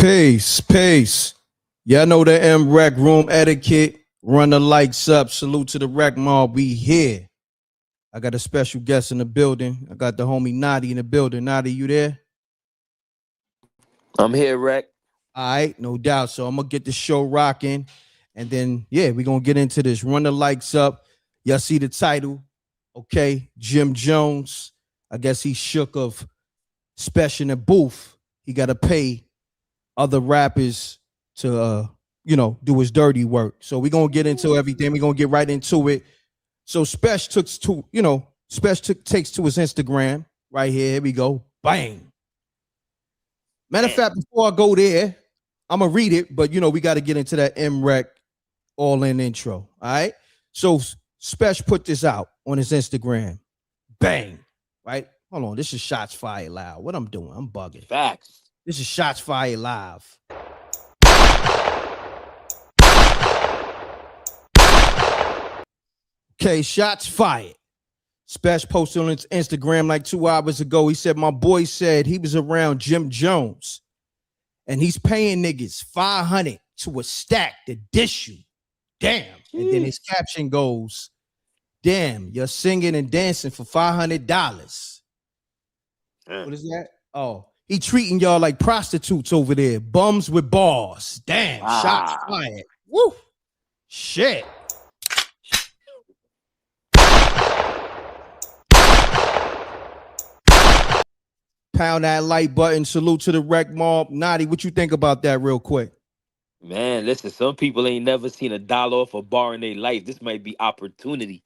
Peace, peace. Y'all know the M.Reck room etiquette. Run the likes up. Salute to the Reckmobb. We here. I got a special guest in the building. I got the homie Nadi in the building. Nadi, you there? I'm here, Reck. All right, no doubt. So I'm gonna get the show rocking, and then we're gonna get into this. Run the likes up. Y'all see the title, okay? Jim Jones. I guess he shook of Spesh in the booth. He got to pay other rappers to do his dirty work. So we're gonna get into everything. We're gonna get right into it. So Spesh takes to his Instagram right here. Here we go. Bang. Matter of fact, before I go there, I'm gonna read it, but we got to get into that M.Reck all-in intro. All right. So Spesh put this out on his Instagram. Bang. Right. Hold on. This is Shots Fired Live. What I'm doing? I'm bugging. Facts. This is Shots Fired Live. Okay, shots fired. Spesh posted on his Instagram like 2 hours ago. He said, my boy said he was around Jim Jones and he's paying niggas $500 to a stack to dish you. Damn. And then his caption goes, damn, you're singing and dancing for $500. What is that? Oh, he treating y'all like prostitutes over there. Bums with bars. Damn, shots fired. Woo. Shit. Pound that like button. Salute to the Reckmobb. Nadi, what you think about that real quick? Man, listen, some people ain't never seen $1 off a bar in their life. This might be opportunity.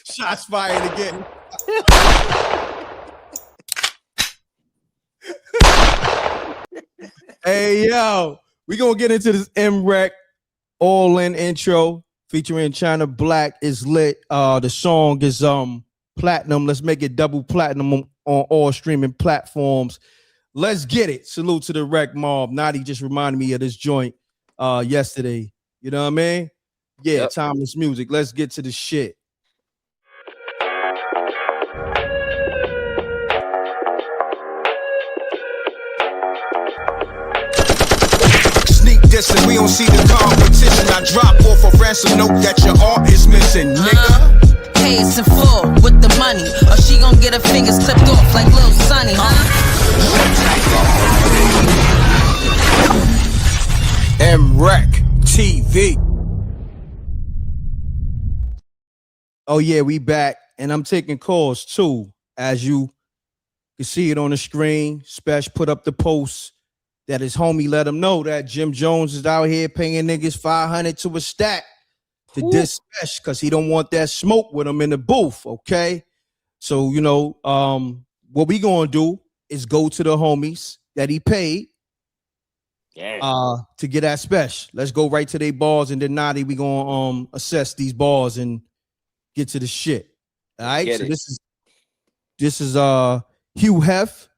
Shots fired again. Hey, yo, we gonna get into this M.Reck all-in intro featuring China Black is lit. The song is platinum. Let's make it double platinum on all streaming platforms. Let's get it. Salute to the Reckmobb. Nadi just reminded me of this joint yesterday. You know what I mean? Yeah, yep. Timeless music. Let's get to the shit. Sneak dissing, we don't see the competition. I drop off a ransom note that your art is missing, nigga. Pays in full with the money, or she gon' get her fingers clipped off like Lil Sonny, MRecktv. Oh yeah, we back, and I'm taking calls too. As you can see it on the screen, Spesh put up the post that his homie let him know that Jim Jones is out here paying niggas $500 to a stack to diss Spesh because he don't want that smoke with him in the booth. Okay, so what we gonna do is go to the homies that he paid to get that Spesh. Let's go right to their bars, and then Nadi, we gonna assess these bars and get to the shit. All right. So this is Hugh Hef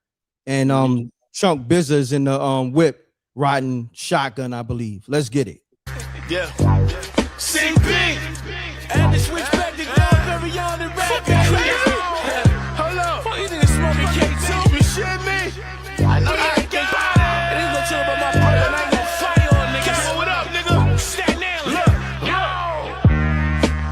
and Chunk Bizzers in the whip riding shotgun, I believe. Let's get it. Yeah. CP and the switchback to dog very on the rap. Hold up. Fuck you niggas smoking K2. You shit me? I know I ain't get by that. It ain't gonna tell about my brother, and I ain't gonna fire on niggas. What up, nigga? Stack now.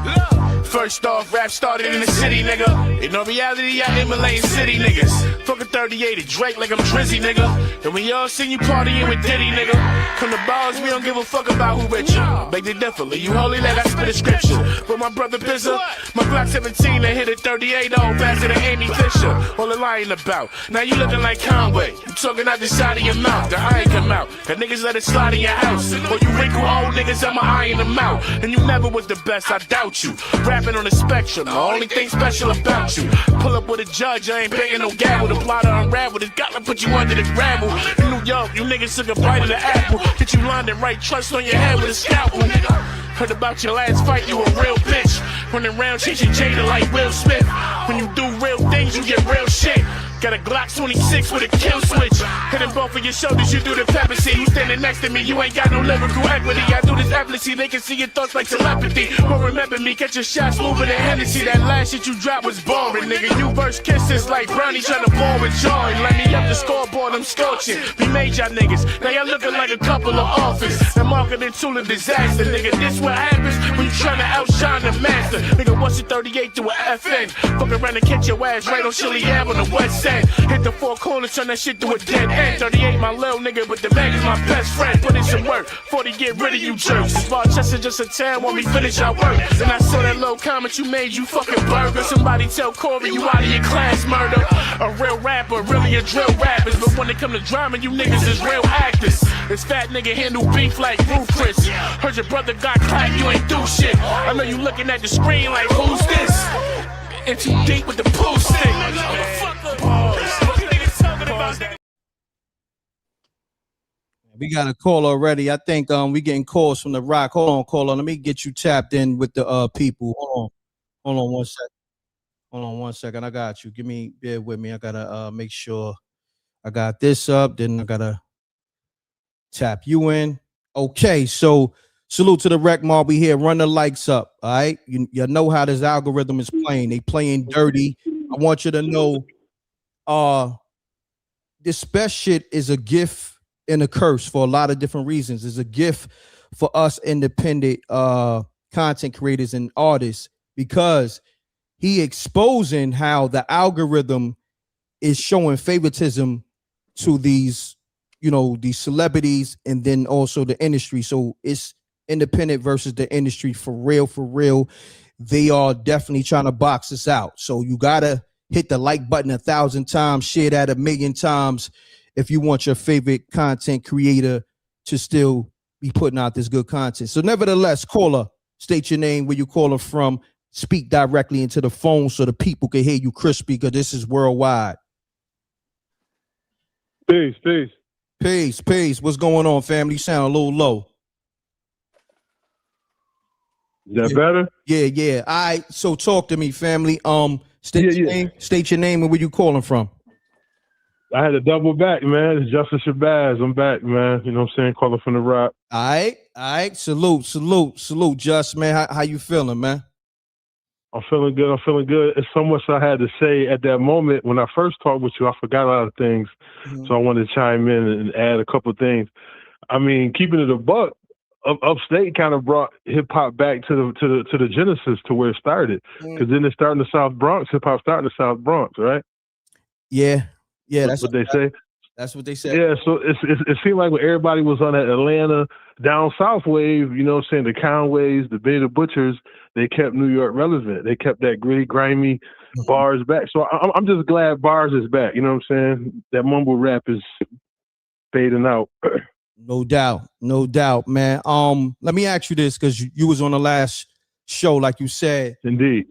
Look. First off, rap started in the city, nigga. In no reality, I emulate city niggas. Fucking 38 at Drake like I'm Drizzy, nigga. And when y'all seen you partying with Diddy, nigga. Come to bars, we don't give a fuck about who with you. Beg it differently, you holy like I spit a scripture. But my brother Bizza, my Glock 17, they hit a 38 old faster than Amy Fisher. All the lying about. Now you looking like Conway. You talking out the side of your mouth. The eye come out. Cause niggas let it slide in your house. Or you wrinkle old niggas, I'ma iron them out. And you never was the best, I doubt you. Rapping on the spectrum, the only thing special about you. Pull up with a judge, I ain't banging no gavel. The plotter unravel, this got to put you under the gravel. In New York, you niggas took a bite of the apple. Get you lined and right trust on your head with a scalpel. Heard about your last fight, you a real bitch. Running around chasing Jada like Will Smith. When you do real things, you get real shit. Got a Glock 26 with a kill switch. Hitting both of your shoulders, you do the pepper seed. You standing next to me, you ain't got no lyrical equity. I do this effortlessly, they can see your thoughts like telepathy. But remember me, get your shots moving in Hennessy. That last shit you dropped was boring, nigga. You verse kisses like Brownie trying to ball with joy. Let me up the scoreboard, I'm scorching. We made y'all niggas, now y'all looking like a couple of offers. The marketing tool of disaster, nigga. This what happens when you trying to outshine the master. Nigga, what's your 38 to a FN? Fuck around and catch your ass right on Chili Ave on the west end. Hit the four corners, turn that shit to a dead end. 38 my little nigga, but the mag is my best friend. Put in some work, 40 get rid of you jerks. If Rochester just a town when we finish our work. Then I saw that little comment you made, you fucking burger. Somebody tell Corey you out of your class murder. A real rapper, really a drill rappers. But when it come to drama, you niggas is real actors. This fat nigga handle beef like Roof Chris. Heard your brother got clapped, you ain't do shit. I know you looking at the screen like who's this? And too deep with the pool stick. We got a call already. I think we getting calls from the Rock. Hold on, caller. Let me get you tapped in with the people. Hold on 1 second. Hold on 1 second. I got you. Bear with me. I gotta make sure I got this up. Then I gotta tap you in. Okay, so salute to the Reckmobb. We here. Run the likes up. All right. You know how this algorithm is playing. They playing dirty. I want you to know this Spesh shit is a gift and a curse for a lot of different reasons. It's a gift for us independent content creators and artists because he exposing how the algorithm is showing favoritism to these, these celebrities and then also the industry. So it's independent versus the industry for real, for real. They are definitely trying to box us out. So you gotta hit the like button 1,000 times, share that 1,000,000 times if you want your favorite content creator to still be putting out this good content. So nevertheless, caller, state your name, where you calling from, speak directly into the phone so the people can hear you crispy because this is worldwide. Peace. Peace. What's going on, family? You sound a little low. Is that better? Yeah. All right, so talk to me, family. State your name and where you calling from. I had to double back, man. It's Justice Shabazz. I'm back, man. You know what I'm saying? Calling from the Rock. All right. Salute, Just, man. How you feeling, man? I'm feeling good. It's so much I had to say at that moment. When I first talked with you, I forgot a lot of things. Mm-hmm. So I wanted to chime in and add a couple of things. I mean, keeping it a buck, upstate kind of brought hip hop back to the genesis to where it started. Because then it started in the South Bronx. Hip hop started in the South Bronx, right? Yeah, that's what they say. That's what they said. Yeah, so it seemed like when everybody was on that Atlanta down south wave, you know what I'm saying, the Conways, the Beta Butchers, they kept New York relevant. They kept that gritty, grimy bars back. So I'm just glad bars is back. You know what I'm saying? That mumble rap is fading out. No doubt, man. Let me ask you this, because you was on the last show, like you said. Indeed.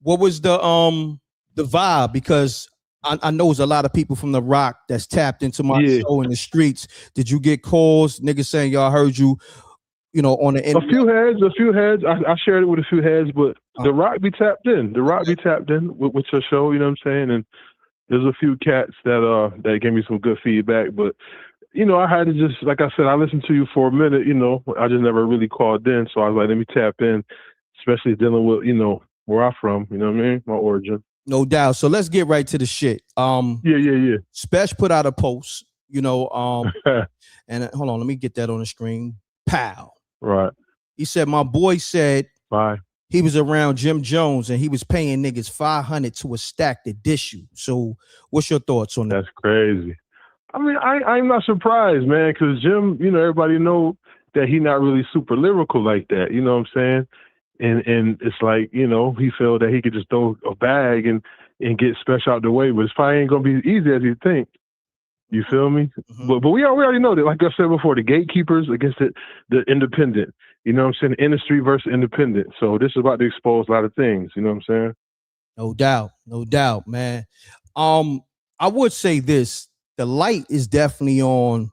What was the vibe? Because I know there's a lot of people from the Rock that's tapped into my show in the streets. Did you get calls, niggas saying y'all heard you, on the internet? A few heads. I shared it with a few heads, but the Rock be tapped in. The Rock be tapped in with your show, you know what I'm saying? And there's a few cats that gave me some good feedback, but I had to just, like I said, I listened to you for a minute, I just never really called in. So I was like, let me tap in, especially dealing with, where I'm from, you know what I mean? My origin. No doubt. So let's get right to the shit. Yeah. Spesh put out a post, and hold on, let me get that on the screen. Pow. Right. He said, my boy said Bye. He was around Jim Jones and he was paying niggas $500 to a stack to dish you. So what's your thoughts on that? That's crazy. I mean, I'm not surprised, man, because Jim, everybody know that he not really super lyrical like that. You know what I'm saying? And it's like, he felt that he could just throw a bag and get Spesh out the way, but it's probably ain't gonna be as easy as you think. You feel me? Mm-hmm. But we already know that, like I said before, the gatekeepers against the independent. You know what I'm saying? Industry versus independent. So this is about to expose a lot of things. You know what I'm saying? No doubt, man. I would say this: the light is definitely on.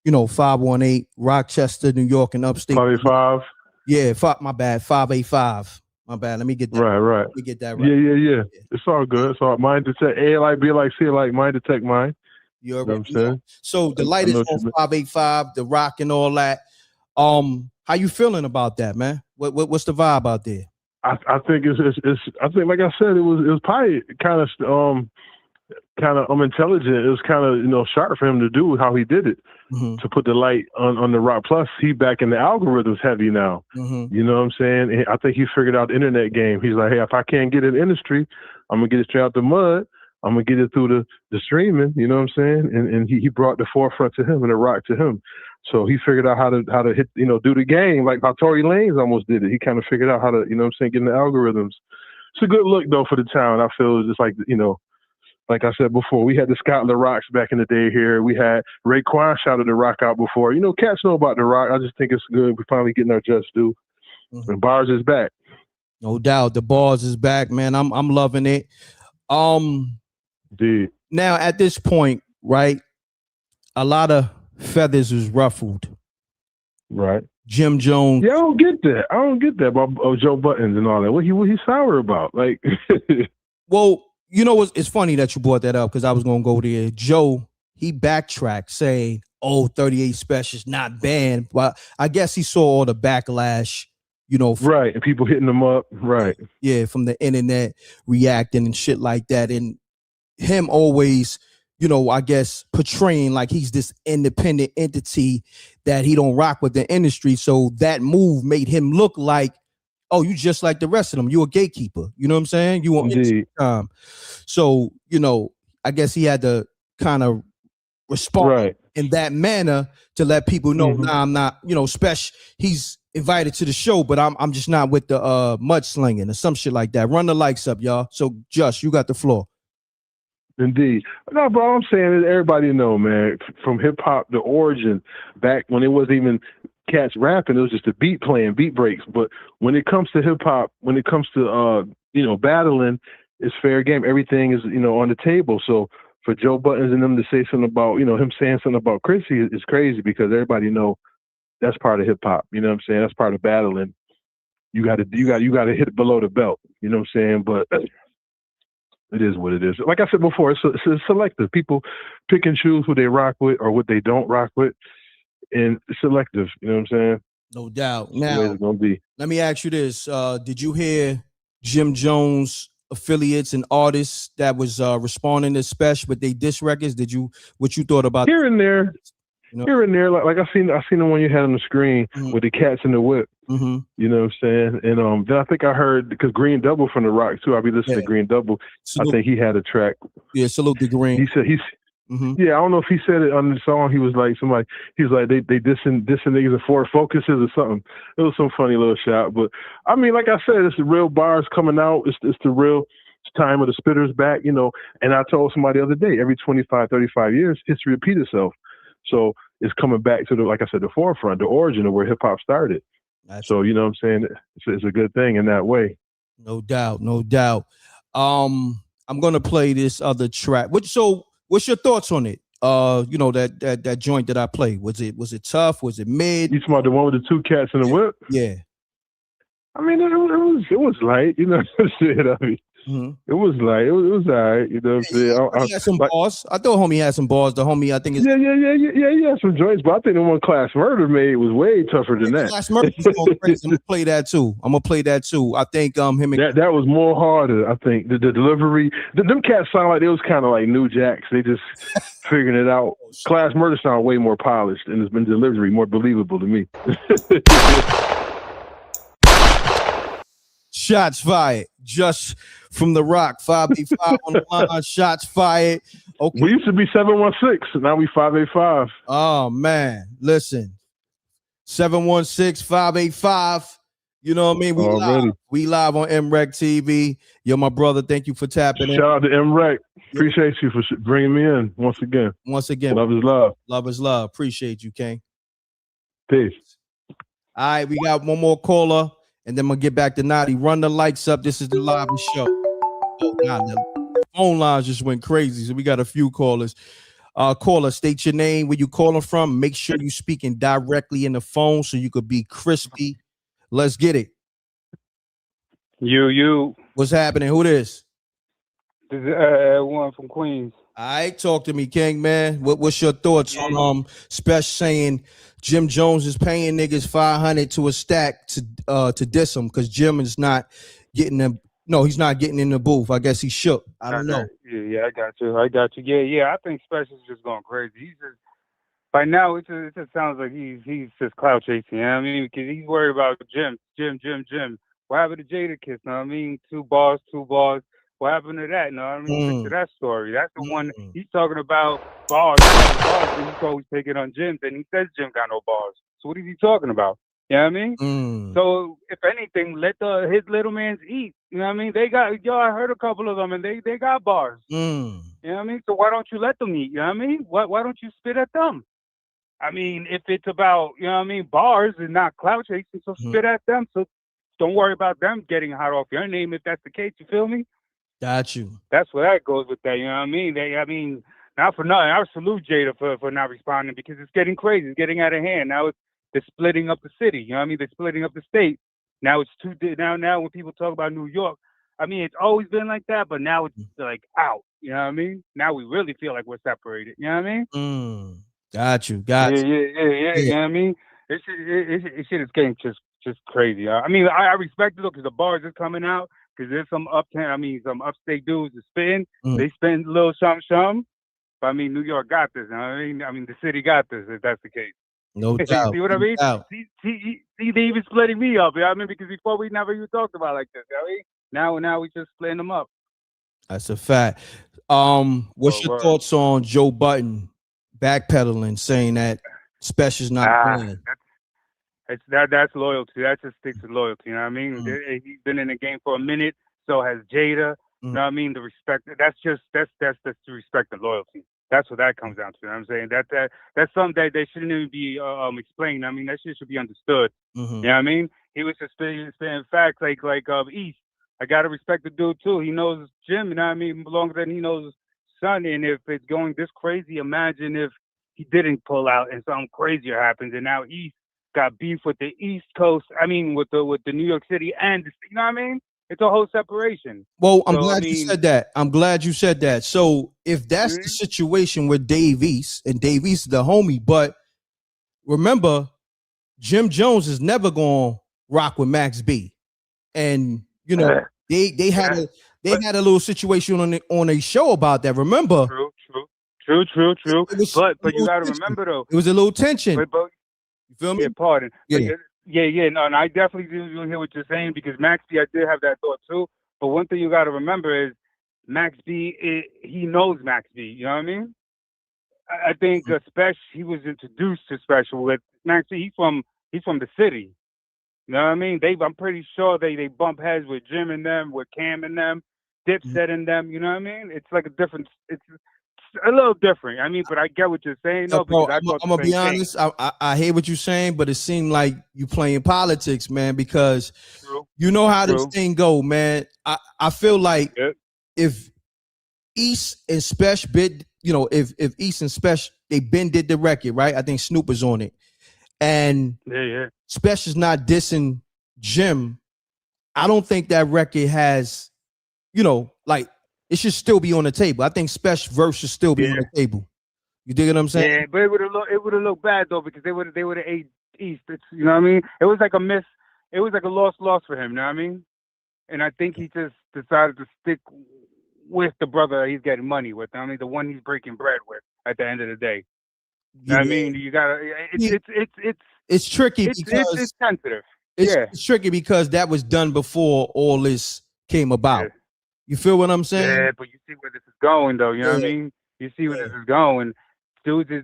518 Rochester, New York, and upstate. 585. Yeah, my bad. 585. My bad. Let me get that. Right. Let me get that right. Yeah. It's all good. It's all mind detect. A like, B like, C like, mind detect mind. You know what I'm already saying? know. So the light I is know what on you mean. 585, the rock and all that. How you feeling about that, man? What's the vibe out there? I think it's I think, like I said, it was probably kind of intelligent. It was kind of sharp for him to do how he did it, to put the light on the rock. Plus, he back in the algorithms heavy now. You know what I'm saying? And I think he figured out the internet game. He's like, hey, if I can't get it in the industry, I'm gonna get it straight out the mud. I'm gonna get it through the streaming. You know what I'm saying? And he brought the forefront to him and the rock to him. So he figured out how to hit, do the game like how Tory Lanez almost did it. He kind of figured out how to, get in the algorithms. It's a good look though for the town. I feel it's just like, like I said before, we had the Scotland Rocks back in the day here. We had Raekwon shouted the Rock out before. Cats know about the Rock. I just think it's good. We're finally getting our just due. And Bars is back. No doubt, the Bars is back, man. I'm loving it. Dude. Now at this point, right? A lot of feathers was ruffled. Right. Jim Jones. Yeah, I don't get that about Joe Buttons and all that. What he sour about? Like, well, it's funny that you brought that up because I was gonna go there. Joe, he backtracked saying, 38 Spesh is not banned. But I guess he saw all the backlash, right, and people hitting him up, right? Yeah, from the internet reacting and shit like that, and him always, I guess portraying like he's this independent entity that he don't rock with the industry. So that move made him look like, oh, you just like the rest of them. You a gatekeeper. You know what I'm saying? You want Instagram. So, I guess he had to kind of respond in that manner to let people know, nah, I'm not, Spesh, he's invited to the show, but I'm just not with the mudslinging or some shit like that. Run the likes up, y'all. So Josh, you got the floor. Indeed. No, but all I'm saying is everybody know, man, from hip hop, the origin, back when it wasn't even cats rapping, it was just a beat playing, beat breaks. But when it comes to hip hop, when it comes to battling, it's fair game. Everything is, on the table. So for Joe Buttons and them to say something about, him saying something about Chrissy is crazy because everybody know that's part of hip hop. You know what I'm saying? That's part of battling. You gotta hit it below the belt. You know what I'm saying? But it is what it is. Like I said before, it's selective. People pick and choose who they rock with or what they don't rock with, and it's selective. You know what I'm saying? No doubt. That's now, the way it's gonna be. Let me ask you this: did you hear Jim Jones affiliates and artists that was responding to Spesh, but they diss records? What you thought about here and there? Here and there, like I seen the one you had on the screen with the cats in the whip. You know what I'm saying? And then I think I heard, because Green Double from the Rock too. I'll be listening to Green Double. Salute. I think he had a track. Yeah, salute to Green. He said yeah, I don't know if he said it on the song. He was like they dissing niggas and Ford Focuses or something. It was some funny little shot. But I mean, like I said, it's the real bars coming out. It's the real time of the spitters back, And I told somebody the other day, every 25, 35 years, history repeats itself. So it's coming back to like I said, the forefront, the origin of where hip hop started. So you know what I'm saying? It's a good thing in that way. No doubt. I'm gonna play this other track. What's your thoughts on it? That joint that I played. Was it tough? Was it mid? You talking about the one with the two cats in the whip? Yeah. I mean, it was light, shit. I mean, it was light. It was all right, you know what I'm saying? He had some bars. I thought homie had some bars. The homie, I think it's he had some joints, but I think the one Class Murder made was way tougher than that. Class Murder was going crazy. I'm gonna play that too. I think him and that was more harder. I think the delivery, them cats sound like they was kind of like New Jacks. They just figuring it out. Class Murder sound way more polished, and it's been delivery more believable to me. Shots fired. Just from the Rock. 585 on the line. Shots fired. Okay. We used to be 716. Now we 585. Oh man. Listen. 716-585. You know what I mean? We live on MRecktv. You're my brother. Thank you for tapping in. Shout out to M.Reck. Appreciate you for bringing me in once again. Love is love. Love is love. Appreciate you, King. Peace. All right, we got one more caller, and then we'll get back to Naughty. Run the lights up. This is the live show. Oh, God, the phone lines just went crazy, so we got a few callers. Caller, state your name, where you calling from. Make sure you speaking directly in the phone so you could be crispy. Let's get it. You. What's happening? Who this? This is one from Queens. All right, talk to me, King, man. What's your thoughts on Spesh saying Jim Jones is paying niggas 500 to a stack to diss him because Jim is not getting them. No, he's not getting in the booth. I guess he shook. I don't know. Yeah, I got you. Yeah. I think Spesh is just going crazy. He's just by now. It just sounds like he's just clout chasing. You know what I mean? Because he's worried about Jim. What happened to Jada Kiss? You know what I mean? Two bars. What happened to that? You know what I mean? Stick to that story. That's the one he's talking about. Bars. And he's always taking on Jim. Then he says Jim got no bars. So what is he talking about? You know what I mean? So if anything, let his little mans eat. You know what I mean? They got I heard a couple of them and they got bars. You know what I mean? So why don't you let them eat? You know what I mean? Why don't you spit at them? I mean, if it's about, you know what I mean, bars and not clout chasing, so spit at them. So don't worry about them getting hot off your name if that's the case. You feel me? Got you. That's where that goes with that. You know what I mean? Not for nothing. I salute Jada for not responding because it's getting crazy. It's getting out of hand. Now they're splitting up the city. You know what I mean? They're splitting up the state. Now it's now when people talk about New York, I mean, it's always been like that, but now it's like out. You know what I mean? Now we really feel like we're separated. You know what I mean? Got you. Yeah. You know what I mean? It shit is getting just crazy. I mean, I respect it because the bars is coming out because there's some some upstate dudes that spitting. They spend a little something. But I mean, New York got this. You know what I mean, the city got this if that's the case. No doubt. See what I mean? See, they even splitting me up. You know what I mean? Because before we never even talked about it like this. You know what I mean? Now we just splitting them up. That's a fact. What's your thoughts on Joe Budden backpedaling, saying that Spesh is not playing? That's loyalty. That just sticks to loyalty. You know what I mean? He's been in the game for a minute. So has Jada. You know what I mean? The respect. That's the respect and loyalty. That's what that comes down to. You know what I'm saying? That's something that they shouldn't even be explained. I mean, that shit should be understood. You know what I mean? He was just saying facts like East. I gotta respect the dude too. He knows Jim, you know what I mean, longer than he knows Son. And if it's going this crazy, imagine if he didn't pull out and something crazier happens and now East got beef with the East Coast. I mean, with the New York City and you know what I mean? It's a whole separation. Well, I'm glad you said that. So if that's the situation with Dave East, and Dave East is the homie, but remember, Jim Jones is never going to rock with Max B. And, you know, they had a little situation on a show about that. Remember? True. But you got to remember, though. It was a little tension. But you feel me? Yeah, pardon. Yeah. No, and I definitely do hear what you're saying because Max B, I did have that thought too. But one thing you got to remember is Max B, he knows Max B. You know what I mean? I think Spesh, he was introduced to Special with Max B. He's from the city. You know what I mean? I'm pretty sure they bump heads with Jim and them, with Cam and them, Dipset and them. You know what I mean? It's like it's a little different. I mean, but I get what you're saying. No, bro, I'm gonna be honest. I hear what you're saying, but it seemed like you playing politics, man. Because you know how this thing go, man. I feel like if East and Spesh if East and Spesh they did the record, right? I think Snoop is on it, and Spesh is not dissing Jim. I don't think that record has, it should still be on the table. I think Spesh verse should still be on the table. You dig what I'm saying? Yeah, but it would have looked bad though because they would have ate East. You know what I mean? It was like a miss. It was like a lost for him. You know what I mean? And I think he just decided to stick with the brother he's getting money with. I mean, the one he's breaking bread with at the end of the day. You know what I mean? You gotta. It's tricky because it's sensitive. It's tricky because that was done before all this came about. Yeah. You feel what I'm saying? Yeah, but you see where this is going, though. You know what I mean? You see where this is going. Dudes is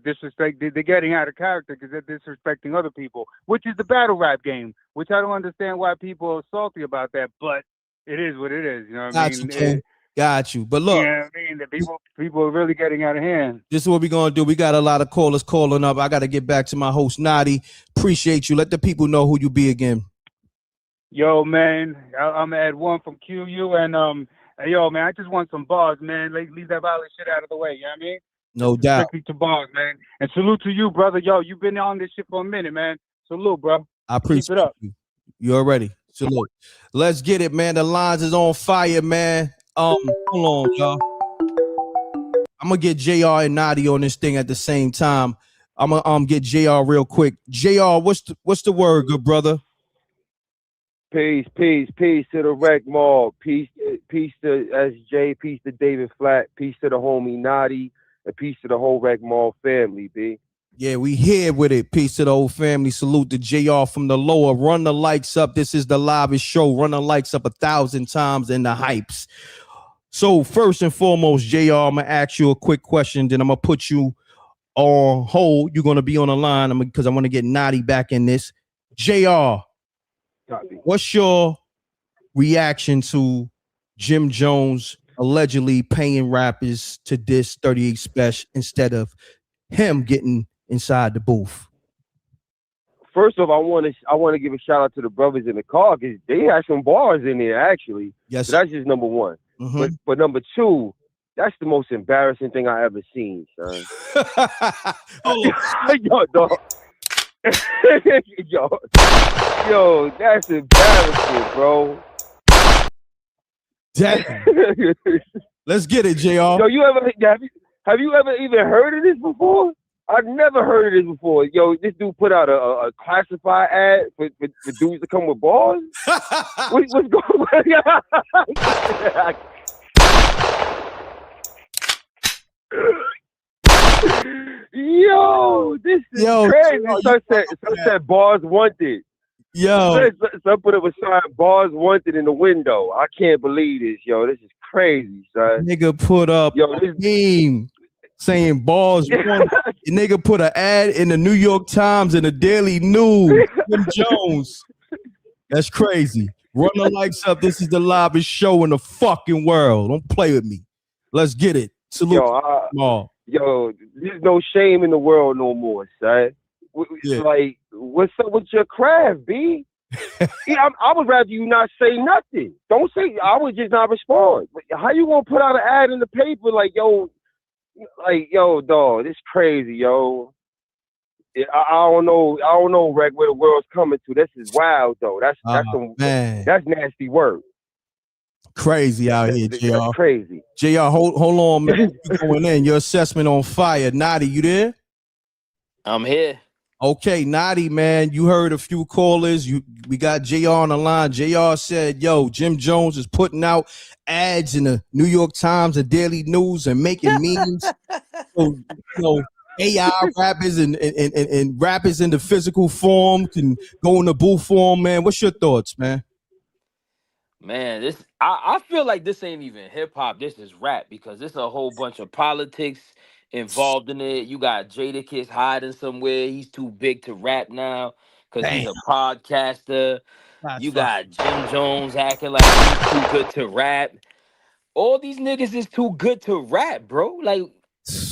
disrespect. They're getting out of character because they're disrespecting other people, which is the battle rap game. Which I don't understand why people are salty about that, but it is what it is. You know what I mean? Got you. But look, you know what I mean? The people are really getting out of hand. This is what we're gonna do. We got a lot of callers calling up. I got to get back to my host, Nadi. Appreciate you. Let the people know who you be again. Yo, man, I'm Ed One from QU, and yo, man, I just want some bars, man. Leave that violent shit out of the way. You know what I mean? No doubt. Strictly to bars, man. And salute to you, brother. Yo, you've been on this shit for a minute, man. Salute, bro. I appreciate it. You already. Salute. Let's get it, man. The lines is on fire, man. Hold on, y'all. I'm gonna get JR and Nadi on this thing at the same time. I'm gonna get JR real quick. JR, what's the word, good brother? Peace to the Reckmobb. Peace to SJ. Peace to David Flat. Peace to the homie Nadi. And peace to the whole Reckmobb family, B. Yeah, we here with it. Peace to the whole family. Salute to JR from the lower. Run the likes up. This is the livest show. Run the likes up 1,000 times in the hypes. So first and foremost, JR, I'm gonna ask you a quick question. Then I'm gonna put you on hold. You're gonna be on the line because I want to get Nadi back in this. JR, what's your reaction to Jim Jones allegedly paying rappers to diss 38 Spesh instead of him getting inside the booth? First off, I want to give a shout out to the brothers in the car because they had some bars in there actually. Yes, so that's just number one. Mm-hmm. But number two, that's the most embarrassing thing I ever seen, son. Yo, dog. yo, that's embarrassing, bro. Let's get it, JR. Yo, have you ever even heard of this before? I've never heard of this before. Yo, this dude put out a classified ad for dudes to come with bars. What's going on? Yo, this is crazy. Sunset bars wanted. Yo, some put up a sign, bars wanted in the window. I can't believe this, yo. This is crazy, son. Nigga put up a meme saying bars wanted. Nigga put an ad in the New York Times and the Daily News. Jim Jones. That's crazy. Run the likes up. This is the livest show in the fucking world. Don't play with me. Let's get it. Salute. Yo, there's no shame in the world no more, son. Yeah. Like, what's up with your craft, B? I would rather you not say nothing. Don't say. I would just not respond. How you gonna put out an ad in the paper like, yo, dog? This crazy, yo. I don't know, Reck, where the world's coming to. This is wild, though. That's nasty work. Crazy out here, JR. That's crazy. JR, hold on, man. You going in? Your assessment on fire. Nadi, you there? I'm here. Okay, Nadi, man. You heard a few callers. We got JR on the line. JR said, yo, Jim Jones is putting out ads in the New York Times and Daily News and making memes. So, AI rappers and rappers in the physical form can go in the booth form, man. What's your thoughts, man? Man, I feel like this ain't even hip hop. This is rap because there's a whole bunch of politics involved in it. You got Jadakiss hiding somewhere. He's too big to rap now because he's a podcaster. You got Jim Jones acting like he's too good to rap. All these niggas is too good to rap, bro. Like,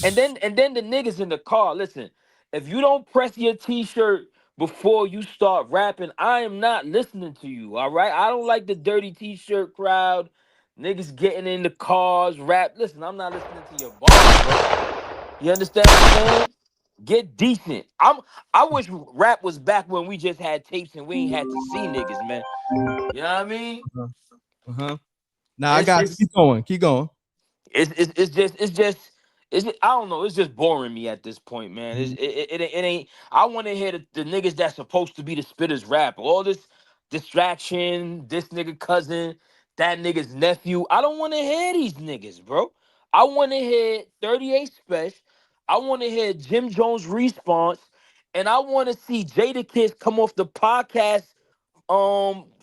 and then the niggas in the car. Listen, if you don't press your t-shirt before you start rapping, I am not listening to you, all right? I don't like the dirty t-shirt crowd. Niggas getting in the cars, rap. Listen, I'm not listening to your bars, bro. You understand what I'm saying? Get decent. I wish rap was back when we just had tapes and we ain't had to see niggas, man. You know what I mean? Now I got keep going. It's just I don't know. It's just boring me at this point, man. It ain't. I want to hear the niggas that's supposed to be the spitters rap. All this distraction, this nigga cousin, that nigga's nephew. I don't want to hear these niggas, bro. I want to hear 38 Spesh. I want to hear Jim Jones response, and I want to see Jadakiss come off the podcast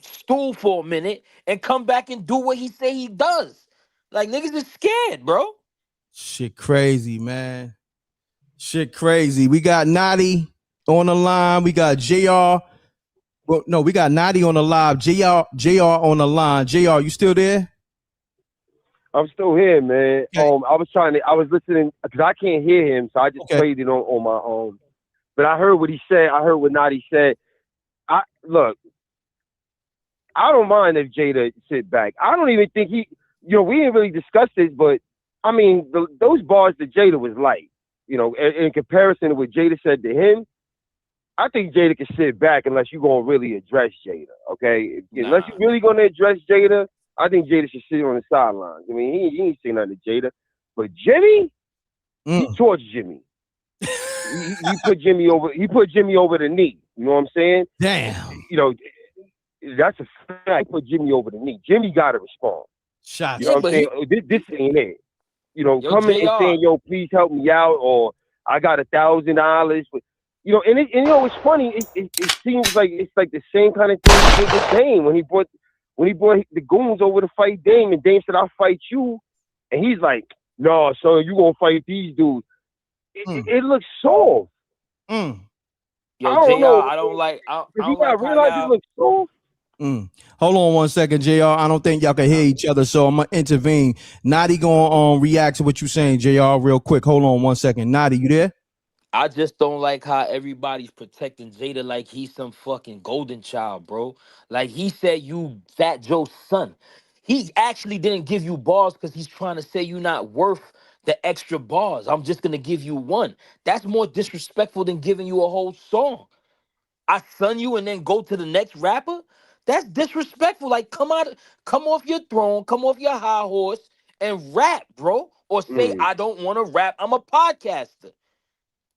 stool for a minute and come back and do what he say he does. Like, niggas is scared, bro. Shit crazy, man. Shit crazy. We got Nadi on the line. We got JR. Well, no, we got Nadi on the live. JR on the line. JR, you still there? I'm still here, man. Okay. I was listening because I can't hear him, so I just played it on my own. But I heard what he said. I heard what Nadi said. Look, I don't mind if Jada sit back. I don't even think we didn't really discuss this, but I mean, those bars that Jada was like, in comparison to what Jada said to him, I think Jada can sit back unless you're gonna really address Jada. Okay, unless you're really gonna address Jada, I think Jada should sit on the sidelines. I mean, he ain't saying nothing to Jada, but Jimmy, he torched Jimmy. he put Jimmy over. He put Jimmy over the knee. You know what I'm saying? Damn. You know, that's a fact. He put Jimmy over the knee. Jimmy got to respond. Shots. You know what I'm saying? This ain't it. You know, coming and saying, "Yo, please help me out," or "I got $1,000." You know, and you know, it's funny. It seems like it's like the same kind of thing he did with Dame when he brought the goons over to fight Dame, and Dame said, "I'll fight you," and he's like, "No, son, you gonna fight these dudes." It looks soft. Yo, I don't know. I don't like. I Does he don't not like realize it looks soft? Hold on 1 second, JR. I don't think y'all can hear each other, so I'm gonna intervene. Naughty gonna react to what you saying, JR, real quick. Hold on 1 second. Naughty, you there? I just don't like how everybody's protecting Jada like he's some fucking golden child, bro. Like he said you Fat Joe's son. He actually didn't give you bars because he's trying to say you're not worth the extra bars. I'm just gonna give you one. That's more disrespectful than giving you a whole song. I son you and then go to the next rapper. That's disrespectful. Like come off your throne, come off your high horse and rap, bro. Or say I don't want to rap. I'm a podcaster.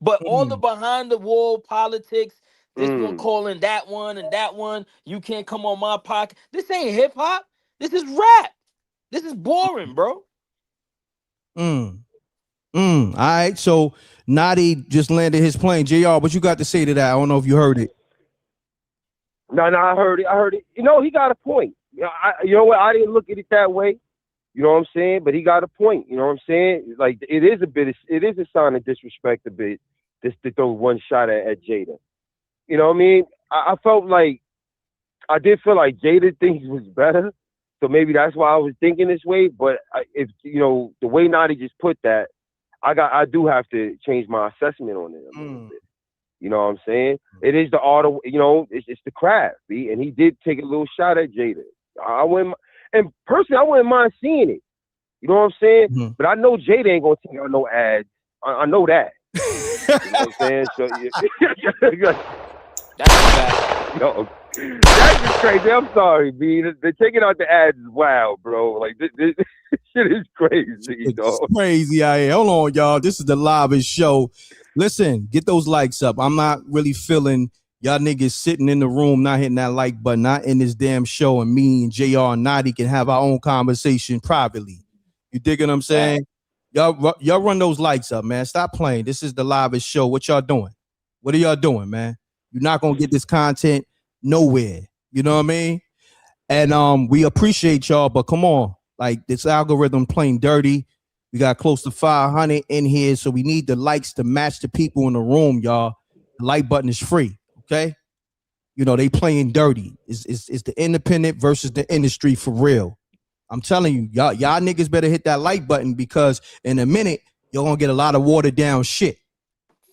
But all the behind the wall politics, this one calling that one and that one, you can't come on my podcast. This ain't hip hop. This is rap. This is boring, bro. All right. So Naughty just landed his plane. JR, what you got to say to that? I don't know if you heard it. No, I heard it. You know, he got a point. You know what? I didn't look at it that way. You know what I'm saying? But he got a point. You know what I'm saying? Like it is a sign of disrespect a bit just to throw one shot at Jada. You know what I mean? I did feel like Jada thinks was better. So maybe that's why I was thinking this way. But if you know the way Naughty just put that, I do have to change my assessment on it a little bit. You know what I'm saying? It is the art of, you know, it's the craft, B. And he did take a little shot at Jada. And personally, I wouldn't mind seeing it. You know what I'm saying? But I know Jada ain't gonna take out no ads. I know that. You know what I'm saying? So that's bad. Yo, that's just crazy. I'm sorry, B. They're taking out the ads is wild, bro. Like this shit is crazy, dog. It's crazy out here. Hold on, y'all. This is the livest show. Listen, get those likes up. I'm not really feeling y'all niggas sitting in the room, not hitting that like button, not in this damn show, and me and JR and Naughty can have our own conversation privately. You dig what I'm saying? Y'all run those likes up, man. Stop playing. This is the livest show. What y'all doing? What are y'all doing, man? You're not gonna get this content nowhere. You know what I mean? And we appreciate y'all, but come on, like this algorithm playing dirty. We got close to 500 in here, so we need the likes to match the people in the room, y'all. The like button is free, okay? You know, they playing dirty. It's the independent versus the industry for real. I'm telling you, y'all niggas better hit that like button because in a minute, you're going to get a lot of watered down shit.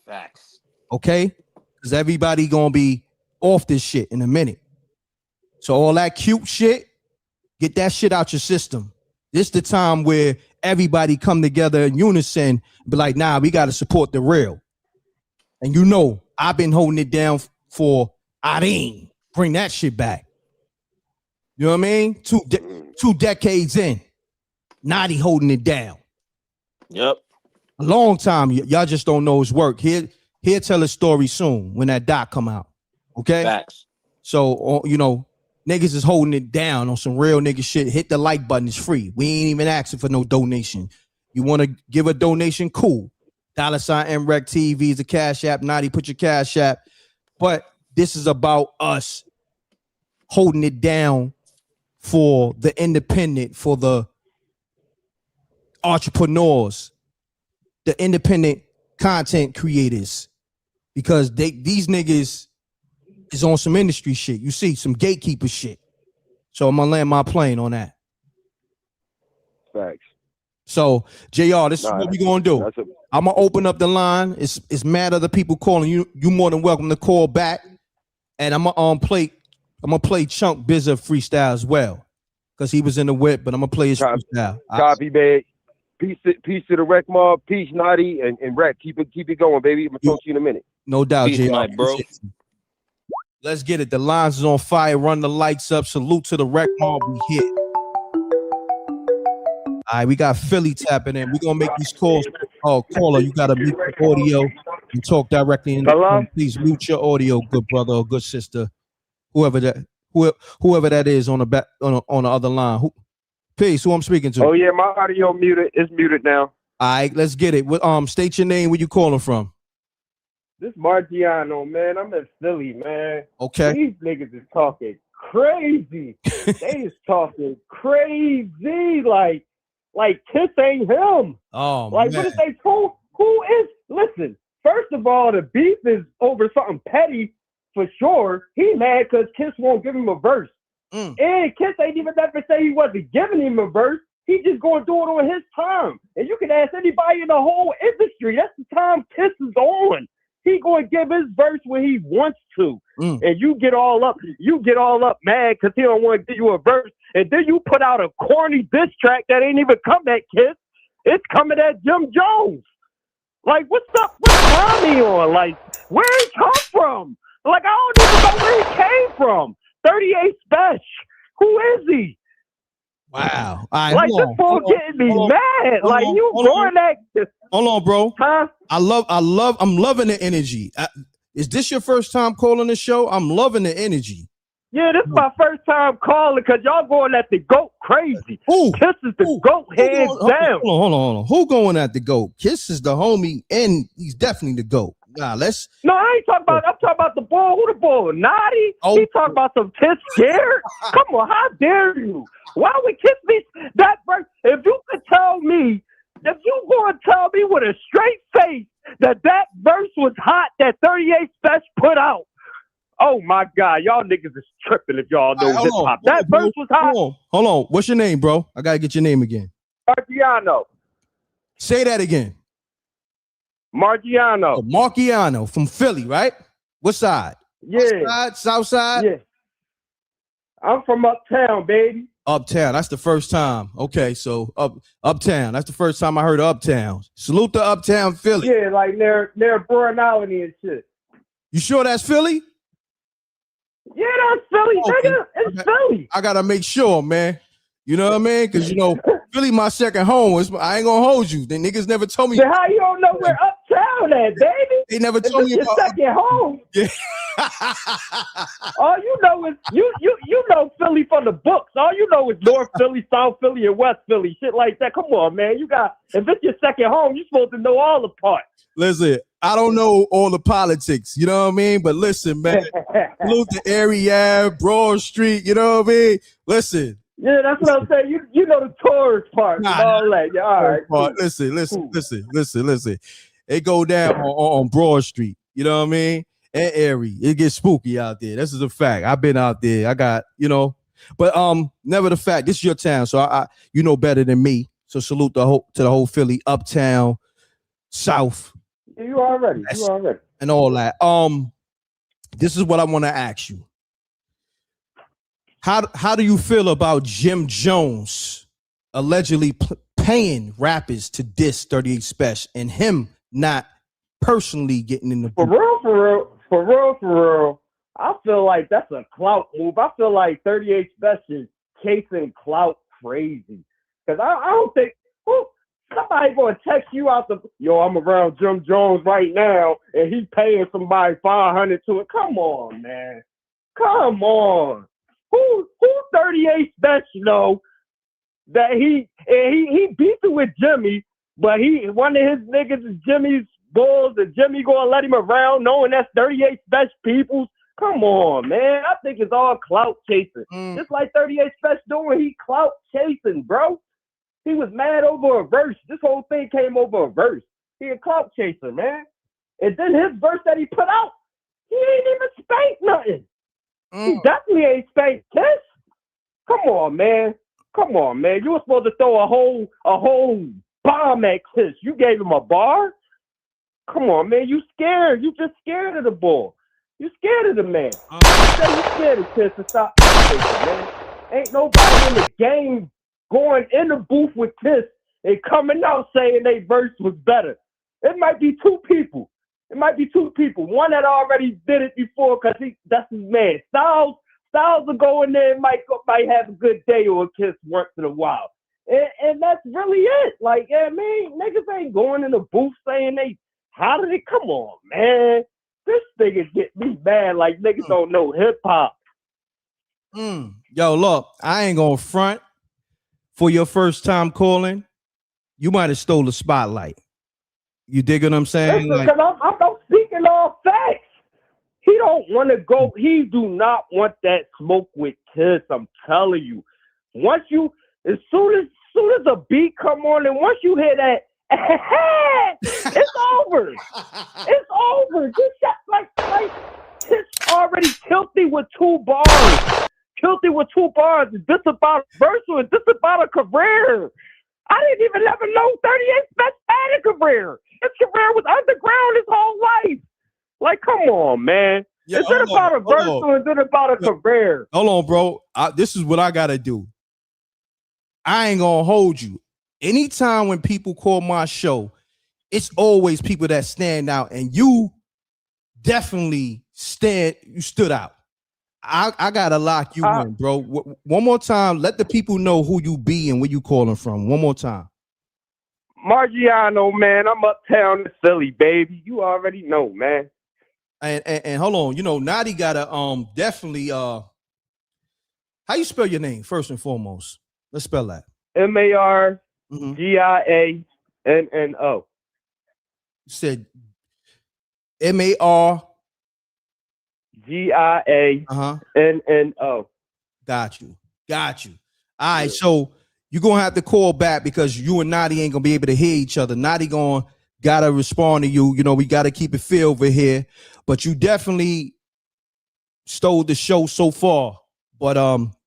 Facts. Okay? Because everybody going to be off this shit in a minute. So all that cute shit, get that shit out your system. This the time where everybody come together in unison and be like, nah, we got to support the real. And you know, I've been holding it down for Irene. Bring that shit back. You know what I mean? Two decades in. Naughty holding it down. Yep. A long time. Y'all just don't know his work. He'll tell his story soon when that doc come out. Okay? Facts. So, you know, niggas is holding it down on some real nigga shit. Hit the like button. It's free. We ain't even asking for no donation. You want to give a donation? Cool. $ MRecktv is the Cash App. Naughty, put your Cash App. But this is about us holding it down for the independent, for the entrepreneurs, the independent content creators, because these niggas is on some industry shit. You see, some gatekeeper shit. So I'm gonna land my plane on that. Facts. So JR, this is what we gonna do. I'm gonna open up the line. It's mad other people calling you. You more than welcome to call back. And I'm gonna play Chunk Bizza freestyle as well. Because he was in the whip, but I'm gonna play his freestyle. Copy, babe. Peace to the Reckmobb, peace, Naughty, and Reck. Keep it going, baby. I'm gonna talk to you in a minute. No doubt, Peace, JR. my bro. Let's get it. The lines is on fire. Run the lights up. Salute to the Reckmobb. We hit. All right, we got Philly tapping in. We're gonna make these calls. Oh, caller, you gotta mute the audio and talk directly in the phone. Please mute your audio, good brother or good sister. Whoever that is on the back on the other line. Peace, who I'm speaking to. Oh yeah, my audio muted. It's muted now. All right, let's get it. State your name. Where you calling from? This Margiano, man. I'm in Philly, man. Okay. These niggas is talking crazy. They is talking crazy. Like Kiss ain't him. Oh, like, man. What is they? Who is? Listen. First of all, the beef is over something petty for sure. He mad because Kiss won't give him a verse. And Kiss ain't even ever say he wasn't giving him a verse. He just gonna do it on his time. And you can ask anybody in the whole industry. That's the time Kiss is on. He gonna give his verse when he wants to. And you get all up mad because he don't want to give you a verse. And then you put out a corny diss track that ain't even come at Kiss. It's coming at Jim Jones. Like, what's up? What's Tommy on? Like, where he come from? Like, I don't even know where he came from. 38 Spesh. Who is he? Wow. All right, like, this fool getting me mad. Like, you going at... Hold on, bro. Huh? I'm loving the energy. Is this your first time calling the show? I'm loving the energy. Yeah, this is my first time calling because y'all going at the GOAT crazy. Kiss is the GOAT hands down. Hold on. Who going at the GOAT? Kiss is the homie, and he's definitely the GOAT. Nah, let's. No, I ain't talking about. I'm talking about the ball. Who the ball? Naughty. He talking about some Kiss scared. Come on, how dare you? Why would Kiss me that verse? If you could tell me, if you going to tell me with a straight face that verse was hot, that 38 Spesh put out. Oh my God, y'all niggas is tripping if y'all know hip hop. That verse was hot. Hold on. What's your name, bro? I gotta get your name again. Margiano. Say that again. Margiano. Oh, Margiano from Philly, right? What side? Yeah. West side, south side? Yeah. I'm from uptown, baby. Uptown. That's the first time. Okay, so uptown. That's the first time I heard of uptown. Salute to uptown Philly. Yeah, like near Brunality and shit. You sure that's Philly? Yeah, that's Philly, nigga. It's Philly. I gotta make sure, man. You know what I mean? Because, Philly my second home. I ain't gonna hold you. The niggas never told me. So how you don't know where uptown at, baby? They never told me about your second home. Yeah. All you know is you know Philly from the books. All you know is North Philly, South Philly, and West Philly. Shit like that. Come on, man. If it's your second home, you're supposed to know all the parts. Listen, I don't know all the politics, you know what I mean? But listen, man, salute to Area, Broad Street, you know what I mean? Listen. Yeah, that's what I'm saying. You know the tourist part and all that. Yeah, all right. Cool. Listen. It go down on Broad Street, you know what I mean? And Area. It gets spooky out there. This is a fact. I've been out there. I got, but never the fact. This is your town, so I you know better than me. So salute to the whole Philly, uptown, South. You already. And all that. This is what I want to ask you. How do you feel about Jim Jones allegedly paying rappers to diss 38 Spesh and him not personally getting in the For real? I feel like that's a clout move. I feel like 38 Spesh is chasing clout crazy. Because I don't think somebody gonna text you out I'm around Jim Jones right now and he paying somebody $500 to it. Come on, man. Come on. Who 38 Spesh that he beefing with Jimmy, but one of his niggas is Jimmy's bulls and Jimmy gonna let him around knowing that's 38 Spesh peoples. Come on, man. I think it's all clout chasing. Just like 38 Spesh doing, he clout chasing, bro. He was mad over a verse. This whole thing came over a verse. He a clout chaser, man. And then his verse that he put out, he ain't even spanked nothing. He definitely ain't spanked Kiss. Come on, man. You were supposed to throw a whole bomb at Kiss. You gave him a bar? Come on, man. You scared. You just scared of the ball. You scared of the man. You say you scared of Kiss and stop chasing, man. Ain't nobody in the game going in the booth with Kiss and coming out saying they verse was better. It might be two people. It might be two people. One that already did it before because that's his man. Styles will go in there and might have a good day or a kiss once in a while. And that's really it. Like, yeah, man, niggas ain't going in the booth saying how did it come on, man? This nigga get me mad like niggas don't know hip hop. Yo, look, I ain't gonna front for your first time calling. You might have stole the spotlight. You dig what I'm saying? Listen, because I'm speaking all facts. He don't want to go. He do not want that smoke with Kiss. I'm telling you. As soon as the beat come on, and once you hear that, it's over. It's over. This shit, like Kiss already killed me with 2 bars. Killed me with 2 bars. Is this about a verse or is this about a career? I didn't even ever know 38 Spesh had a career. His career was underground his whole life. Like, come on, man. Is it about a verse or is it about a career? Hold on, bro. This is what I got to do. I ain't going to hold you. Anytime when people call my show, it's always people that stand out. And you definitely stood out. I got to lock you in, bro. One more time. Let the people know who you be and where you calling from. One more time. Margiano, man. I'm uptown in Philly, baby. You already know, man. And hold on, you know, Nadi gotta definitely how you spell your name first and foremost? Let's spell that. MARGIANNO. You said MARGIANNO. Got you. All right, so you're gonna have to call back because you and Nadi ain't gonna be able to hear each other. Nadi gotta respond to you. You know, we gotta keep it fair over here. But you definitely stole the show so far. But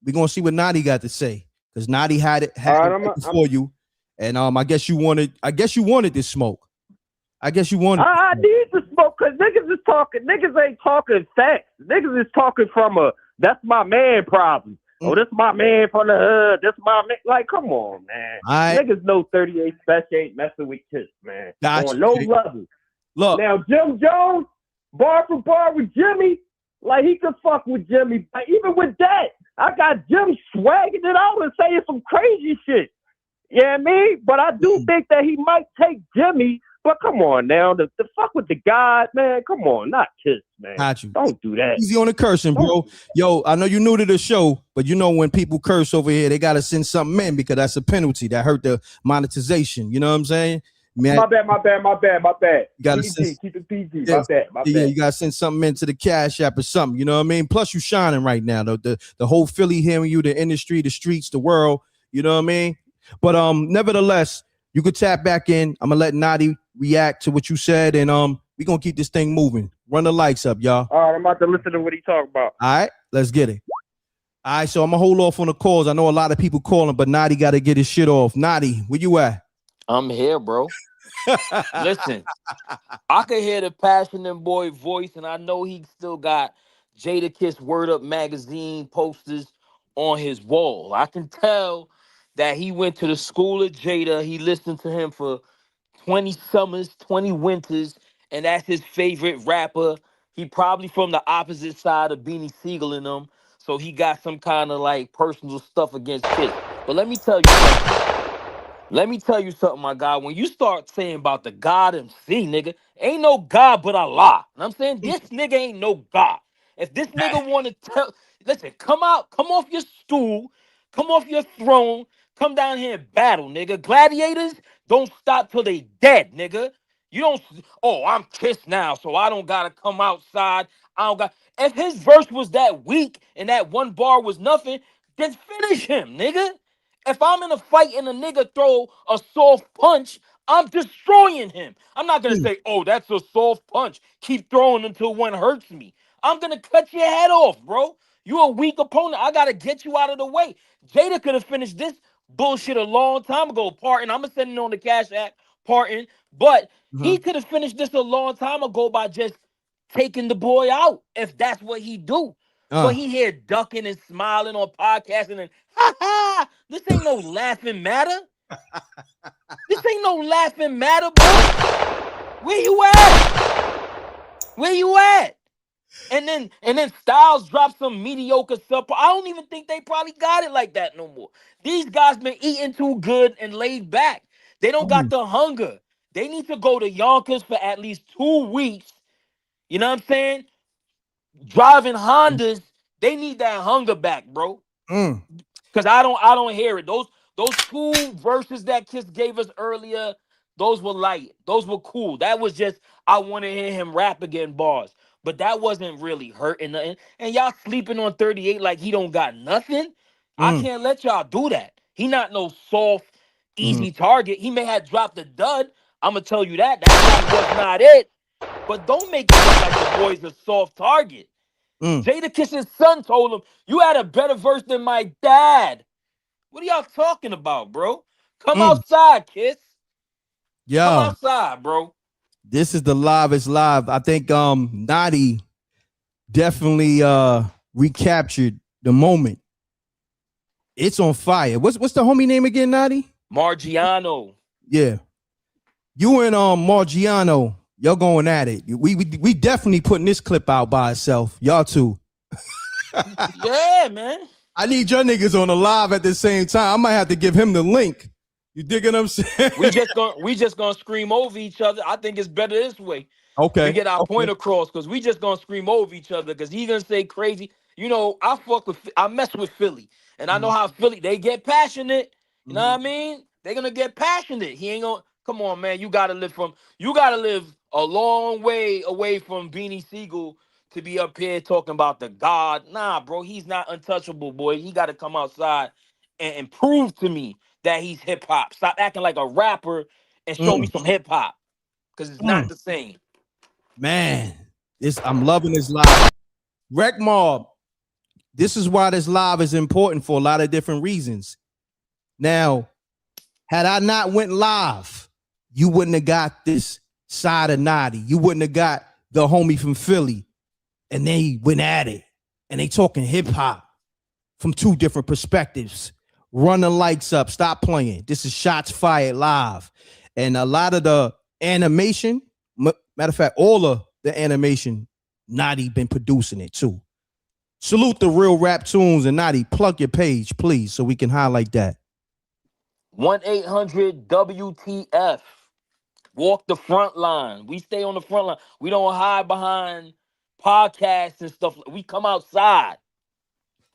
we're gonna see what Nadi got to say. Because Nadi had it before you. And I guess you wanted this smoke. I need the smoke because niggas is talking. Niggas ain't talking facts. Niggas is talking from that's my man problem. Oh, this my man from the hood. This my man. Like, come on, man. Niggas know 38 Spesh ain't messing with Kiss, man. On no level. Look. Now, Jim Jones, bar for bar with Jimmy, like he could fuck with Jimmy. But even with that, I got Jim swagging it out and saying some crazy shit. You know what I mean? But I do think that he might take Jimmy. But come on now, the fuck with the God, man. Come on, not Kiss, man. Got you. Don't do that. Easy on the cursing, bro. Yo, I know you're new to the show, but you know when people curse over here, they gotta send something in because that's a penalty that hurt the monetization. You know what I'm saying? Man, my bad. You gotta keep it PG. Yeah, My bad. You gotta send something into the Cash App or something. You know what I mean? Plus, you shining right now. The whole Philly hearing you, the industry, the streets, the world. You know what I mean? But nevertheless, you could tap back in. I'm gonna let Nadi react to what you said, and we're gonna keep this thing moving. Run the lights up, y'all. All right, I'm about to listen to what he talk about. All right, let's get it. All right, so I'm gonna hold off on the calls. I know a lot of people calling, but Nadi got to get his shit off. Nadi, where you at? I'm here, bro. Listen, I can hear the passionate boy voice, and I know he still got Jada Kiss Word Up magazine posters on his wall. I can tell that he went to the school of Jada. He listened to him for 20 summers, 20 winters, and that's his favorite rapper. He probably from the opposite side of Beanie Siegel and them, so he got some kind of like personal stuff against Kiss. But let me tell you something, my guy. When you start saying about the God MC, nigga, ain't no God but Allah. And I'm saying this nigga ain't no God. If this nigga want to listen, come off your stool, come off your throne, come down here and battle, nigga. Gladiators don't stop till they dead, nigga. You don't, I'm Kiss now, so I don't gotta come outside. If his verse was that weak and that one bar was nothing, then finish him, nigga. If I'm in a fight and a nigga throw a soft punch, I'm destroying him. I'm not going to say, that's a soft punch. Keep throwing until one hurts me. I'm going to cut your head off, bro. You a weak opponent. I got to get you out of the way. Jada could have finished this bullshit a long time ago, Parton. I'm going to send it on the Cash App, Parton. But he could have finished this a long time ago by just taking the boy out, if that's what he do. But he here ducking and smiling on podcasting and ha ha. This ain't no laughing matter. This ain't no laughing matter, bro. Where you at? Where you at? And then Styles dropped some mediocre stuff. I don't even think they probably got it like that no more. These guys been eating too good and laid back. They don't got the hunger. They need to go to Yonkers for at least 2 weeks. You know what I'm saying? Driving Hondas, they need that hunger back, bro. Cause I don't hear it. Those 2 verses that Kiss gave us earlier, those were light. Those were cool. That was just I want to hear him rap again bars. But that wasn't really hurting nothing. And y'all sleeping on 38 like he don't got nothing. I can't let y'all do that. He not no soft, easy target. He may have dropped a dud. I'm gonna tell you that. That was not it. But don't make it look like the boy's a soft target. Jadakiss's son told him, "You had a better verse than my dad." What are y'all talking about, bro? Come outside, Kiss. Yeah. Come outside, bro. This is the live is live. I think Nadi definitely recaptured the moment. It's on fire. What's the homie name again, Nadi? Margiano. Yeah. You and Margiano, y'all going at it. We definitely putting this clip out by itself. Y'all too. Yeah, man. I need your niggas on the live at the same time. I might have to give him the link. You dig what I'm saying? We just gonna scream over each other. I think it's better this way. Okay. We get our point across because we just gonna scream over each other because he gonna say crazy. You know, I mess with Philly, and I know how Philly they get passionate. You know what I mean? They're gonna get passionate. He ain't gonna come on, man. You gotta live a long way away from Beanie Siegel to be up here talking about the God. Nah, bro, he's not untouchable, boy. He gotta come outside and prove to me that he's hip hop. Stop acting like a rapper and show me some hip hop. Because it's not the same. Man, I'm loving this live. Reckmobb, this is why this live is important for a lot of different reasons. Now, had I not went live, you wouldn't have got this side of Nadi. You wouldn't have got the homie from Philly. And they went at it. And they talking hip hop from 2 different perspectives. Run the lights up. Stop playing. This is Shots Fired live. And a lot of the animation, matter of fact, all of the animation, Nadi been producing it too. Salute the Real Rap Tunes, and Nadi, plug your page, please, so we can highlight that. 1-800-WTF. Walk the front line. We stay on the front line. We don't hide behind podcasts and stuff. We come outside.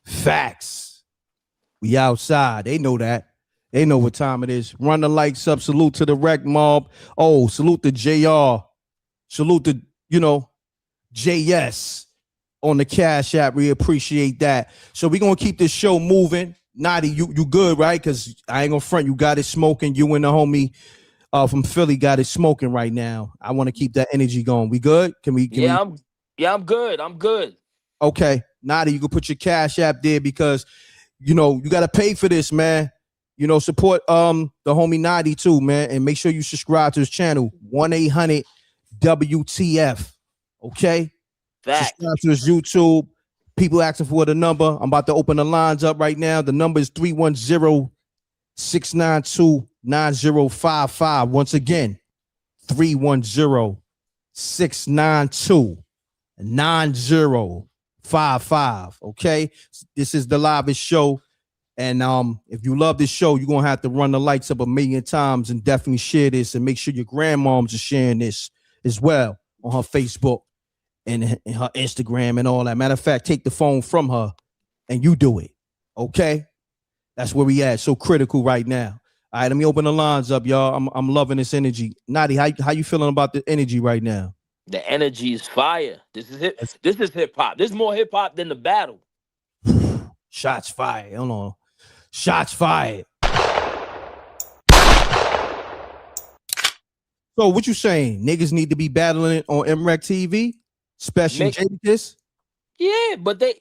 Facts. We outside. They know that. They know what time it is. Run the lights up. Salute to the Reckmobb. Oh, salute to JR. Salute to, JS on the Cash App. We appreciate that. So we're going to keep this show moving. Nadi, you good, right? Because I ain't going to front. You got it smoking. You and the homie from Philly got it smoking right now. I want to keep that energy going. We good? I'm good. I'm good. Okay. Nadi, you can put your Cash App there because you got to pay for this, man. Support the homie Nadi too, man. And make sure you subscribe to his channel, 1-800-WTF. Okay? Facts. Subscribe to his YouTube. People asking for the number. I'm about to open the lines up right now. The number is 310-692-9055. Once again, 310-692-9055. Okay? This is the livest show. And if you love this show, you're gonna have to run the lights up 1,000,000 times and definitely share this and make sure your grandmoms are sharing this as well on her Facebook and her Instagram and all that. Matter of fact, take the phone from her and you do it. Okay? That's where we at. So critical right now. All right, let me open the lines up, y'all. I'm loving this energy. Nadi, how you feeling about the energy right now? The energy is fire. This is hip hop. This is more hip hop than the battle. Shots fired. Hold on. Shots fired. So what you saying? Niggas need to be battling it on MRecktv, especially Jadakiss? Yeah, but they,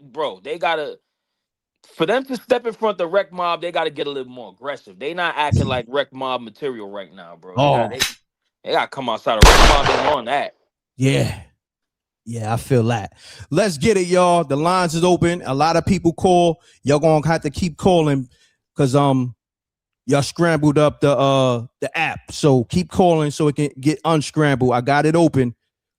bro, they gotta. For them to step in front of Reckmobb, they gotta get a little more aggressive. They not acting like Reckmobb material right now, bro. They gotta come outside of Reckmobb and on that. Yeah. Yeah, I feel that. Let's get it, y'all. The lines is open. A lot of people call. Y'all gonna have to keep calling because Y'all scrambled up the app. So keep calling so it can get unscrambled. I got it open.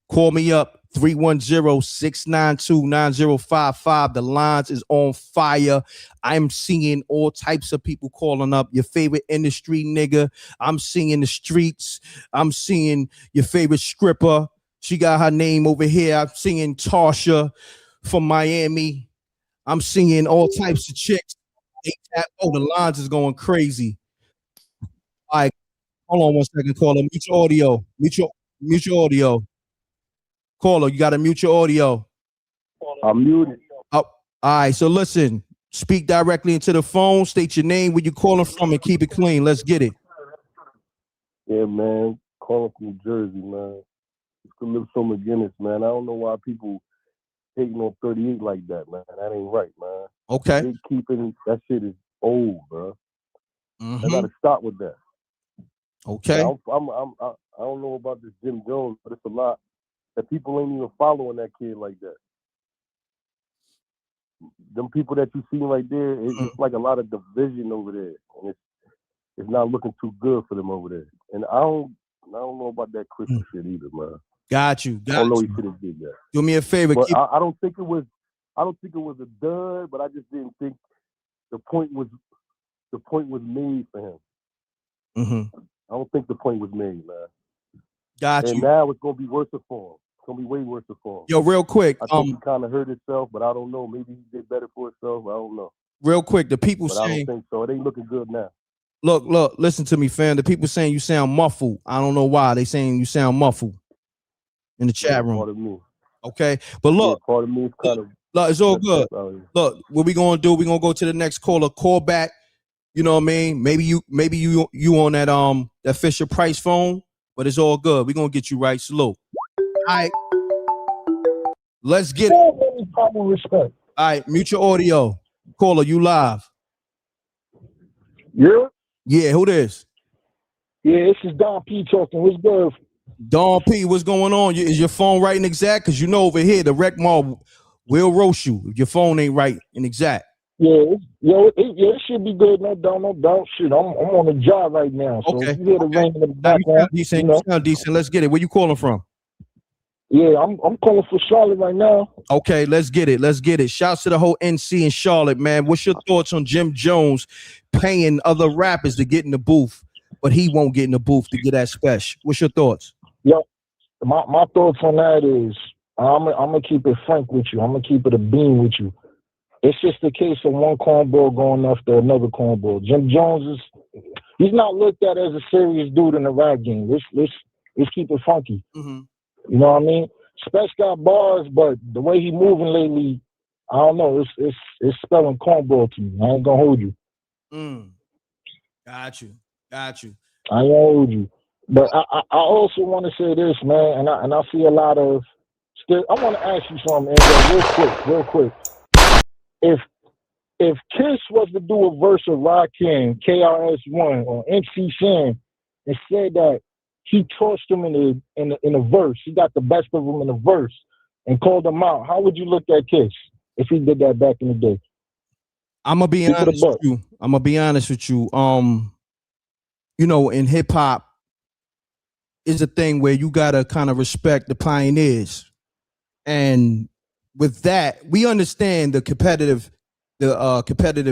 Call me up 310-692-9055. The lines is on fire. I'm seeing all types of people calling up. Your favorite industry nigga. I'm seeing the streets. I'm seeing your favorite stripper. She got her name over here. I'm seeing Tasha from Miami. I'm seeing all types of chicks. Oh, the lines is going crazy. All right, hold on 1 second, caller. Mute your audio. Mute your audio. Caller, you got to mute your audio. I'm muted. Oh, all right, so listen. Speak directly into the phone. State your name, where you calling from, and keep it clean. Let's get it. Yeah, man. Calling from New Jersey, man. It's to live so McGinnis, man. I don't know why people hating on 38 like that, man. That ain't right, man. Okay. Gatekeeping, that shit is old, bro. Mm-hmm. I gotta stop with that. Okay. Now, I don't know about this Jim Jones, but it's a lot that people ain't even following that kid like that. Them people that you see right there, it's like a lot of division over there, and it's not looking too good for them over there. And I don't know about that Christian shit either, man. Got you. I don't know he should have did that. Do me a favor. But I don't think it was a dud, but I just didn't think the point was made for him. Mm-hmm. I don't think the point was made, man. Got you. And now it's gonna be worse for him. It's gonna be way worse for him. Yo, real quick. I think he kind of hurt himself, but I don't know. Maybe he did better for himself. I don't know. Real quick, the people but saying, I don't think so. It ain't looking good now. Look, listen to me, fam. The people saying you sound muffled. I don't know why. They saying you sound muffled in the chat room. Part of me. Okay, but look, part of me is kind of. Look, it's all good. Look, what we gonna do? We gonna go to the next caller. Call back. You know what I mean? Maybe you on that Fisher Price phone, but it's all good. We gonna get you right. Salute. All right, let's get it. Respect. All right, mute your audio. Caller, you live. Yeah. Yeah, who this? Yeah, this is Don P talking. What's good? Don P, what's going on? Is your phone right and exact? Because you know over here the Reckmobb will roast you if your phone ain't right and exact. Yeah, it should be good. No doubt. Shit, I'm on the job right now. So okay. If you hear the rain in the background, you sound decent. Let's get it. Where you calling from? Yeah, I'm calling for Charlotte right now. Okay, let's get it. Shouts to the whole NC in Charlotte, man. What's your thoughts on Jim Jones paying other rappers to get in the booth, but he won't get in the booth to get that Spesh? What's your thoughts? Yeah, my thoughts on that is I'm gonna keep it frank with you. I'm gonna keep it a beam with you. It's just a case of one cornball going after another cornball. Jim Jones he's not looked at as a serious dude in the rap game. Let's keep it funky. Mm-hmm. You know what I mean? Spesh got bars, but the way he moving lately, I don't know. It's spelling cornball to me. I ain't gonna hold you. Got you. I ain't gonna hold you. But I also want to say this, man, and I see a lot of. I want to ask you something, Andrew, real quick. If Kiss was to do a verse of Rakim, KRS-One, or MC Shan, and said that he torched him in a verse, he got the best of him in a verse, and called him out, how would you look at Kiss if he did that back in the day? I'm gonna be honest with you. You know, in hip hop, is a thing where you gotta kind of respect the pioneers, and with that, we understand the competitive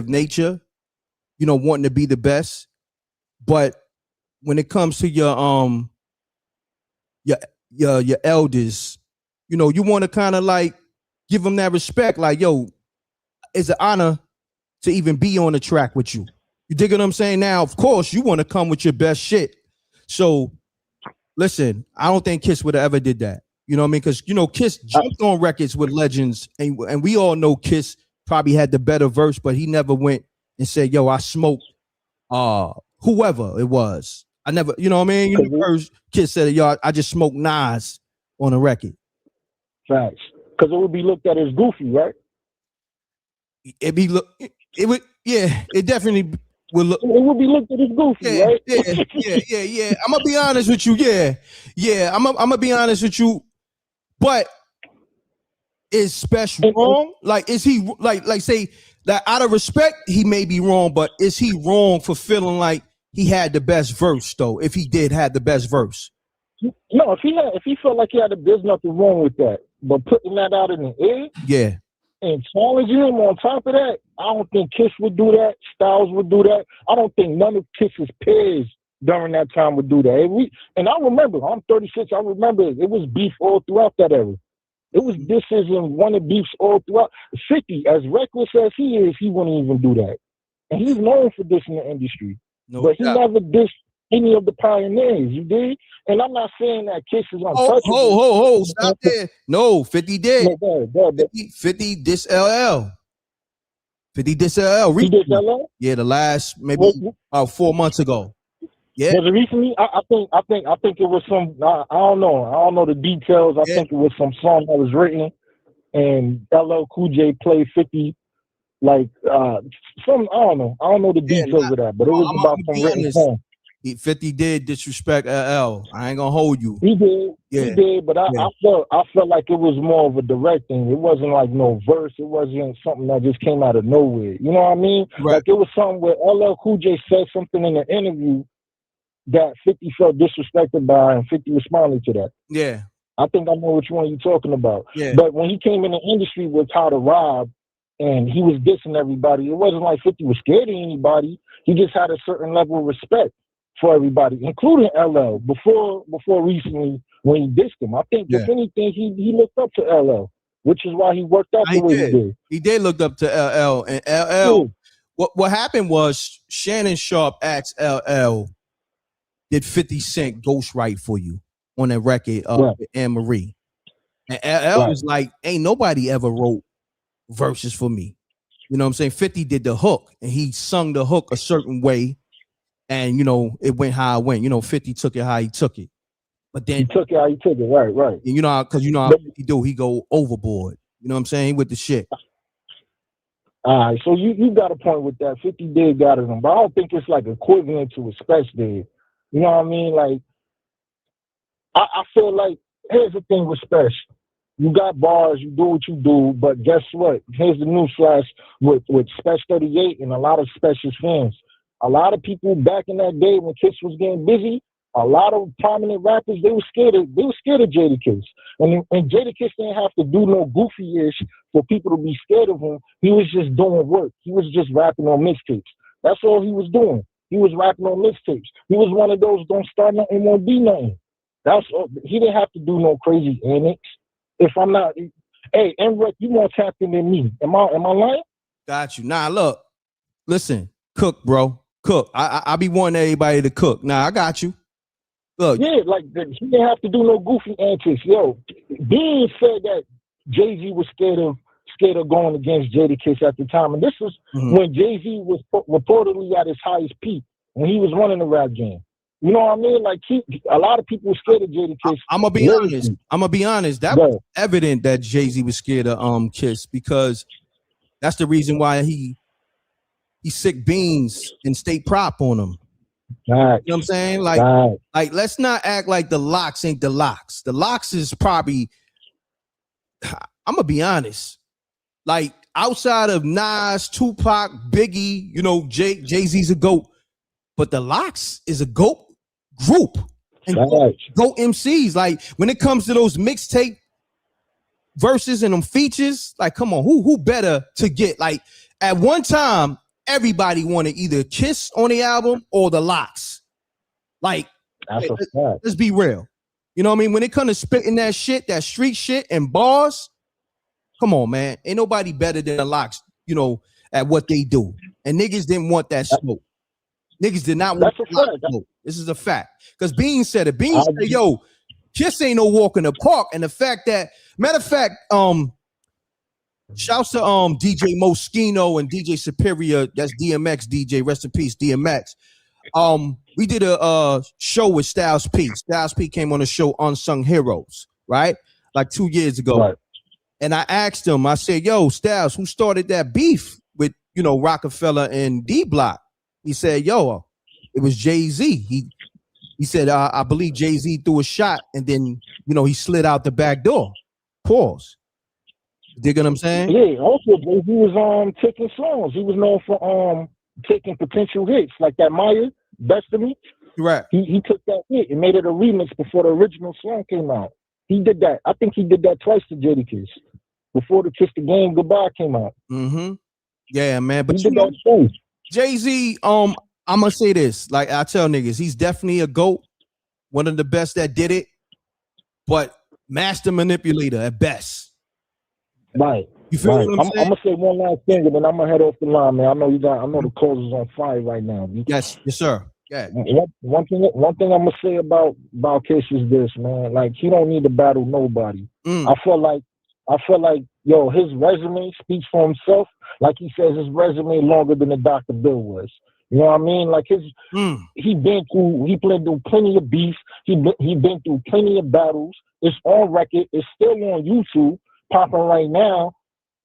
nature, you know, wanting to be the best. But when it comes to your elders, you know, you want to kind of like give them that respect. Like, yo, it's an honor to even be on the track with you. You dig what I'm saying? Now, of course, you want to come with your best shit. So, listen, I don't think Kiss would have ever did that. You know what I mean? Because, you know, Kiss jumped on records with legends, and we all know Kiss probably had the better verse, but he never went and said, yo, I smoked whoever it was. I never, you know what I mean? You know, Kiss said, yo, I just smoked Nas on a record. Facts. Because it would be looked at as goofy, right? It definitely would look. It would be looked at as goofy, right? Yeah. I'm gonna be honest with you. Yeah. I'm gonna be honest with you. But is Spesh wrong? Like, is he like say That out of respect, he may be wrong, but is he wrong for feeling like he had the best verse though? If he did have the best verse, No, if he felt like he had there's nothing wrong with that. But putting that out in the air, yeah, and challenging him on top of that, I don't think Kiss would do that. Styles would do that. I don't think none of Kiss's peers during that time would do that. And I remember, I'm 36. I remember it was beef all throughout that era. It was disses and wanted beefs all throughout. 50, as reckless as he is, he wouldn't even do that. And he's known for this in the industry. no but he doubt. never dissed any of the pioneers, you dig? And I'm not saying that Kiss is untouchable. Ho, stop there. No, 50 did. No, go ahead. 50 diss LL. 50 diss LL. He did LL? Yeah, the last maybe 4 months ago. Yeah. Was it recently? I think it was some. I don't know. I don't know the details. I think it was some song that was written, and LL Cool J played 50. Like some. I don't know. I don't know the details of that, but it was about some written song. 50 did disrespect LL. I ain't gonna hold you. He did, but I felt like it was more of a direct thing. It wasn't like no verse. It wasn't something that just came out of nowhere. You know what I mean? Right. Like it was something where LL Cool J said something in the interview that 50 felt disrespected by, and 50 responded to that. Yeah. I think I know which one you're talking about. Yeah. But when he came in the industry with How to Rob, and he was dissing everybody, it wasn't like 50 was scared of anybody. He just had a certain level of respect for everybody, including LL, before recently when he dissed him. I think, if anything, he looked up to LL, which is why he worked out the way he did. He did look up to LL. And LL, what happened was Shannon Sharp asked LL, did 50 Cent ghostwrite for you on that record with Anne-Marie? And LL was like, ain't nobody ever wrote verses for me. You know what I'm saying? 50 did the hook, and he sung the hook a certain way. And, it went how it went. 50 took it how he took it. But then he took it how he took it, right. And because how 50 do, he go overboard. You know what I'm saying? He with the shit. All right, so you got a point with that. 50 did got it, but I don't think it's like equivalent to what Spesh did. You know what I mean? Like, I feel like, here's the thing with Spesh. You got bars, you do what you do, but guess what? Here's the newsflash with Spesh 38 and a lot of Spesh's fans. A lot of people back in that day when Kiss was getting busy, a lot of prominent rappers, they were scared of Jadakiss. And Jadakiss didn't have to do no goofy-ish for people to be scared of him. He was just doing work. He was just rapping on mixtapes. That's all he was doing. He was rapping on mixtapes. He was one of those don't start nothing, won't be nothing. That's all. He didn't have to do no crazy antics. If I'm not, hey, M.Reck, you more tapped in than me. Am I lying? Got you. Nah, look, listen, cook, bro. Cook. I be wanting everybody to cook. Nah, I got you. Look. Yeah, like he didn't have to do no goofy antics. Yo, Bean said that Jay-Z was scared of going against Jadakiss at the time. And this was when Jay-Z was reportedly at his highest peak, when he was running the rap game. You know what I mean? Like a lot of people were scared of Jadakiss. I'm gonna be honest. That was evident that Jay-Z was scared of Kiss, because that's the reason why he sick beans and state prop on him. Right. You know what I'm saying? Like let's not act like the Locks ain't the Locks. The Locks is probably, I'm gonna be honest, like outside of Nas, Tupac, Biggie, Jay-Z's a GOAT, but the Locks is a GOAT group and GOAT MCs. Like when it comes to those mixtape verses and them features, like come on, who better to get? Like at one time, everybody wanted either Kiss on the album or the Locks. Like, let's be real. You know what I mean? When it comes to spitting that shit, that street shit and bars, come on, man. Ain't nobody better than the Locks, at what they do. And niggas didn't want that smoke. Niggas did not want that smoke. This is a fact. Because Bean said it. Bean said, yo, Kiss ain't no walk in the park. And the fact that, matter of fact, shouts to DJ Moschino and DJ Superior. That's DMX DJ. Rest in peace, DMX. We did a show with Styles P. Styles P came on the show Unsung Heroes, right? Like 2 years ago. Right. And I asked him, I said, yo, Styles, who started that beef with, Rockefeller and D Block? He said, yo, it was Jay-Z. He said, I believe Jay-Z threw a shot and then, he slid out the back door. Pause. Dig what I'm saying? Yeah. Also, he was taking songs. He was known for taking potential hits like that Maya Best of Me. Right. He took that hit and made it a remix before the original song came out. He did that. I think he did that twice to Jadakiss before the Kiss the Game Goodbye came out. Mm-hmm. Yeah, man. But he you did know, that twice. Jay-Z, I'm gonna say this. Like I tell niggas, he's definitely a GOAT, one of the best that did it, but master manipulator at best. Right. You feel what I'm saying? I'm gonna say one last thing, and then I'm gonna head off the line, man. I know the calls is on fire right now. Yes, sir. Yeah. One thing I'm gonna say about Kiss is this, man. Like he don't need to battle nobody. I feel like yo, his resume speaks for himself. Like he says, his resume longer than the Dr. Bill was. You know what I mean? Like he played through plenty of beef. He been through plenty of battles. It's on record. It's still on YouTube, popping right now.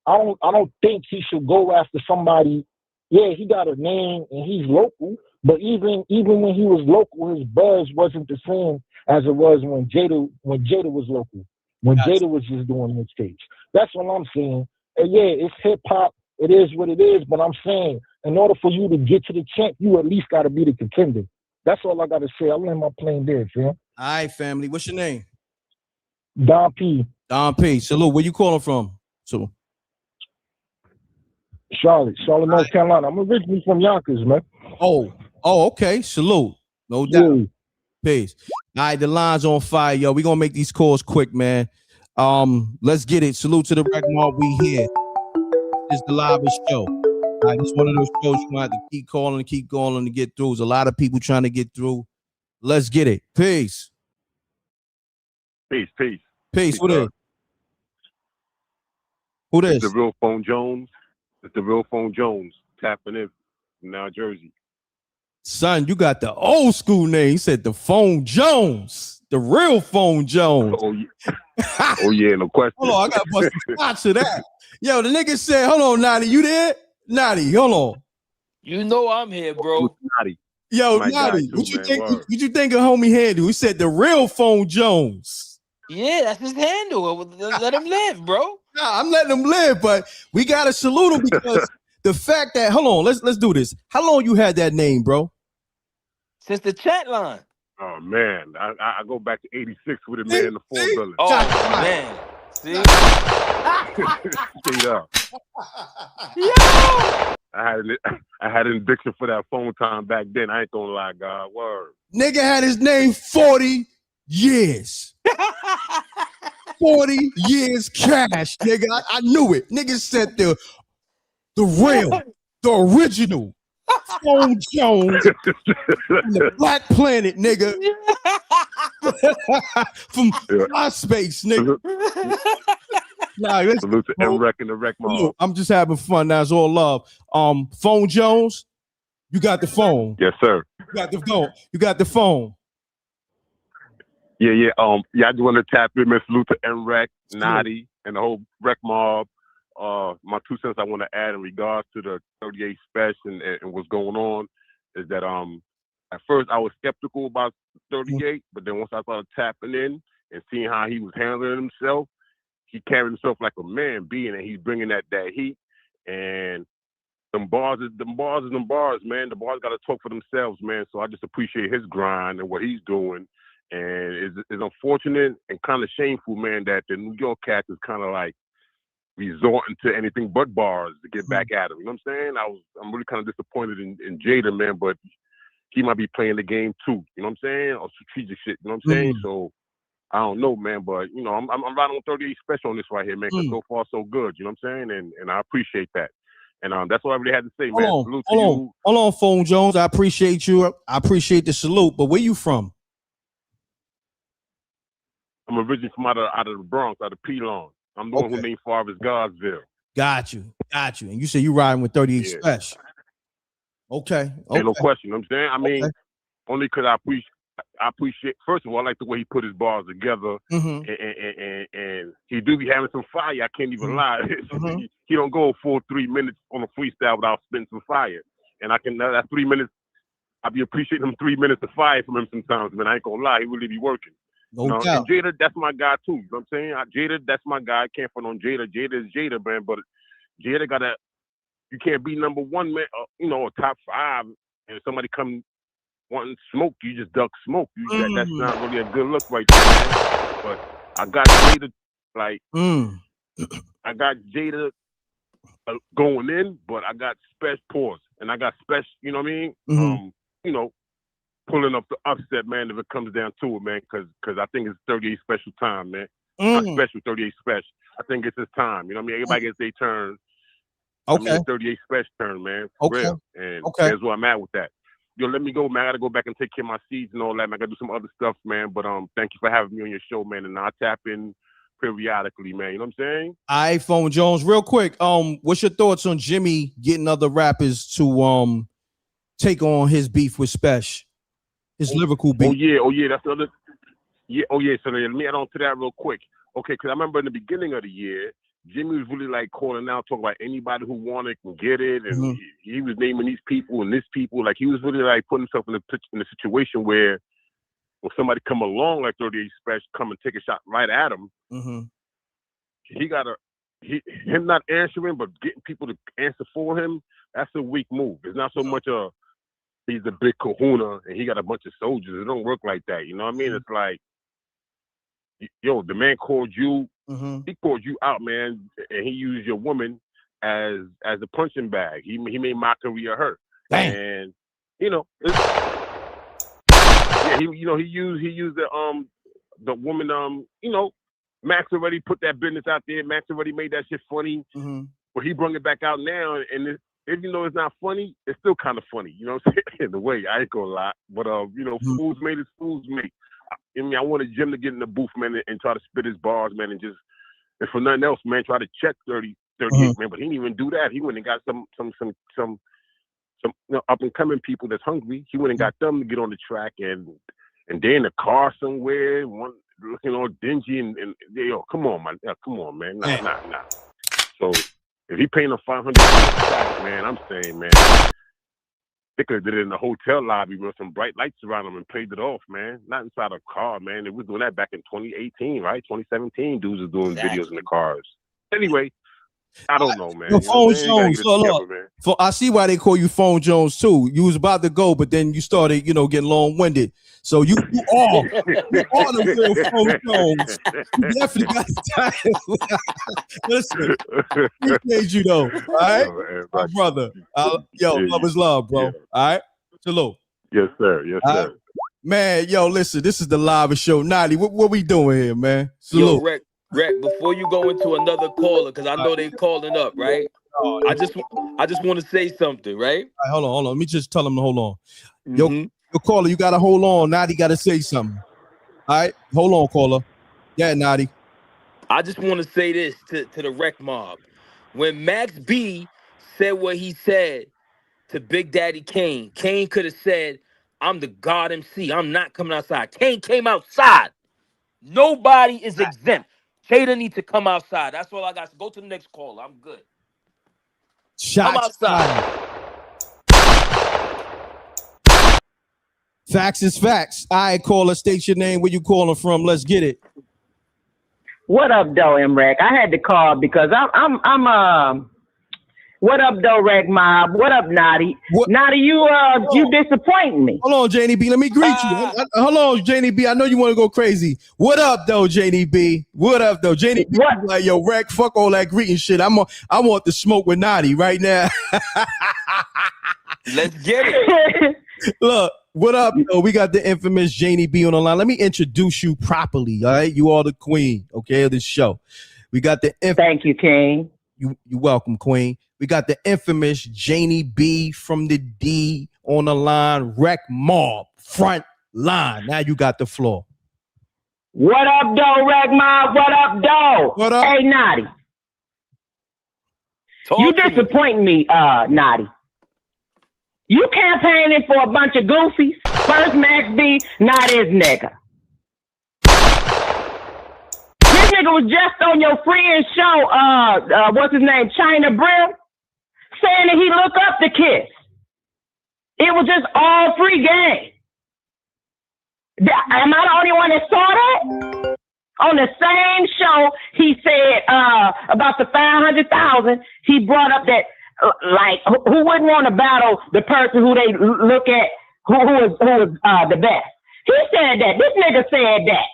I don't think he should go after somebody. Yeah, he got a name and he's local, but even when he was local, his buzz wasn't the same as it was when Jada was local. When Jada was just doing mixtapes. That's what I'm saying. And yeah, it's hip hop. It is what it is. But I'm saying, in order for you to get to the champ, you at least got to be the contender. That's all I got to say. I'll land my plane there, fam. All right, family. What's your name? Don P. Don P. Salute. Where you calling from? So. Charlotte, North Carolina. I'm originally from Yonkers, man. Oh, okay. Salute. No doubt. Yeah. Peace. All right, the line's on fire, yo. We're gonna make these calls quick, man. Let's get it. Salute to the Reckmobb. We here. It's the livest show. All right, it's one of those shows you're gonna have to keep calling to get through. There's a lot of people trying to get through. Let's get it. Peace. Peace. Who this? Who this? It's the real Phone Jones. It's the real Phone Jones tapping in from now Jersey. Son, you got the old school name. He said the Phone Jones, the real Phone Jones. Oh yeah, oh yeah, no question. Hold on, I gotta bust some spots to that. Yo, the nigga said, "Hold on, Nadi, you there? Nadi, hold on." You know I'm here, bro. Nadi. Yo, Nadi, what you think? What you think of homie handle? He said the real Phone Jones. Yeah, that's his handle. Let him live, bro. Nah, I'm letting him live, but we gotta salute him because the fact that let's do this. How long you had that name, bro? Since the chat line. Oh man, I go back to '86 with a man in the 4 building. Oh man, see. Straight up. Yo! I had an addiction for that phone time back then. I ain't gonna lie, God. Word. Nigga had his name 40 years. 40 years cash, nigga. I knew it. Nigga said the real, the original Phone Jones from the Black Planet, nigga. From MySpace, nigga. Salute to M.Reck and the Reckmobb. I'm just having fun. Now it's all love. Phone Jones, you got the phone. Yes, sir. You got the phone. You got the phone. Yeah. I just want to tap in, man. Salute to M.Reck, Nadi, and the whole Reckmobb. My 2 cents I want to add in regards to the 38 Spesh and what's going on is that at first I was skeptical about 38, but then once I started tapping in and seeing how he was handling himself, he carried himself like a man, being that he's bringing that heat. And them bars, man. The bars got to talk for themselves, man. So I just appreciate his grind and what he's doing. And it's unfortunate and kind of shameful, man, that the New York cats is kind of like resorting to anything but bars to get back at him. You know what I'm saying? I'm really kind of disappointed in Jada, man, but he might be playing the game too. You know what I'm saying? Or strategic shit. You know what I'm saying? So I don't know, man, but you know, I'm riding on 38 Spesh on this right here, man. Cause so far so good. You know what I'm saying? And I appreciate that. And that's what I really had to say, man. Salute to you. Hold on, Phone Jones. I appreciate you. I appreciate the salute. But where you from? I'm originally from out of the Bronx, out of P-Lawn. I'm the one who named Farvis Godsville. Got you. And you say you riding with 38 Spesh. Okay. Ain't no question. You know what I'm saying? I mean, only because I appreciate, first of all, I like the way he put his bars together. And he do be having some fire. I can't even lie. He don't go full 3 minutes on a freestyle without spitting some fire. And that's 3 minutes. I be appreciating them 3 minutes of fire from him sometimes, man. I ain't gonna lie, he really be working. No doubt. And Jada, that's my guy too. You know what I'm saying? Jada, that's my guy. I can't front on Jada. Jada is Jada, man. But Jada you can't be number one, man. Or top 5, and if somebody come wanting smoke, you just duck smoke. That's not really a good look right there, man. But I got Jada, I got Jada going in, but I got Spesh pause, and I got Spesh. You know what I mean? Pulling up the upset, man, if it comes down to it, man, because I think it's 38 special time, man. Not special, 38 special. I think it's his time. You know what I mean? Everybody gets their turn. Okay. I mean, it's 38 special turn, man. For real. And that's where I'm at with that. Yo, let me go, man. I got to go back and take care of my seeds and all that, man. I got to do some other stuff, man. But thank you for having me on your show, man. And I'll tap in periodically, man. You know what I'm saying? iPhone Jones, real quick. What's your thoughts on Jimmy getting other rappers to take on his beef with Spesh? His lyrical beef. Oh yeah, that's another. Yeah, So let me add on to that real quick. Okay, because I remember in the beginning of the year, Jimmy was really like calling out, talking about anybody who wanted can get it, and he was naming these people and this people. Like he was really like putting himself in a situation where when somebody come along like 38 Spesh, come and take a shot right at him, him not answering but getting people to answer for him. That's a weak move. It's not so much he's a big kahuna and he got a bunch of soldiers. It don't work like that. You know what I mean? It's like, yo, the man called you. He called you out, man, and he used your woman as a punching bag. He made mockery of her. Dang. And he used the woman. Max already put that business out there. Max already made that shit funny, but he brung it back out now, and even though it's not funny, it's still kind of funny. You know what I'm saying? In a way, I ain't gonna lie. But fools made is fools make. I mean, I wanted Jim to get in the booth, man, and try to spit his bars, man, and for nothing else, man, try to check 38, man. But he didn't even do that. He went and got some up and coming people that's hungry. He went and got them to get on the track, and they're in the car somewhere, one looking all dingy, and yo, come on, man, nah. So if he paying them $500 man, I'm saying, man, they could have did it in the hotel lobby with some bright lights around them and played it off, man. Not inside a car, man. They was doing that back in 2018, right? 2017, dudes was doing videos in the cars. Anyway, I don't know, man. Yo, Phone Jones, I see why they call you Phone Jones too. You was about to go, but then you started, getting long-winded. So you are the real Phone Jones. You definitely got the title. Listen, appreciate you though. All right, my brother. Love is love, bro. Yeah. All right, salute. Yes, sir. Yes, sir. Right. Man, yo, listen, this is the live show. Naughty, what we doing here, man? Salute. Yo, Reck, before you go into another caller, because I know they calling up, right? I just want to say something, right? All right, hold on. Let me just tell them to hold on. Yo, caller, you gotta hold on. Naughty gotta say something. All right, hold on, caller. Yeah, Naughty. I just want to say this to the Reckmobb. When Max B said what he said to Big Daddy Kane, Kane could have said, "I'm the God MC. I'm not coming outside." Kane came outside. Nobody is exempt. Jada needs to come outside. That's all I got. Go to the next caller. I'm good. Come outside. Facts is facts. All right, caller, state your name, where you calling from. Let's get it. What up, though, M.Reck? I had to call because I'm what up, though, Reckmobb? What up, Naughty? Naughty, you disappointing me. Hold on, Janie B. Let me greet you. Hold on, Janie B. I know you want to go crazy. What up, though, Janie B? What up, though, Janie B? Like, yo, Reck, fuck all that greeting shit. I want the smoke with Naughty right now. Let's get it. Look, what up, though? We got the infamous Janie B on the line. Let me introduce you properly, all right? You are the queen, okay, of this show. We got the Thank you, King. You're welcome, queen. We got the infamous Janie B from the D on the line. Reckmobb, front line. Now you got the floor. What up, though, Reckmobb? What up, though? What up? Hey, Naughty. You disappoint me, Naughty. You campaigning for a bunch of goofies. First Max B, now this nigga. This nigga was just on your friend's show, what's his name, China Brill, saying that he look up to Kiss. It was just all free game. Am I the only one that saw that? On the same show, he said about the 500,000. He brought up that like who wouldn't want to battle the person who they look at who was the best. He said that. This nigga said that.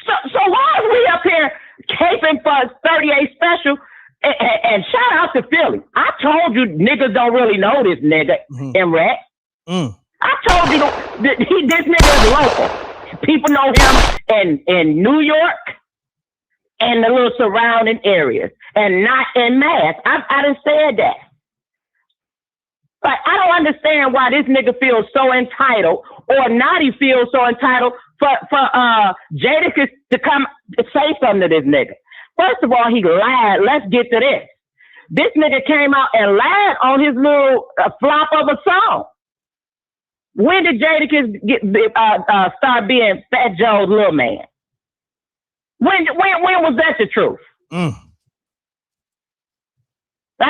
So why is we up here caping for 38 special? And shout out to Philly. I told you niggas don't really know this nigga, M.Reck. I told you this nigga is local. People know him in New York and the little surrounding areas, and not in mass. I done said that. But I don't understand why this nigga feels so entitled, or Naughty feels so entitled for Jadakiss to come say something to this nigga. First of all, he lied. Let's get to this. This nigga came out and lied on his little flop of a song. When did Jadakiss start being Fat Joe's little man? When was that the truth? Now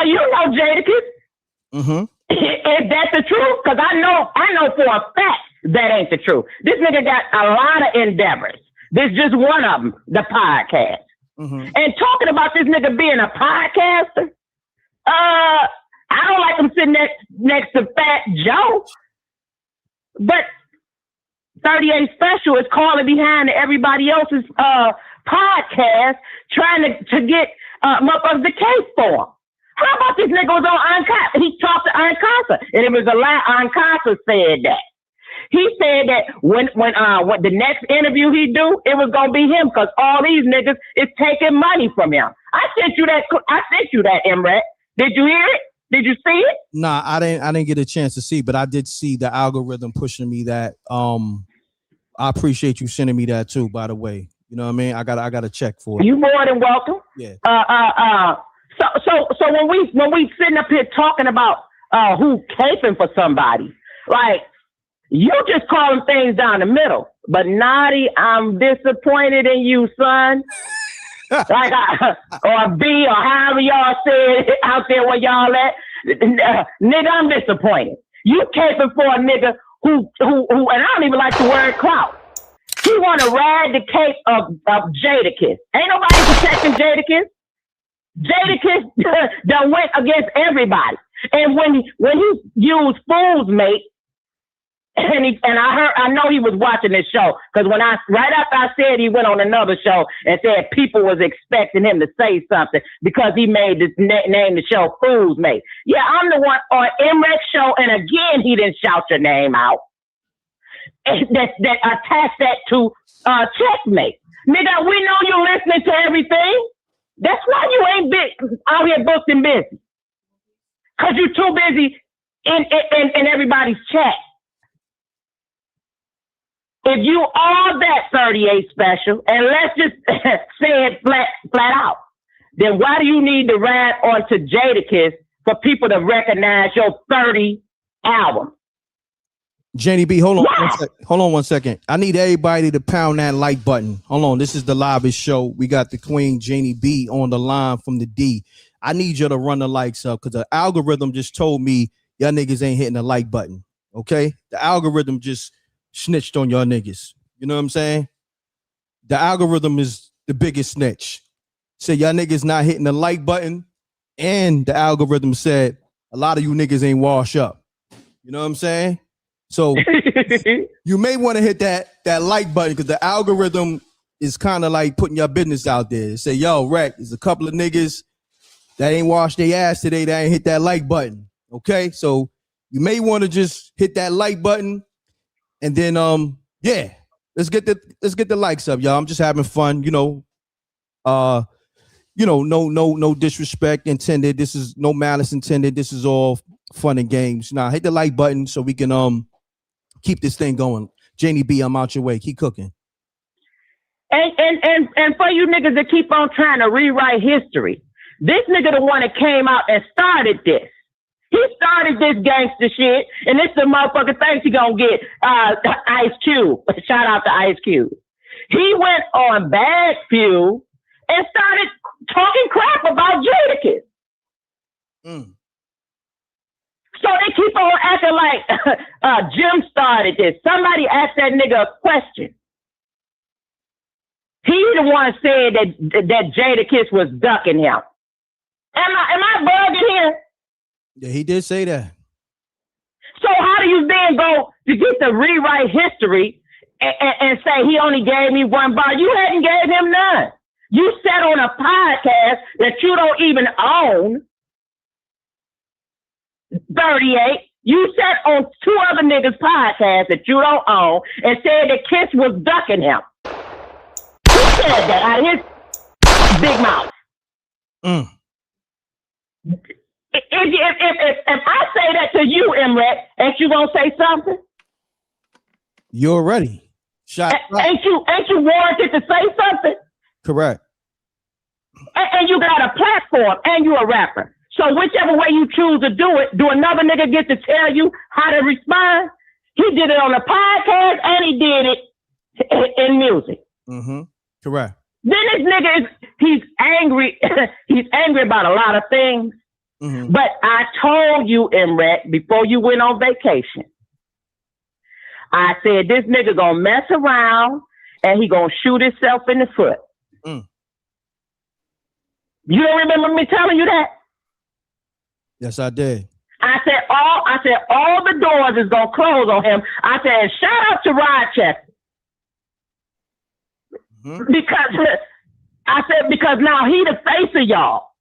you know Jadakiss. Is that the truth? Because I know for a fact that ain't the truth. This nigga got a lot of endeavors. This just one of them, the podcast. And talking about this nigga being a podcaster, I don't like him sitting next to Fat Joe. But 38 Special is calling behind everybody else's podcast, trying to get motherfuckers the case for him. How about this nigga was on Uncasa? He talked to Uncasa, and it was a lie. Uncasa said that. He said that when the next interview he do, it was gonna be him, because all these niggas is taking money from him. I sent you that, M.Reck. Did you hear it? Did you see it? Nah, I didn't get a chance to see, but I did see the algorithm pushing me that. I appreciate you sending me that too, by the way. You know what I mean? I got to check for it. You more than welcome. Yeah. So when we sitting up here talking about who caping for somebody, like you just calling things down the middle. But Naughty, I'm disappointed in you, son. Like or B, or however y'all say it out there where y'all at, nigga, I'm disappointed. You caping for a nigga who, and I don't even like the word clout. He want to ride the cape of Jadakiss. Ain't nobody protecting Jadakiss. Jadakiss done went against everybody. And when he used Fool's Mate, and I know he was watching this show, because right after I said he went on another show and said people was expecting him to say something because he made this name the show Fool's Mate. Yeah, I'm the one on M.Reck show, and again he didn't shout your name out. That attached that to Checkmate. Nigga, we know you're listening to everything. That's why you ain't out here booked and busy. Because you're too busy in everybody's chat. If you are that 38 Special, and let's just say it flat out, then why do you need to ride onto Jadakiss for people to recognize your 30 album? Jenny B, hold on one second. I need everybody to pound that like button. Hold on, this is the livest show. We got the Queen Jenny B on the line from the D. I need you to run the likes up, because the algorithm just told me y'all niggas ain't hitting the like button. Okay, the algorithm just snitched on y'all niggas. You know what I'm saying? The algorithm is the biggest snitch. Say y'all niggas not hitting the like button, and the algorithm said a lot of you niggas ain't wash up. You know what I'm saying? So you may want to hit that like button, because the algorithm is kind of like putting your business out there. Say, yo, Reck, there's a couple of niggas that ain't washed their ass today that ain't hit that like button. Okay, so you may want to just hit that like button, and then yeah, let's get the likes up, y'all. I'm just having fun, no disrespect intended. This is no malice intended. This is all fun and games. Now hit the like button so we can keep this thing going. Janie B, I'm out your way. Keep cooking. And for you niggas that keep on trying to rewrite history, this nigga the one that came out and started this. He started this gangster shit, and this the motherfucker thinks he gonna get Ice Cube. Shout out to Ice Cube. He went on Bad Fuel and started talking crap about Jadakiss. So they keep on acting like Jim started this. Somebody asked that nigga a question. He the one said that Jadakiss was ducking him. Am I bugging here? Yeah, he did say that. So how do you then go to get to rewrite history and say he only gave me one bar? You hadn't gave him none. You said on a podcast that you don't even own 38. You said on two other niggas' podcasts that you don't own and said that Kiss was ducking him. He said that out of his big mouth. If I say that to you, M.Reck, ain't you gonna say something? You're ready. Ain't you warranted to say something? Correct. And you got a platform and you a rapper. So whichever way you choose to do it, do another nigga get to tell you how to respond? He did it on a podcast and he did it in music. Mm-hmm. Correct. Then this nigga he's angry. He's angry about a lot of things. Mm-hmm. But I told you, M.Reck, before you went on vacation, I said this nigga gonna mess around and he gonna shoot himself in the foot. You don't remember me telling you that? Yes, I did. I said all the doors is gonna close on him. I said shout out to Rochester. Mm-hmm. Because now he the face of y'all.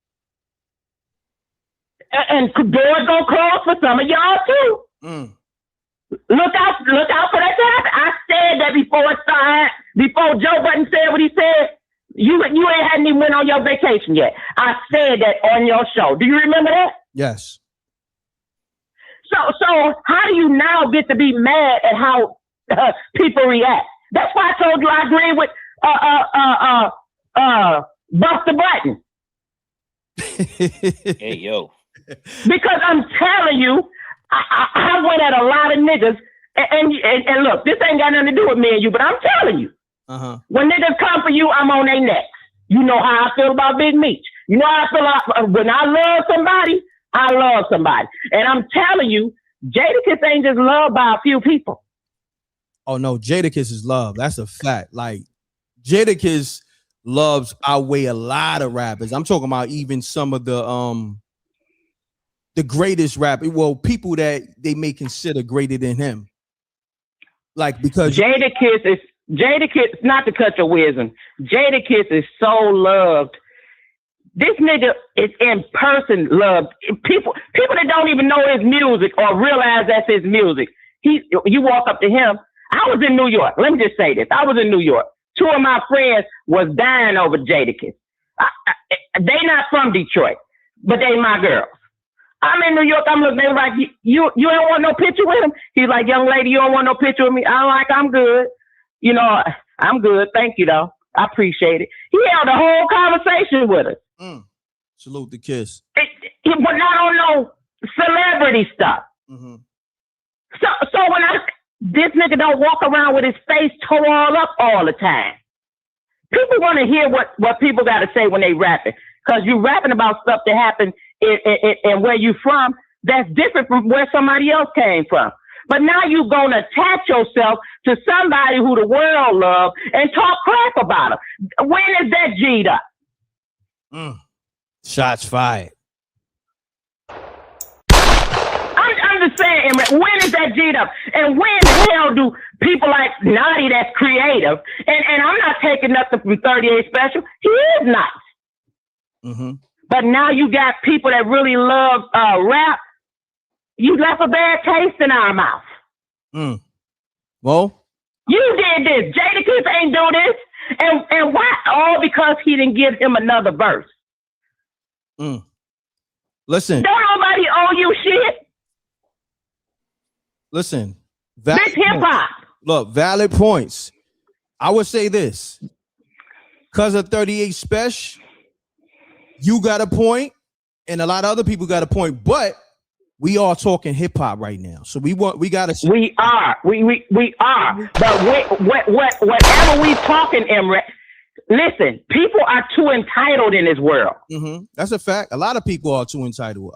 And doors gonna close for some of y'all too. Look out for that to happen. I said that before it started, before Joe Budden said what he said. You hadn't even went on your vacation yet. I said that on your show. Do you remember that? Yes. So how do you now get to be mad at how people react? That's why I told you I agree with Buster Button. Hey yo. Because I'm telling you, I went at a lot of niggas, and look, this ain't got nothing to do with me and you, but I'm telling you, when niggas come for you, I'm on their necks. You know how I feel about Big Meech. You know how I feel about when I love somebody, I love somebody. And I'm telling you, Jadakiss ain't just loved by a few people. Oh no, Jadakiss is loved. That's a fact. Like Jadakiss loves outweigh a lot of rappers. I'm talking about even some of the greatest rappers. Well, people that they may consider greater than him. Like because Jadakiss, not to cut your wisdom, Jadakiss is so loved. This nigga is in person loved. People that don't even know his music or realize that's his music. You walk up to him. I was in New York. Let me just say this. I was in New York. Two of my friends was dying over Jadakiss. They not from Detroit, but they my girls. I'm in New York. I'm looking. They like, you don't want no picture with him? He's like, young lady, you don't want no picture with me? I'm good. You know, I'm good. Thank you, though. I appreciate it. He held the whole conversation with us. Salute the Kiss. But not on no celebrity stuff. Mm-hmm. So when this nigga don't walk around with his face tore all up all the time. People want to hear what people got to say when they rapping. Because you rapping about stuff that happened in where you from that's different from where somebody else came from. But now you're going to attach yourself to somebody who the world loves and talk crap about him. When is that G'd up? Shots fired. I'm just saying, when is that G'd up? And when the hell do people like Naughty that's creative, and I'm not taking nothing from 38 Special, he is nice. Mm-hmm. But now you got people that really love rap. You left a bad taste in our mouth. Well, you did this. Jadakiss ain't do this. And why? All because he didn't give him another verse. Listen. Don't nobody owe you shit. Listen. This hip hop. Look, valid points. I would say this. Because of 38 Spesh, you got a point, and a lot of other people got a point, but we are talking hip hop right now, so we got to. We are. But whatever we talking, M.Reck. Listen, people are too entitled in this world. That's a fact. A lot of people are too entitled.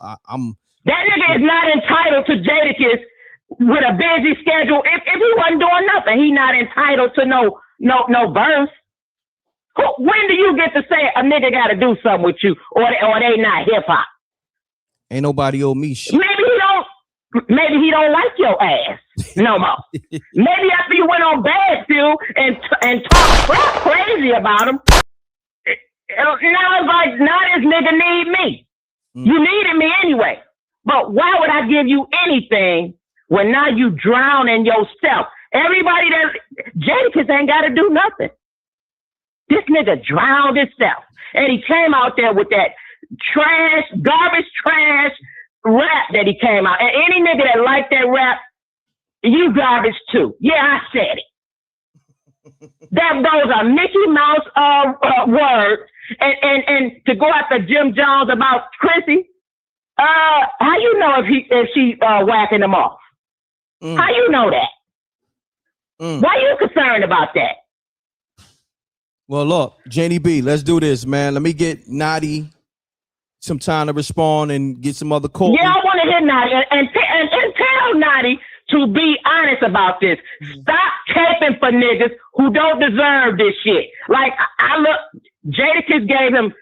That nigga is not entitled to Jadakiss with a busy schedule. If he wasn't doing nothing, he not entitled to no verse. When do you get to say a nigga got to do something with you, or they not hip hop? Ain't nobody owe me shit. Maybe he don't like your ass no more. Maybe after you went on Bad Fuel and talked crap crazy about him, now it's like, now this nigga need me. You needed me anyway. But why would I give you anything when now you drown in yourself? Everybody Jadakiss ain't got to do nothing. This nigga drowned himself. And he came out there with that garbage trash rap that he came out. And any nigga that liked that rap, you garbage too. Yeah, I said it. Those are Mickey Mouse words. And to go after Jim Jones about Chrissy, how you know if she whacking him off? How you know that? Why you concerned about that? Well, look, Janie B, let's do this, man. Let me get Naughty some time to respond and get some other calls. Yeah, I want to hear Naughty and tell Naughty to be honest about this. Stop taping for niggas who don't deserve this shit. Like, Jadakiss gave him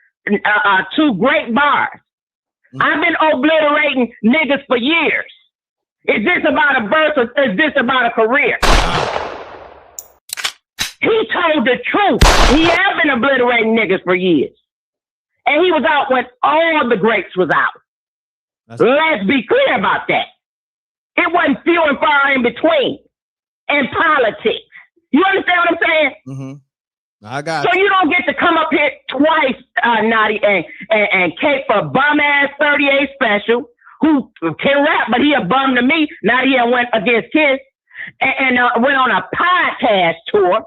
2 great bars. I've been obliterating niggas for years. Is this about a verse or is this about a career? He told the truth. He has been obliterating niggas for years. And he was out when all the greats was out. Let's be clear about that. It wasn't few and far in between in politics. You understand what I'm saying? Mm-hmm. I got So you don't get to come up here twice, Naughty, and cape for a bum-ass 38 special who can rap, but he a bum to me. Now he went against Kiss and went on a podcast tour.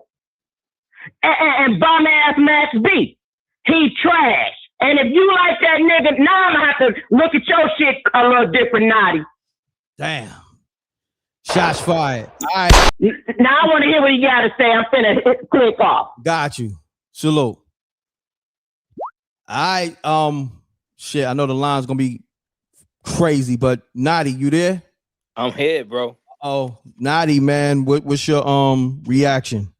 And bum-ass Max B. He trash. And if you like that nigga, now I'm gonna have to look at your shit a little different, Naughty. Damn. Shots fired. All right. Now I want to hear what you got to say. I'm finna click off. Got you. Salute. All right. Shit, I know the line's gonna be crazy, but Naughty, you there? I'm here, bro. Oh, Naughty, man. What's your reaction?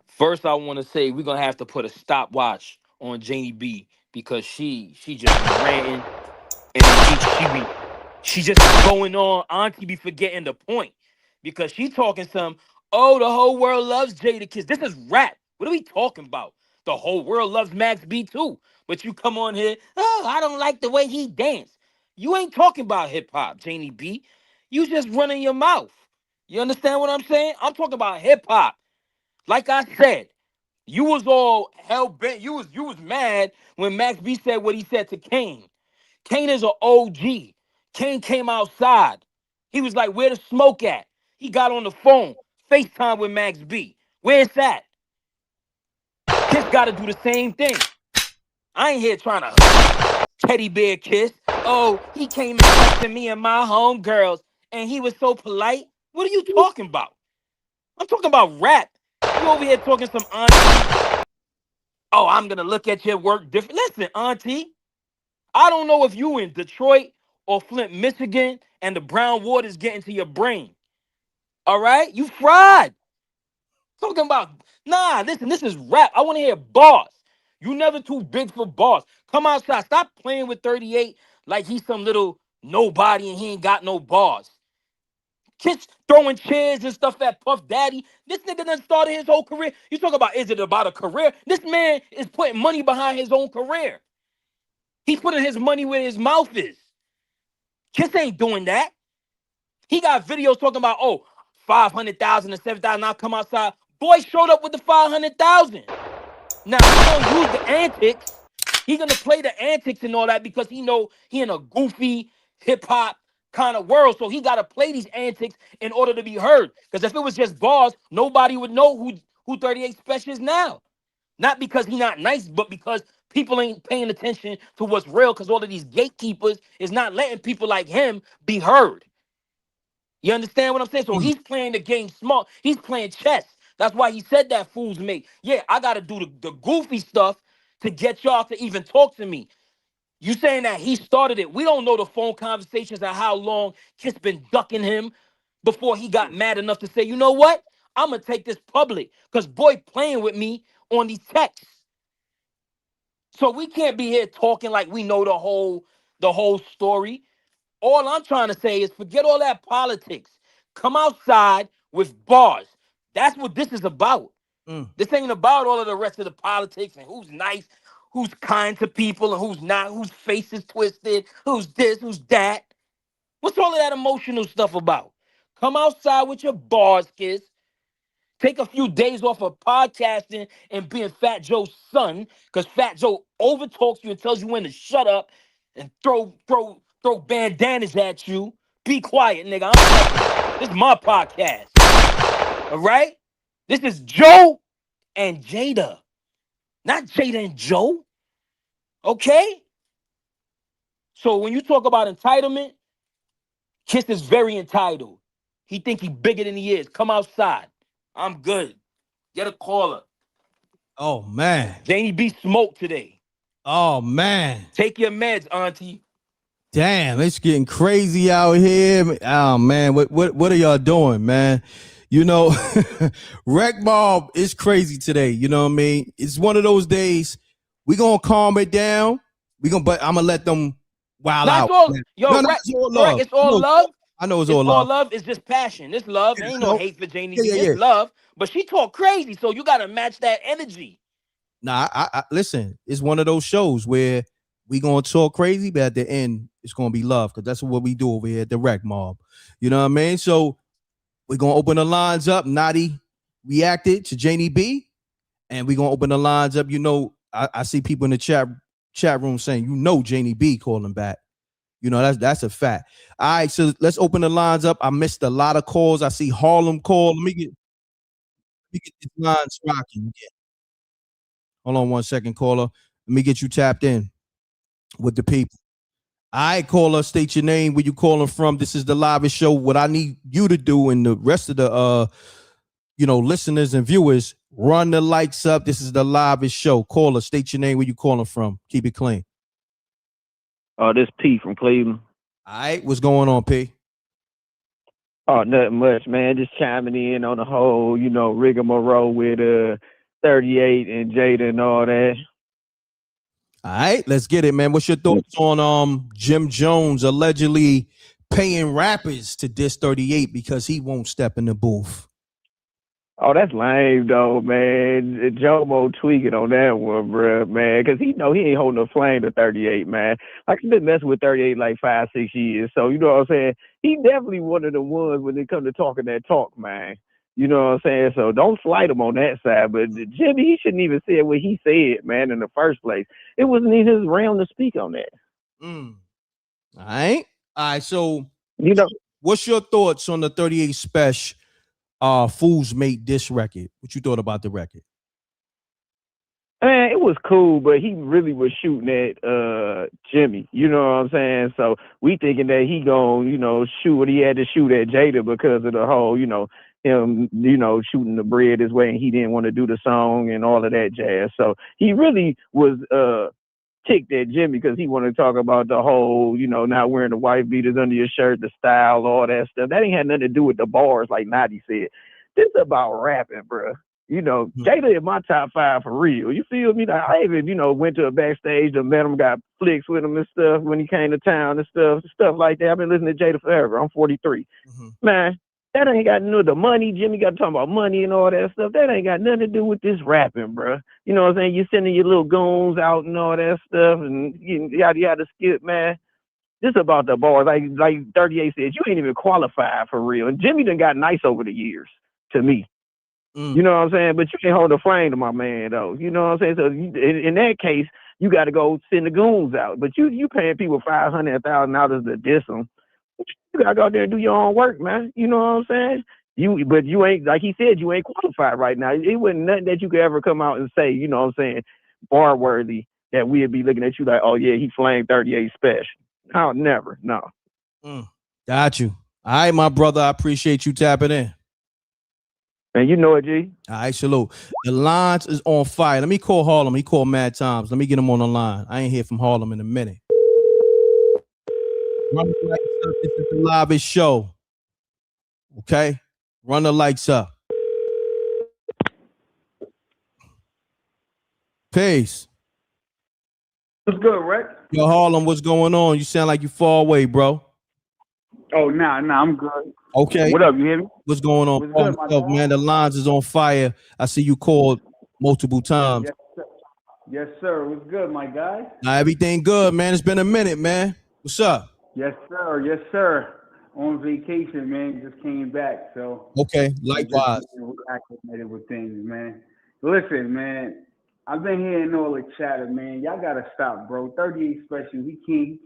First, I want to say we're gonna have to put a stopwatch on Janie B because she just ranting and she just going on. Auntie be forgetting the point because she talking some. Oh, the whole world loves Jadakiss. This is rap. What are we talking about? The whole world loves Max B too. But you come on here. Oh, I don't like the way he dance. You ain't talking about hip hop, Janie B. You just running your mouth. You understand what I'm saying? I'm talking about hip hop. Like I said, you was all hell bent. You was mad when Max B said what he said to Kane. Kane is an OG. Kane came outside. He was like, "Where the smoke at?" He got on the phone, FaceTime with Max B. Where's that? Kiss got to do the same thing. I ain't here trying to teddy bear Kiss. Oh, he came and talked to me and my homegirls, and he was so polite. What are you talking about? I'm talking about rap. You over here talking some auntie. Oh, I'm gonna look at your work different. Listen, auntie, I don't know if you in Detroit or Flint, Michigan, and the brown water's getting to your brain. All right, you fried. Talking about listen, this is rap. I want to hear bars. You never too big for bars. Come outside. Stop playing with 38 like he's some little nobody and he ain't got no bars. Kids throwing chairs and stuff at Puff Daddy. This nigga done started his whole career. You talk about, is it about a career? This man is putting money behind his own career. He's putting his money where his mouth is. Kiss ain't doing that. He got videos talking about, 500,000 and 7,000. Now come outside. Boy showed up with the 500,000. Now he's gonna use the antics. He's gonna play the antics and all that because he know he in a goofy hip hop kind of world. So he gotta play these antics in order to be heard. Because if it was just bars, nobody would know who 38 Spesh is now. Not because he not nice, but because people ain't paying attention to what's real. Because all of these gatekeepers is not letting people like him be heard. You understand what I'm saying? So he's playing the game smart. He's playing chess. That's why he said that fool's mate. Yeah, I got to do the goofy stuff to get y'all to even talk to me. You saying that he started it. We don't know the phone conversations and how long Kiss been ducking him before he got mad enough to say, you know what? I'm gonna take this public because boy playing with me on these texts. So we can't be here talking like we know the whole story. All I'm trying to say is forget all that politics. Come outside with bars. That's what this is about. This ain't about all of the rest of the politics and who's nice, who's kind to people and who's not, whose face is twisted, who's this, who's that. What's all of that emotional stuff about? Come outside with your bars, kids. Take a few days off of podcasting and being Fat Joe's son, because Fat Joe overtalks you and tells you when to shut up and throw bandanas at you. Be quiet, nigga. This is my podcast. All right? This is Joe and Jada. Not Jada and Joe. Okay? So when you talk about entitlement, Kiss is very entitled. He think he bigger than he is. Come outside. I'm good. Get a caller. Oh man. Janie B smoked today. Oh man. Take your meds, auntie. Damn, it's getting crazy out here. Oh man, what are y'all doing, man? You know, Reckmobb is crazy today. You know what I mean? It's one of those days. We gonna calm it down. But I'm gonna let them wild out. It's all love. It's all love. I know it's all love. Love. It's just passion. It's love. Ain't no hate for Janie B. It's love. But she talk crazy, so you gotta match that energy. Nah, I listen. It's one of those shows where we gonna talk crazy, but at the end, it's gonna be love, because that's what we do over here at the Reckmobb. You know what I mean? So we're gonna open the lines up. Naughty reacted to Janie B, and we're gonna open the lines up. You know, I see people in the chat room saying, you know, Janie B calling back. You know, that's a fact. All right, so let's open the lines up. I missed a lot of calls. I see Harlem call. Let me get these lines rocking again. Hold on 1 second, caller. Let me get you tapped in with the people. All right, caller, state your name, where you calling from. This is the live show. What I need you to do, and the rest of the listeners and viewers, run the lights up. This is the live show. Caller, state your name, where you calling from. Keep it clean. This P from Cleveland. All right, what's going on, P? Oh, nothing much, man. Just chiming in on the whole, rigmarole with 38 and Jada and all that. All right, let's get it, man. What's your thoughts on Jim Jones allegedly paying rappers to diss 38 because he won't step in the booth? Oh, that's lame, though, man. Jomo tweaking on that one, bro, man, because he ain't holding a flame to 38, man. Like, he's been messing with 38 like 5-6 years. So, you know what I'm saying? He definitely one of the ones when it comes to talking that talk, man. You know what I'm saying? So don't slight him on that side. But Jimmy, he shouldn't even say what he said, man, in the first place. It wasn't in his realm to speak on that. All right. So, what's your thoughts on the 38 Spesh Fools Mate diss record? What you thought about the record? Man, it was cool, but he really was shooting at Jimmy. You know what I'm saying? So we thinking that he gonna, shoot what he had to shoot at Jada because of the whole, him, shooting the bread his way, and he didn't want to do the song and all of that jazz. So he really was ticked at Jimmy because he wanted to talk about the whole, not wearing the white beaters under your shirt, the style, all that stuff. That ain't had nothing to do with the bars, like Nadi said. This is about rapping, bro. Jada in my top 5 for real. You feel me? Like, I even, went to a backstage and met him, got flicks with him and stuff when he came to town and stuff like that. I've been listening to Jada forever. I'm 43. Man, that ain't got nothing to do with the money. Jimmy got to talk about money and all that stuff. That ain't got nothing to do with this rapping, bro. You know what I'm saying? You sending your little goons out and all that stuff and yada yada skip, man. This about the bars. Like 38 said, you ain't even qualified for real. And Jimmy done got nice over the years to me. You know what I'm saying? But you can't hold a flame to my man, though. You know what I'm saying? So in that case, you got to go send the goons out. But you paying people $500, $1,000 to diss them. You got to go out there and do your own work, man. You know what I'm saying? But you ain't, like he said, you ain't qualified right now. It wasn't nothing that you could ever come out and say, you know what I'm saying, bar worthy, that we'd be looking at you like, oh, yeah, he flamed 38 Spesh. No, never, no. Got you. All right, my brother, I appreciate you tapping in. Man, you know it, G. All right, salute. The lines is on fire. Let me call Harlem. He called mad times. Let me get him on the line. I ain't hear from Harlem in a minute. Run the lights up. This is the live show. Okay? Run the lights up. Peace. What's good, Reck? Yo, Harlem, what's going on? You sound like you far away, bro. Oh, nah, I'm good. Okay. What up, you hear me? What's going on? What's good, my Myself, dog? man, the lines is on fire. I see you called multiple times. Yes, sir. Yes, sir. What's good, my guy? Now, everything good, man. It's been a minute, man. What's up? Yes, sir. Yes, sir. On vacation, man. Just came back, so. Okay, likewise. Just acclimated with things, man. Listen, man. I've been hearing all the chatter, man. Y'all gotta stop, bro. 38 special. He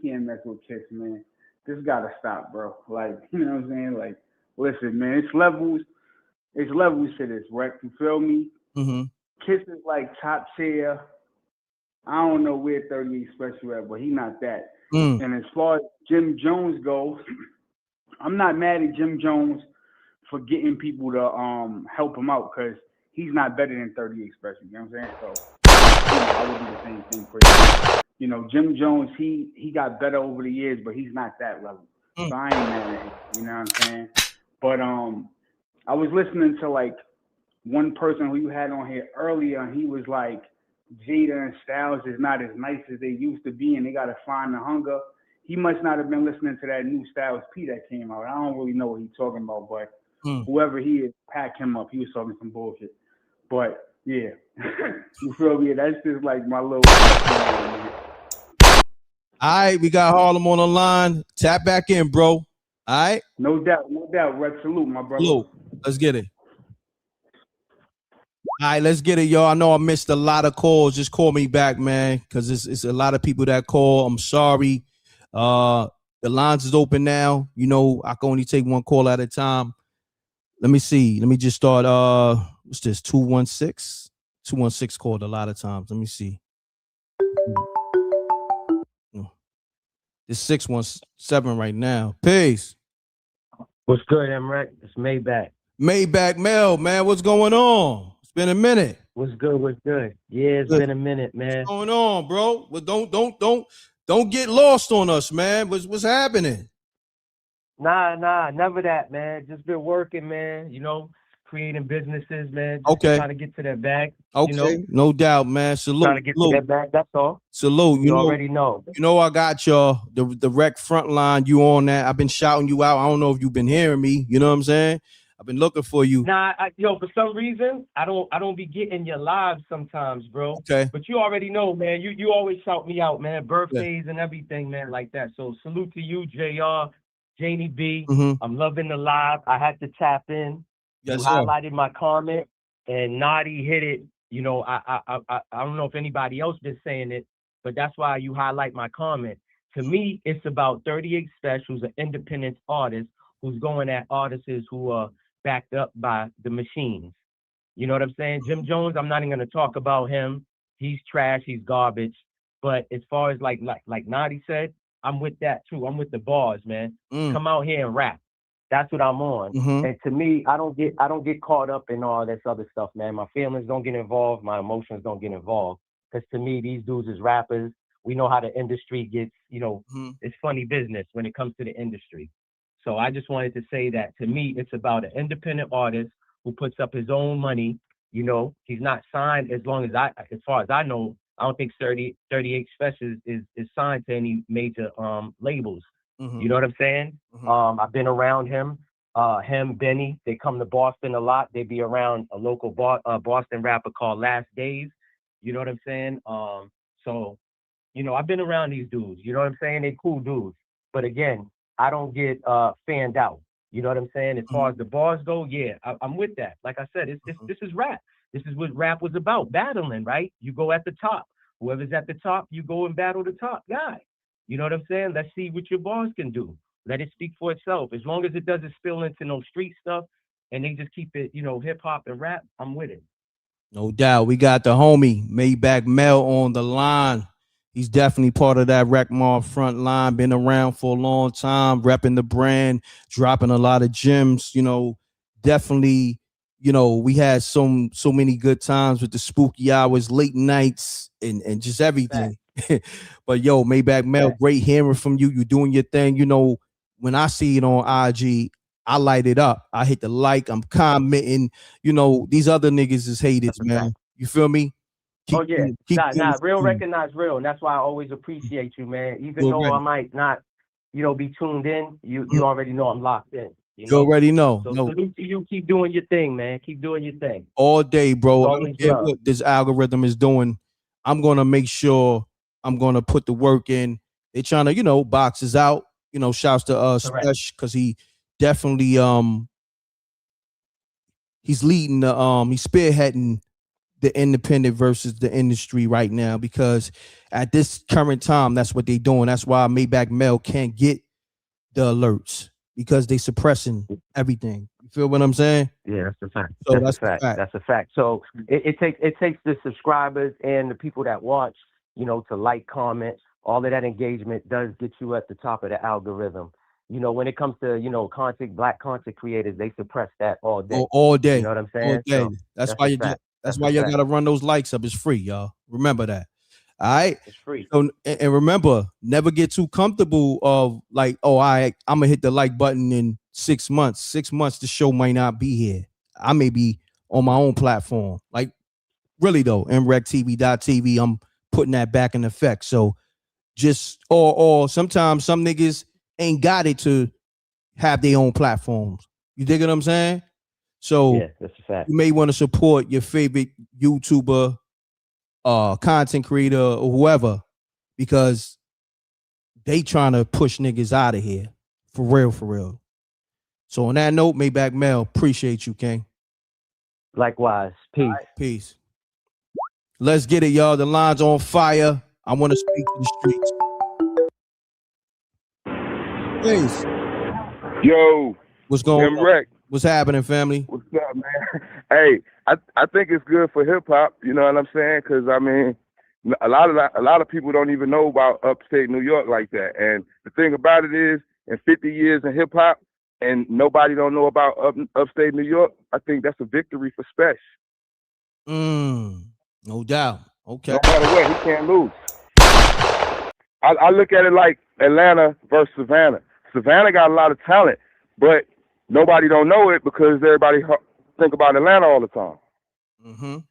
can't mess with Kiss, man. This gotta stop, bro. Like, you know what I'm saying? Like, listen, man. It's levels to this, right? You feel me? Mm-hmm. Kiss is like top tier. I don't know where 38 special at, but he not that. And as far as Jim Jones goes, I'm not mad at Jim Jones for getting people to help him out because he's not better than 38 special. You know what I'm saying? So I would do the same thing for you. You know, Jim Jones, he got better over the years, but he's not that level. So I ain't mad at him. You know what I'm saying? But I was listening to like one person who you had on here earlier, and he was like, Jada and Styles is not as nice as they used to be, and they gotta find the hunger. He must not have been listening to that new Styles P that came out. I don't really know what he's talking about, but whoever he is, pack him up. He was talking some bullshit. But yeah, you feel me? That's just like my little. All right, we got Harlem on the line. Tap back in, bro. All right? No doubt. Red, salute, my brother. Salute. Let's get it. All right, let's get it, y'all. I know I missed a lot of calls. Just call me back, man, because it's a lot of people that call. I'm sorry. The lines is open now. You know, I can only take one call at a time. Let me see. Let me just start. What's this? 216? 216 called a lot of times. Let me see. It's 617 right now. Peace. What's good, M.Reck? It's Maybach Mel, man. What's going on? It's been a minute. What's good? Yeah, it's been a minute, man. What's going on, bro? Well, don't get lost on us, man. What's happening? Nah, never that, man. Just been working, man. You know, creating businesses, man. Just Okay. trying to get to that bag. Okay, you know? no doubt, man. Salute. Trying to get to that bag. That's all. Salute. You already know. You know I got y'all. The Rec Frontline. You on that? I've been shouting you out. I don't know if you've been hearing me. You know what I'm saying? I've been looking for you. Nah, for some reason, I don't be getting your lives sometimes, bro. Okay. But you already know, man. You always shout me out, man. Birthdays and everything, man, like that. So salute to you, JR, Janie B. I'm loving the live. I had to tap in. Yes, you sir. highlighted my comment, and Naughty hit it. You know, I don't know if anybody else been saying it, but that's why you highlight my comment. To me, it's about 38 Specials, an independent artist who's going at artists who are backed up by the machines. You know what I'm saying? Jim Jones, I'm not even going to talk about him. He's trash. He's garbage. But as far as like Naughty said, I'm with that too. I'm with the bars, man. Come out here and rap. That's what I'm on. And to me, I don't get caught up in all this other stuff, man. My feelings don't get involved. My emotions don't get involved. Because to me, these dudes is rappers. We know how the industry gets, you know, it's funny business when it comes to the industry. So I just wanted to say that to me, it's about an independent artist who puts up his own money. You know, he's not signed as far as I know, I don't think 38 Specials is signed to any major labels. You know what I'm saying? I've been around him, Benny. They come to Boston a lot. They be around a local Boston rapper called Last Days. You know what I'm saying? So, you know, I've been around these dudes. You know what I'm saying? They cool dudes. But again, I don't get fanned out. You know what I'm saying? As far as the bars go, yeah, I'm with that. Like I said, this is rap. This is what rap was about, battling, right? You go at the top. Whoever's at the top, you go and battle the top guy. You know what I'm saying? Let's see what your bars can do. Let it speak for itself. As long as it doesn't spill into no street stuff and they just keep it, you know, hip hop and rap, I'm with it. No doubt. We got the homie Maybach Mel on the line. He's definitely part of that Reckmobb front line, been around for a long time, repping the brand, dropping a lot of gems, you know, definitely, you know, we had so many good times with the spooky hours, late nights, and just everything. But yo, Maybach Mel, great hearing from you. You doing your thing. You know, when I see it on IG, I light it up. I hit the like. I'm commenting. You know, these other niggas is haters, man. You feel me? Keep real recognize real, and that's why I always appreciate you, man. Even though I might not, be tuned in, you already know I'm locked in. You already know. So salute to you. Keep doing your thing, man. Keep doing your thing. All day, bro. I don't care what this algorithm is doing. I'm gonna make sure I'm gonna put the work in. They trying to, box us out. Shouts to Spesh, because he definitely he's leading the he's spearheading the independent versus the industry right now, because at this current time, that's what they doing. That's why Maybach Mel can't get the alerts, because they suppressing everything. You feel what I'm saying? Yeah, that's a fact. So that's a fact. That's a fact. So it takes the subscribers and the people that watch, to like, comment. All of that engagement does get you at the top of the algorithm. When it comes to black content creators, they suppress that all day. All day. You know what I'm saying? All day. So that's why you gotta run those likes up. It's free, y'all. Remember that. All right. It's free. So, and remember, never get too comfortable of like, I'm gonna hit the like button in 6 months. 6 months, the show might not be here. I may be on my own platform. Like, really though, MRecktv.tv, I'm putting that back in effect. So just or sometimes some niggas ain't got it to have their own platforms. You dig what I'm saying? So yeah, that's a fact. You may want to support your favorite YouTuber, content creator, or whoever, because they trying to push niggas out of here. For real. So on that note, Maybach Mel, appreciate you, King. Likewise. Peace. Right, peace. Let's get it, y'all. The line's on fire. I want to speak to the streets. Peace. Yo. What's going M.Reck. on? What's happening, family? What's up, man? Hey, I think it's good for hip hop. You know what I'm saying? Because I mean, a lot of people don't even know about upstate New York like that. And the thing about it is, in 50 years in hip hop, and nobody don't know about upstate New York, I think that's a victory for Spesh. No doubt. Okay. No matter what, he can't lose. I look at it like Atlanta versus Savannah. Savannah got a lot of talent, but nobody don't know it because everybody think about Atlanta all the time. Mm-hmm. You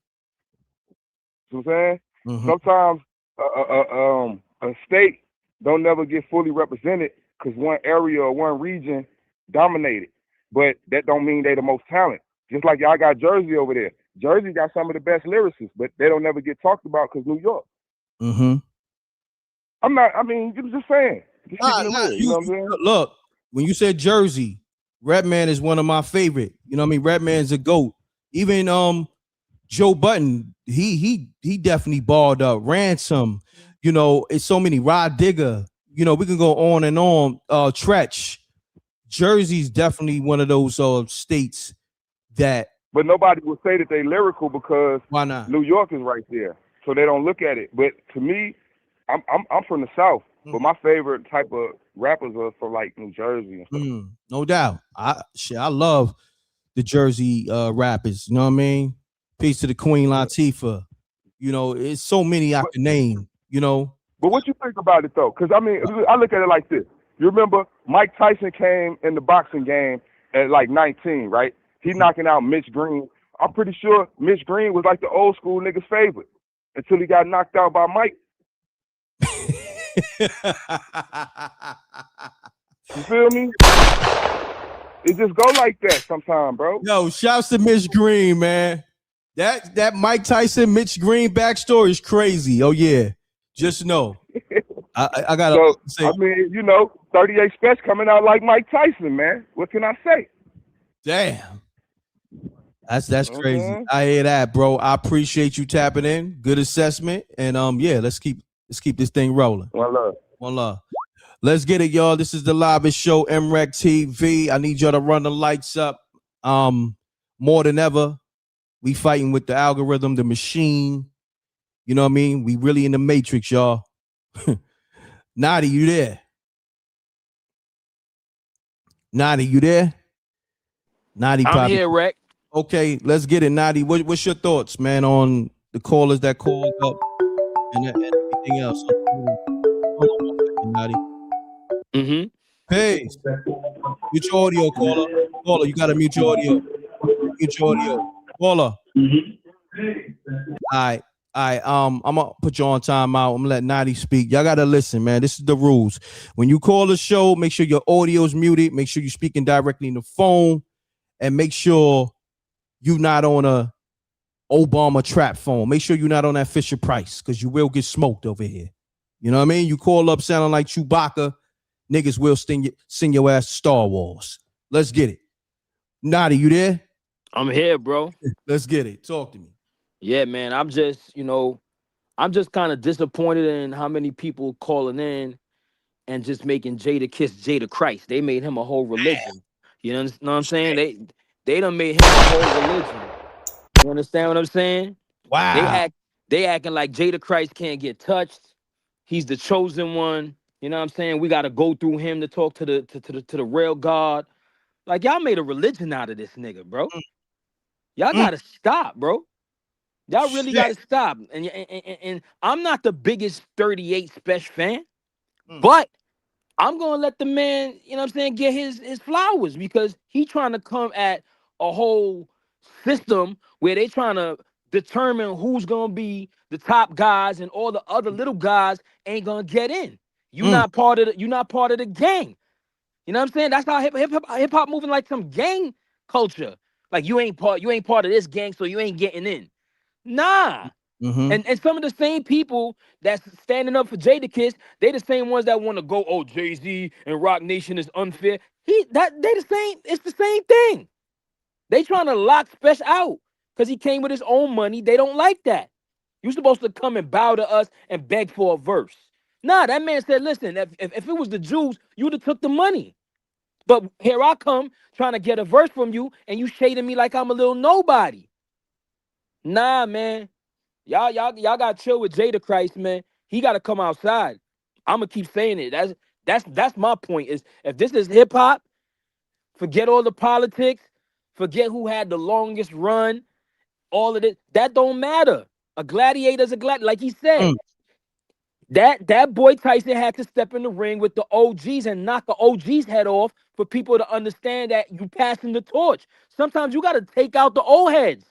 know what I'm saying? Mm-hmm. Sometimes a state don't never get fully represented because one area or one region dominated. But that don't mean they the most talent. Just like y'all got Jersey over there. Jersey got some of the best lyricists, but they don't never get talked about because New York. Mm-hmm. I'm just saying. You know what I'm saying? Look, when you said Jersey, Redman is one of my favorite. You know what I mean? Redman's a GOAT. Even Joe Budden, he definitely balled up. Ransom, it's so many. Rod Digger, we can go on and on. Tretch. Jersey's definitely one of those states that. But nobody will say that they lyrical because why not? New York is right there, so they don't look at it. But to me, I'm from the South, but my favorite type of rappers are from like New Jersey and stuff. No doubt. I love the Jersey rappers. You know what I mean? Peace to the Queen Latifah. It's so many I can name. But what you think about it though? Because I mean, I look at it like this. You remember Mike Tyson came in the boxing game at like 19, right? He knocking out Mitch Green. I'm pretty sure Mitch Green was like the old school nigga's favorite until he got knocked out by Mike. You feel me? It just go like that sometimes, bro. Yo, shouts to Mitch Green, man. That Mike Tyson, Mitch Green backstory is crazy. Oh yeah, just know. I gotta say. I mean, 38 Spesh coming out like Mike Tyson, man. What can I say? Damn. That's crazy. I hear that, bro. I appreciate you tapping in. Good assessment. And let's keep this thing rolling. One love. One love. Let's get it, y'all. This is the livest show, MRecktv. I need y'all to run the lights up. More than ever, we fighting with the algorithm, the machine. You know what I mean? We really in the matrix, y'all. Nadi, you there? Nadi, you there? Nadi, I'm here, Reck. Okay, let's get it, Nadi. What's your thoughts, man, on the callers that called up and everything else. Hold on one second, Nutty. Peace. Mute your audio, caller. Caller, you gotta mute your audio. Mute your audio. Caller. All right. I'm gonna put you on timeout. I'm gonna let Nadi speak. Y'all gotta listen, man. This is the rules. When you call the show, make sure your audio is muted. Make sure you're speaking directly in the phone, and make sure you're not on a Obama trap phone. Make sure you're not on that Fisher Price, because you will get smoked over here. You know what I mean? You call up sounding like Chewbacca, niggas will send your ass to Star Wars. Let's get it. Nadi, you there? I'm here, bro. Let's get it. Talk to me. Yeah, man. I'm just kind of disappointed in how many people calling in and just making Jada kiss Jada Christ. They made him a whole religion. You know what I'm saying? They done made him a whole religion. You understand what I'm saying? Wow. They acting like Jada Christ can't get touched. He's the chosen one. You know what I'm saying? We got to go through him to talk to the real God. Like, y'all made a religion out of this nigga, bro. Y'all got to stop, bro. Y'all really got to stop. And I'm not the biggest 38 Spesh fan, but I'm going to let the man, you know what I'm saying, get his flowers, because he trying to come at a whole system where they trying to determine who's going to be the top guys, and all the other little guys ain't going to get in. You're not part of the gang. You know what I'm saying? That's how hip hop moving, like some gang culture. Like, you ain't part of this gang, so you ain't getting in. Nah. And some of the same people that's standing up for Jadakiss, they the same ones that want to go, oh, Jay-Z and Rock Nation is unfair. They the same. It's the same thing. They trying to lock Spesh out because he came with his own money. They don't like that. You supposed to come and bow to us and beg for a verse. Nah, that man said, listen, if it was the Jews, you would have took the money. But here I come trying to get a verse from you, and you shading me like I'm a little nobody. Nah, man. Y'all gotta chill with Jada Christ, man. He gotta come outside. I'ma keep saying it. That's my point. Is if this is hip hop, forget all the politics, forget who had the longest run, all of it. That don't matter. A gladiator's a gladiator, like he said. That boy Tyson had to step in the ring with the OGs and knock the OG's head off for people to understand that you passing the torch. Sometimes you gotta take out the old heads.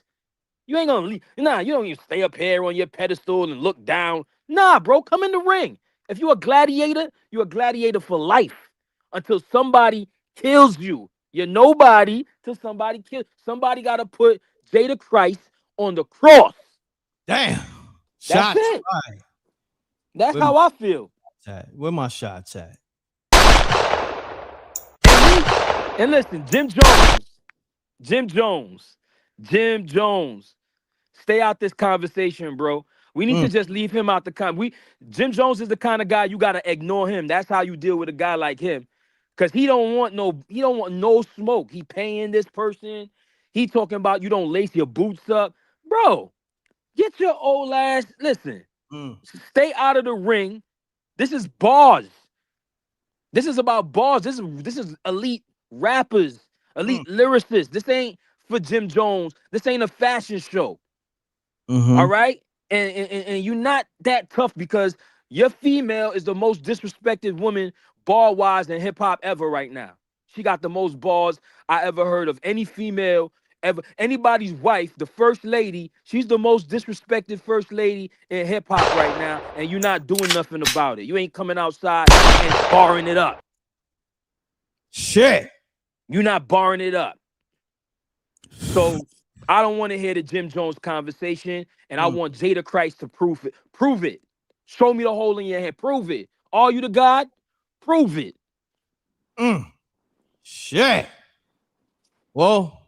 You ain't gonna leave. Nah, you don't even stay up here on your pedestal and look down. Nah, bro, come in the ring. If you're a gladiator for life until somebody kills you. You're nobody till somebody kills. Somebody gotta put Jada Christ on the cross. Damn. That's it. That's how I feel. Where my shots at? And listen, Jim Jones. Stay out this conversation, bro. We need to just leave him out the Jim Jones is the kind of guy you gotta ignore him. That's how you deal with a guy like him. Cause he don't want no smoke. He paying this person. He talking about you don't lace your boots up. Bro, get your old ass. Listen, stay out of the ring. This is bars. This is about bars. This is elite rappers, elite lyricists. This ain't for Jim Jones. This ain't a fashion show. All right? And you're not that tough because your female is the most disrespected woman bar-wise in hip-hop ever right now. She got the most bars I ever heard of any female ever. Anybody's wife, the first lady, she's the most disrespected first lady in hip-hop right now, and you're not doing nothing about it. You ain't coming outside and barring it up. Shit. You're not barring it up. So I don't want to hear the Jim Jones conversation, and I want Jada Christ to prove it. Prove it. Show me the hole in your head. Prove it. Are you the God? Prove it. Shit. Well,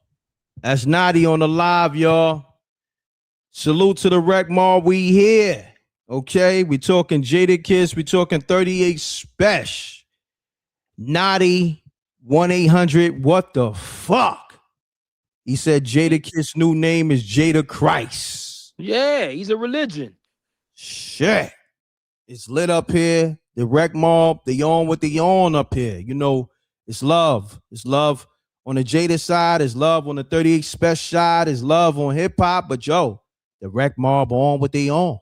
that's Nadi on the live, y'all. Salute to the Reckmobb. We here. Okay, we talking Jadakiss. We talking 38 Spesh. Nadi 1-800. What the fuck? He said Jadakiss' new name is Jada Christ. Yeah, he's a religion. Shit. It's lit up here. The Reckmobb, they on what they on up here. You know, it's love. It's love on the Jada side. It's love on the 38 Spesh side. It's love on hip hop. But yo, the Reckmobb on what they on.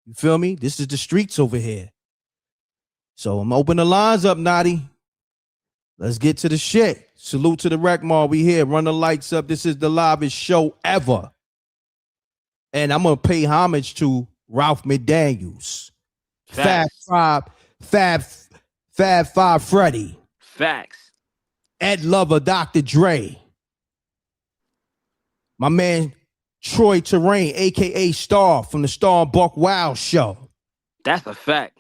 You feel me? This is the streets over here. So I'm opening the lines up, Naughty. Let's get to the shit. Salute to the Reckmobb. We here. Run the lights up. This is the livest show ever. And I'm gonna pay homage to Ralph McDaniels. Facts. Fab Five Freddy. Facts. Ed Lover, Dr. Dre. My man Troy Terrain, aka Star from the Star and Buck Wild show. That's a fact.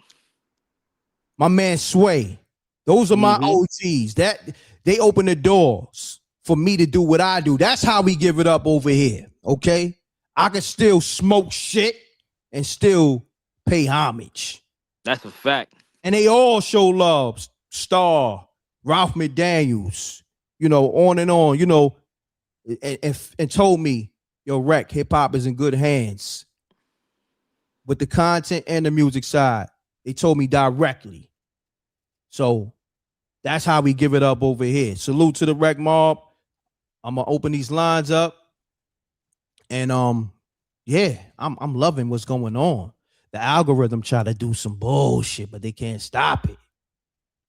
My man Sway. Those are my OGs. That they open the doors for me to do what I do. That's how we give it up over here. Okay. I can still smoke shit and still pay homage. That's a fact. And they all show love. Star, Ralph McDaniels, you know, on and on, you know, and told me, yo, Reck, hip hop is in good hands. With the content and the music side, they told me directly. So that's how we give it up over here. Salute to the Reckmobb. I'm gonna open these lines up. And yeah, I'm loving what's going on. The algorithm try to do some bullshit, but they can't stop it.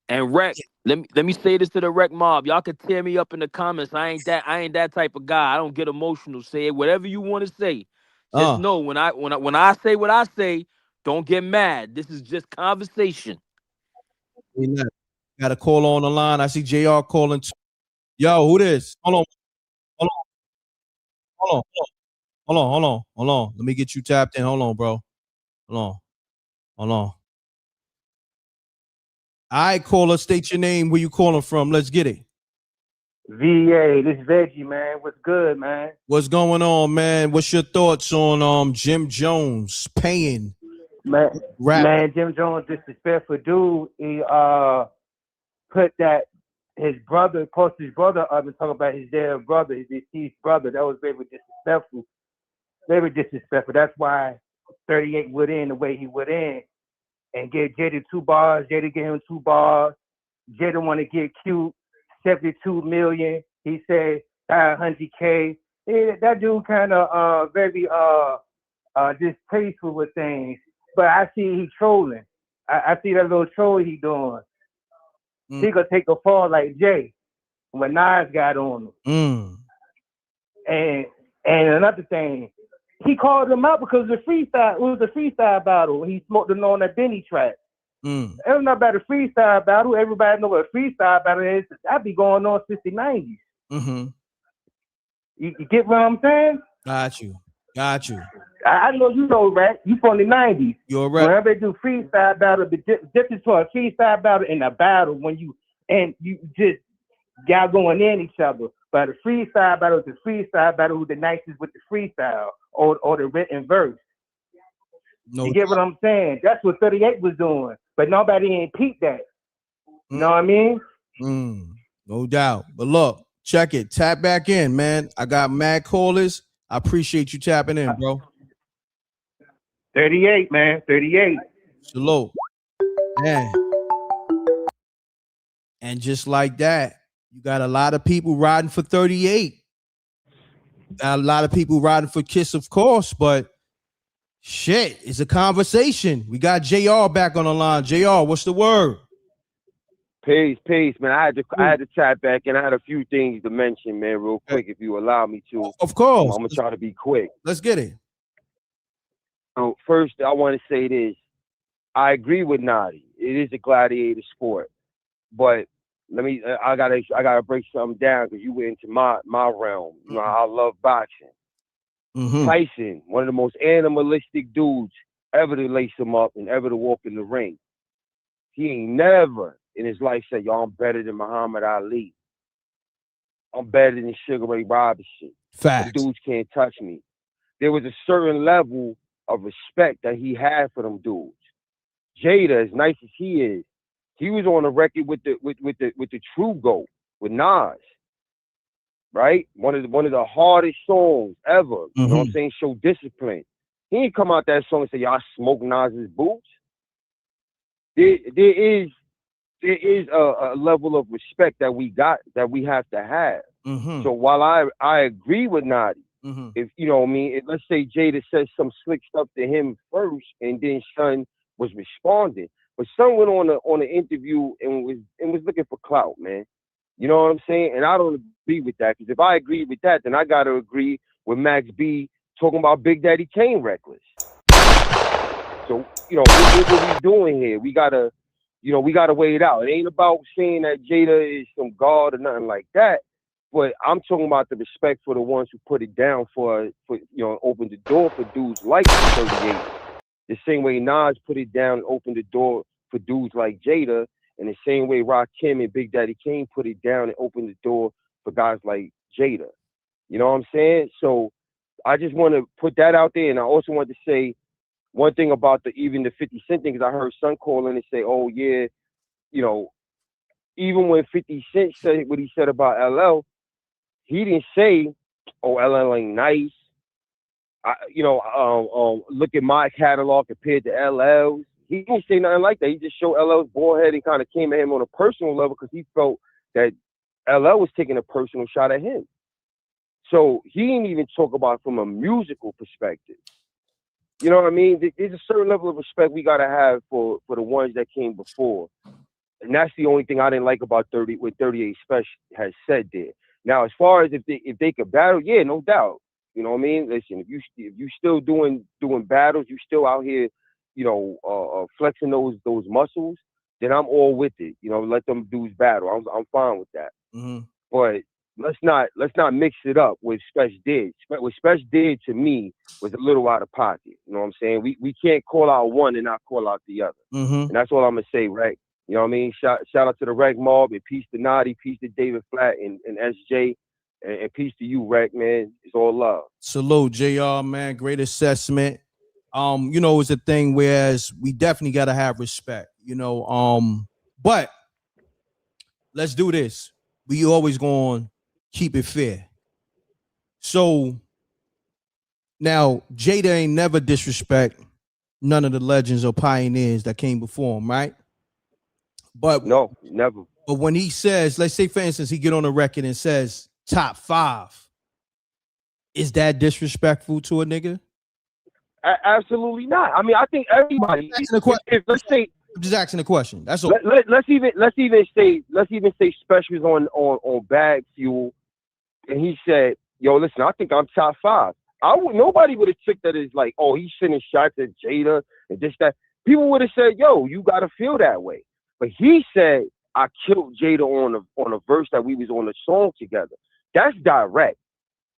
And Reck, let me say this to the Reckmobb. Y'all can tear me up in the comments. I ain't that type of guy. I don't get emotional. Say it, whatever you want to say. Just know when I say what I say, don't get mad. This is just conversation. Got a call on the line. I see JR calling. Yo, who this? Hold on. Let me get you tapped in. Hold on, bro. Hold on. All right, caller, state your name. Where you calling from? Let's get it. VA, this Veggie, man. What's good, man? What's going on, man? What's your thoughts on Jim Jones paying rap? Man, Jim Jones, disrespectful dude. He put that his brother, posted his brother up and talk about his dead brother, his deceased brother. That was very disrespectful. Very disrespectful. That's why 38 went in the way he went in and gave Jada 2 bars. Jada gave him 2 bars. Jada want to get cute, 72 million. He said 100K. Yeah, that dude kind of very distasteful with things. But I see he trolling. I see that little troll he doing. He gonna take a fall like Jay when Nas got on him. And another thing, he called him out because it was a freestyle battle. He smoked him on that Benny track. It was not about a freestyle battle. Everybody know what a freestyle battle is. That be going on since the 90s. You get what I'm saying? Got you. I know you know, Reck. You from the 90s. You're right. Whenever they do freestyle battle, the difference between a freestyle battle and a battle when you just got going in each other. But a freestyle battle is a freestyle battle who's the nicest with the freestyle or the written verse. You get what I'm saying? That's what 38 was doing. But nobody ain't peeped that. You know what I mean? No doubt. But look, check it. Tap back in, man. I got mad callers. I appreciate you tapping in, bro. 38, man. 38. Salute. Man. And just like that, you got a lot of people riding for 38. Got a lot of people riding for Kiss, of course, but shit, it's a conversation. We got JR back on the line. JR, what's the word? Peace, man. I had to tap back and I had a few things to mention, man, real quick, if you allow me to. Of course. I'm gonna try to be quick. Let's get it. So first, I want to say this. I agree with Nadi. It is a gladiator sport, but I gotta break something down because you went into my realm. You know, I love boxing. Tyson, one of the most animalistic dudes ever to lace him up and ever to walk in the ring. He ain't never in his life said, yo, I'm better than Muhammad Ali. I'm better than Sugar Ray Robinson. Facts. The dudes can't touch me. There was a certain level of respect that he had for them dudes. Jada, as nice as he is, he was on the record with the True GOAT, with Nas. Right? One of the hardest songs ever. You know what I'm saying? Show discipline. He ain't come out that song and say, y'all smoke Nas's boots. There is a level of respect that we got, that we have to have. So while I agree with Nadi If you know what I mean, let's say Jada says some slick stuff to him first, and then Son was responding, but Son went on an interview and was looking for clout, man. You know what I'm saying? And I don't agree with that, because if I agree with that, then I got to agree with Max B talking about Big Daddy Kane reckless. So you know what we doing here? We gotta weigh it out. It ain't about saying that Jada is some god or nothing like that. But I'm talking about the respect for the ones who put it down for open the door for dudes like 38. The same way Nas put it down and opened the door for dudes like Jada, and the same way Rakim and Big Daddy Kane put it down and opened the door for guys like Jada. You know what I'm saying? So I just want to put that out there, and I also want to say one thing about the 50 Cent thing, because I heard Son call in and say, "Oh yeah, even when 50 Cent said what he said about LL." He didn't say, "Oh, LL ain't nice." Look at my catalog compared to LL's. He didn't say nothing like that. He just showed LL's bald head and kind of came at him on a personal level because he felt that LL was taking a personal shot at him. So he didn't even talk about it from a musical perspective. You know what I mean? There's a certain level of respect we gotta have for the ones that came before, and that's the only thing I didn't like about 38 Spesh has said there. Now, as far as if they could battle, yeah, no doubt. You know what I mean? Listen, if you still doing battles, you still out here, flexing those muscles, then I'm all with it. Let them dudes battle. I'm fine with that. But let's not mix it up with Spesh did. What Spesh did to me was a little out of pocket. You know what I'm saying? We can't call out one and not call out the other. And that's all I'm gonna say, Reck. You know what I mean? Shout out to the Reckmobb, and peace to Naughty, peace to David Flat and SJ, and peace to you, Reck, man. It's all love. Salute, JR, man. Great assessment. It's a thing whereas we definitely gotta have respect, but let's do this. We always gonna keep it fair. So now Jada ain't never disrespect none of the legends or pioneers that came before him, right? But no, never. But when he says, let's say for instance, he get on the record and says top 5, is that disrespectful to a nigga? Absolutely not. I mean, I think everybody. Let's say, I'm just asking a question. That's all. Let's even say Spesh was on Bag Fuel, and he said, "Yo, listen, I think I'm top 5." Nobody would have took that as like, "Oh, he's sending shots at Jada and this that." People would have said, "Yo, you gotta feel that way." But he said, "I killed Jada on a verse that we was on a song together." That's direct.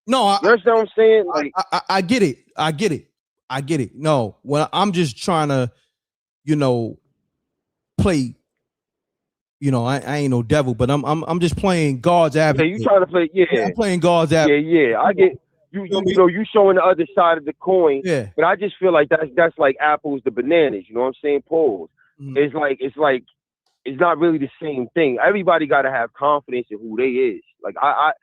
No, you understand what I'm saying? Like, I get it. No, well, I'm just trying to, play. I ain't no devil, but I'm just playing God's advocate. Yeah, you trying to play? Yeah, I'm playing God's advocate. Yeah. I get you. You showing the other side of the coin. Yeah. But I just feel like that's like apples to bananas. You know what I'm saying? Pause. It's like it's not really the same thing. Everybody got to have confidence in who they is. Like I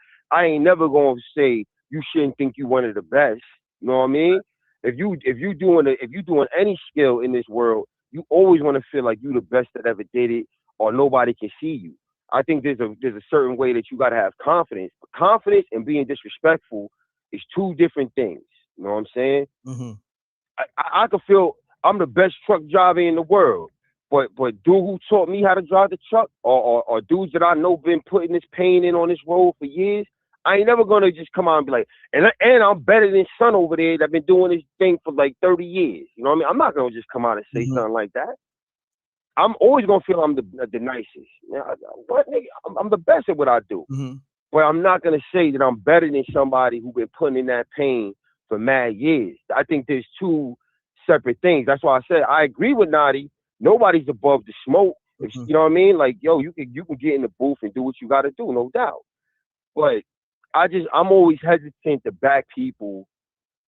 ain't never gonna say you shouldn't think you one of the best. You know what I mean? If you doing any skill in this world, you always want to feel like you the best that ever did it, or nobody can see you. I think there's a certain way that you got to have confidence. But confidence and being disrespectful is two different things. You know what I'm saying? I can feel I'm the best truck driver in the world, but dude who taught me how to drive the truck, or dudes that I know been putting this pain in on this road for years, I ain't never gonna just come out and be like, and I'm better than Son over there that been doing this thing for like 30 years. You know what I mean? I'm not gonna just come out and say something like that. I'm always gonna feel I'm the nicest. What nigga? I'm the best at what I do. But I'm not gonna say that I'm better than somebody who been putting in that pain for mad years. I think there's two separate things. That's why I said I agree with Naughty. Nobody's above the smoke. You know what I mean? Like, yo, you can get in the booth and do what you gotta do, no doubt. But I'm always hesitant to back people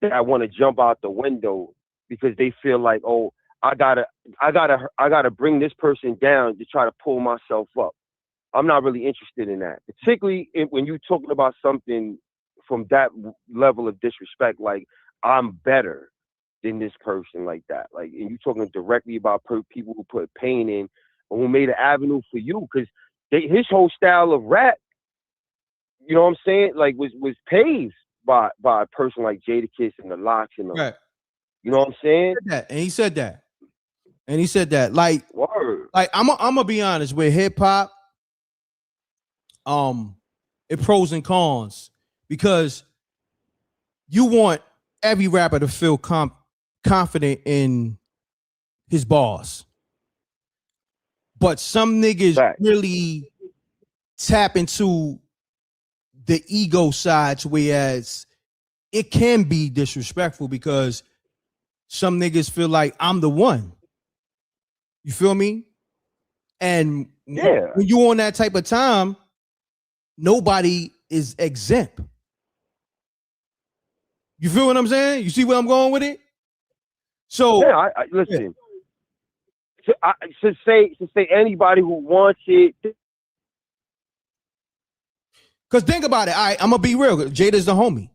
that want to jump out the window because they feel like, oh, I gotta bring this person down to try to pull myself up. I'm not really interested in that, particularly when you're talking about something from that level of disrespect. Like, I'm better than this person, like that. Like, and you're talking directly about people who put pain in or who made an avenue for you, because his whole style of rap, you know what I'm saying, like was paved by a person like Jadakiss and the Locks and them. Right. You know what I'm saying? He said that. And he said that. Like, word. Like I'm gonna be honest with hip hop. It pros and cons because you want every rapper to feel confident in his bars, but some niggas really tap into the ego sides, whereas it can be disrespectful because some niggas feel like I'm the one. You feel me? And when you on that type of time, nobody is exempt. You feel what I'm saying? You see where I'm going with it? So yeah, I listen. To say anybody who wants it. Cause think about it. I'm gonna be real. Jada's the homie.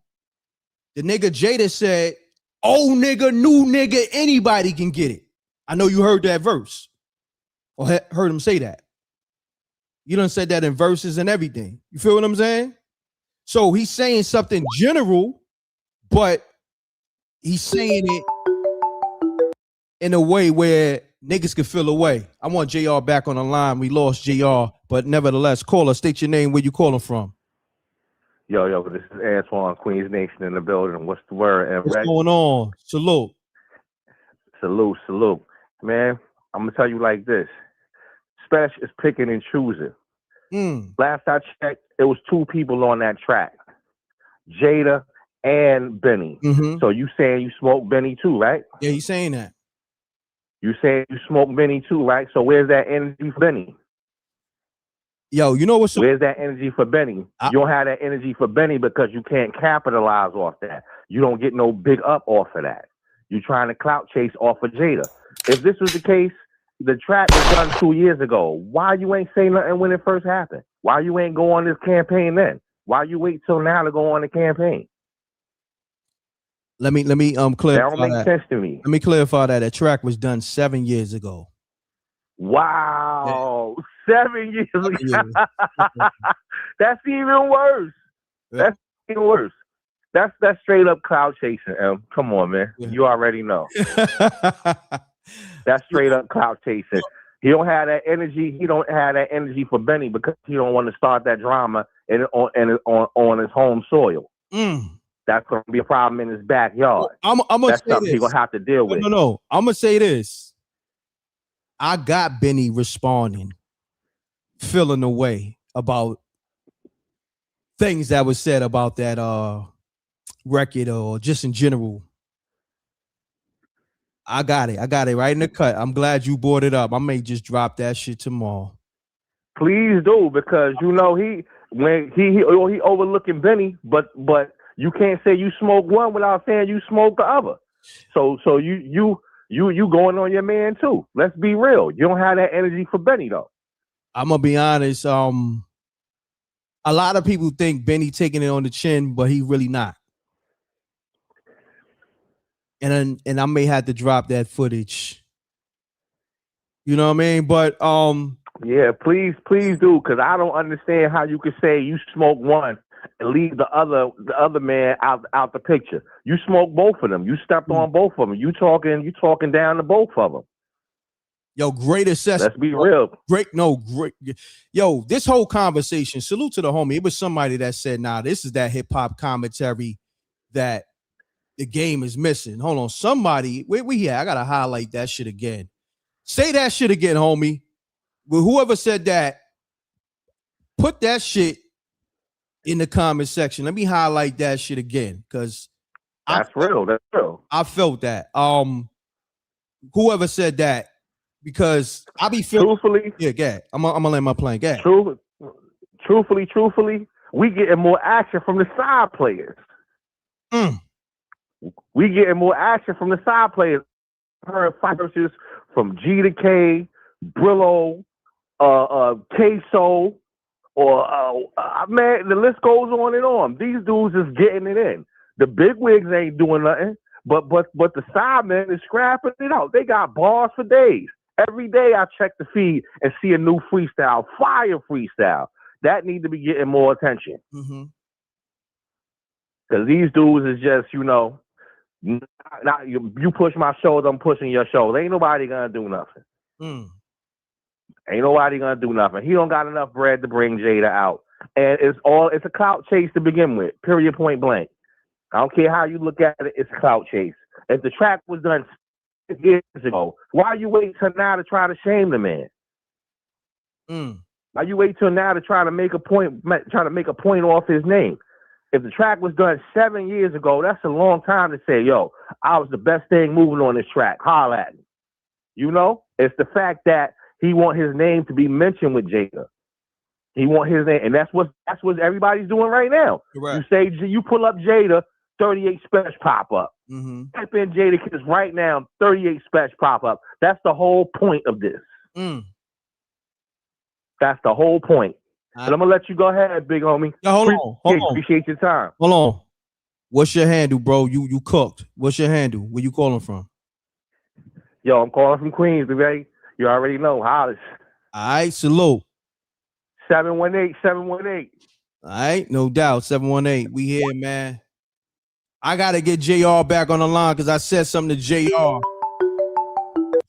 The nigga Jada said, "Old nigga, new nigga, anybody can get it." I know you heard that verse, or heard him say that. You done said that in verses and everything. You feel what I'm saying? So he's saying something general, but he's saying it in a way where niggas can feel away. I want JR back on the line. We lost JR, but nevertheless, caller, state your name, where you calling from. Yo, this is Antoine, Queens Nation in the building. What's the word, M.Reck? What's going on? Salute. Salute. Man, I'm going to tell you like this. Spesh is picking and choosing. Last I checked, it was 2 people on that track. Jada and Benny. So you saying you smoke Benny too, right? Yeah, he's saying that. You saying you smoke Benny too, right? So where's that energy for Benny? Yo, you know what's where's that energy for Benny? You don't have that energy for Benny because you can't capitalize off that. You don't get no big up off of that. You trying to clout chase off of Jada. If this was the case, the track was done 2 years ago. Why you ain't say nothing when it first happened? Why you ain't go on this campaign then? Why you wait till now to go on the campaign? Let me clarify that. Don't make sense to me. Let me clarify that. That track was done 7 years ago. Wow. 7 years ago. That's even worse. That's even worse. That's straight up cloud chasing, M. Come on, man. You already know. That's straight up cloud chasing. He don't have that energy. He don't have that energy for Benny because he don't want to start that drama on his home soil. That's going to be a problem in his backyard. That's something he's going to have to deal with. No. I'm going to say this. I got Benny responding, feeling away about things that was said about that record or just in general. I got it right in the cut. I'm glad you brought it up. I may just drop that shit tomorrow. Please do, because you know he overlooking Benny, but you can't say you smoke one without saying you smoke the other. So you going on your man too. Let's be real. You don't have that energy for Benny though. I'm gonna be honest. A lot of people think Benny taking it on the chin, but he really not. And I may have to drop that footage. You know what I mean? But yeah, please do, because I don't understand how you could say you smoke one and leave the other man out the picture. You smoke both of them. You stepped on both of them. You talking down to both of them. Yo, great assessment. Let's be real. Great. Yo, this whole conversation, salute to the homie. It was somebody that said, nah, this is that hip hop commentary that the game is missing. Hold on. Somebody, where we at? I gotta highlight that shit again. Say that shit again, homie. Well, whoever said that, put that shit in the comment section. Let me highlight that shit again, because that's real. That's real. I felt that. Whoever said that, because I be feeling. Truthfully, yeah, go. I'm gonna let my plane go. Truthfully, we getting more action from the side players. We getting more action from the side players. I heard fight versus from G to K, Brillo, Queso, or man, the list goes on and on. These dudes is getting it in. The big wigs ain't doing nothing, but the side men is scrapping it out. They got bars for days. Every day I check the feed and see a new freestyle, fire freestyle. That need to be getting more attention. Because these dudes is just, you know, not you push my shoulder, I'm pushing your shoulder. Ain't nobody gonna do nothing. Ain't nobody gonna do nothing. He don't got enough bread to bring Jada out. And it's a clout chase to begin with, period, point blank. I don't care how you look at it, it's a clout chase. If the track was done 6 years ago, why you wait till now to try to shame the man? Why you wait till now to try to make a point off his name? If the track was done 7 years ago, that's a long time to say, yo, I was the best thing moving on this track. Holla at me. You know? It's the fact that he want his name to be mentioned with Jada. He want his name, and that's what everybody's doing right now. Correct. You pull up Jada, 38 Spesh pop up. Type in Jada Kiss right now, 38 Spesh pop up. That's the whole point of this. That's the whole point. But I'm gonna let you go ahead, big homie. Yo, hold on. Appreciate your time. Hold on. What's your handle, bro? You cooked. What's your handle? Where you calling from? Yo, I'm calling from Queens, baby. You already know. Hollis. All right, salute. 718. All right, no doubt. 718. We here, man. I gotta get JR back on the line because I said something to JR.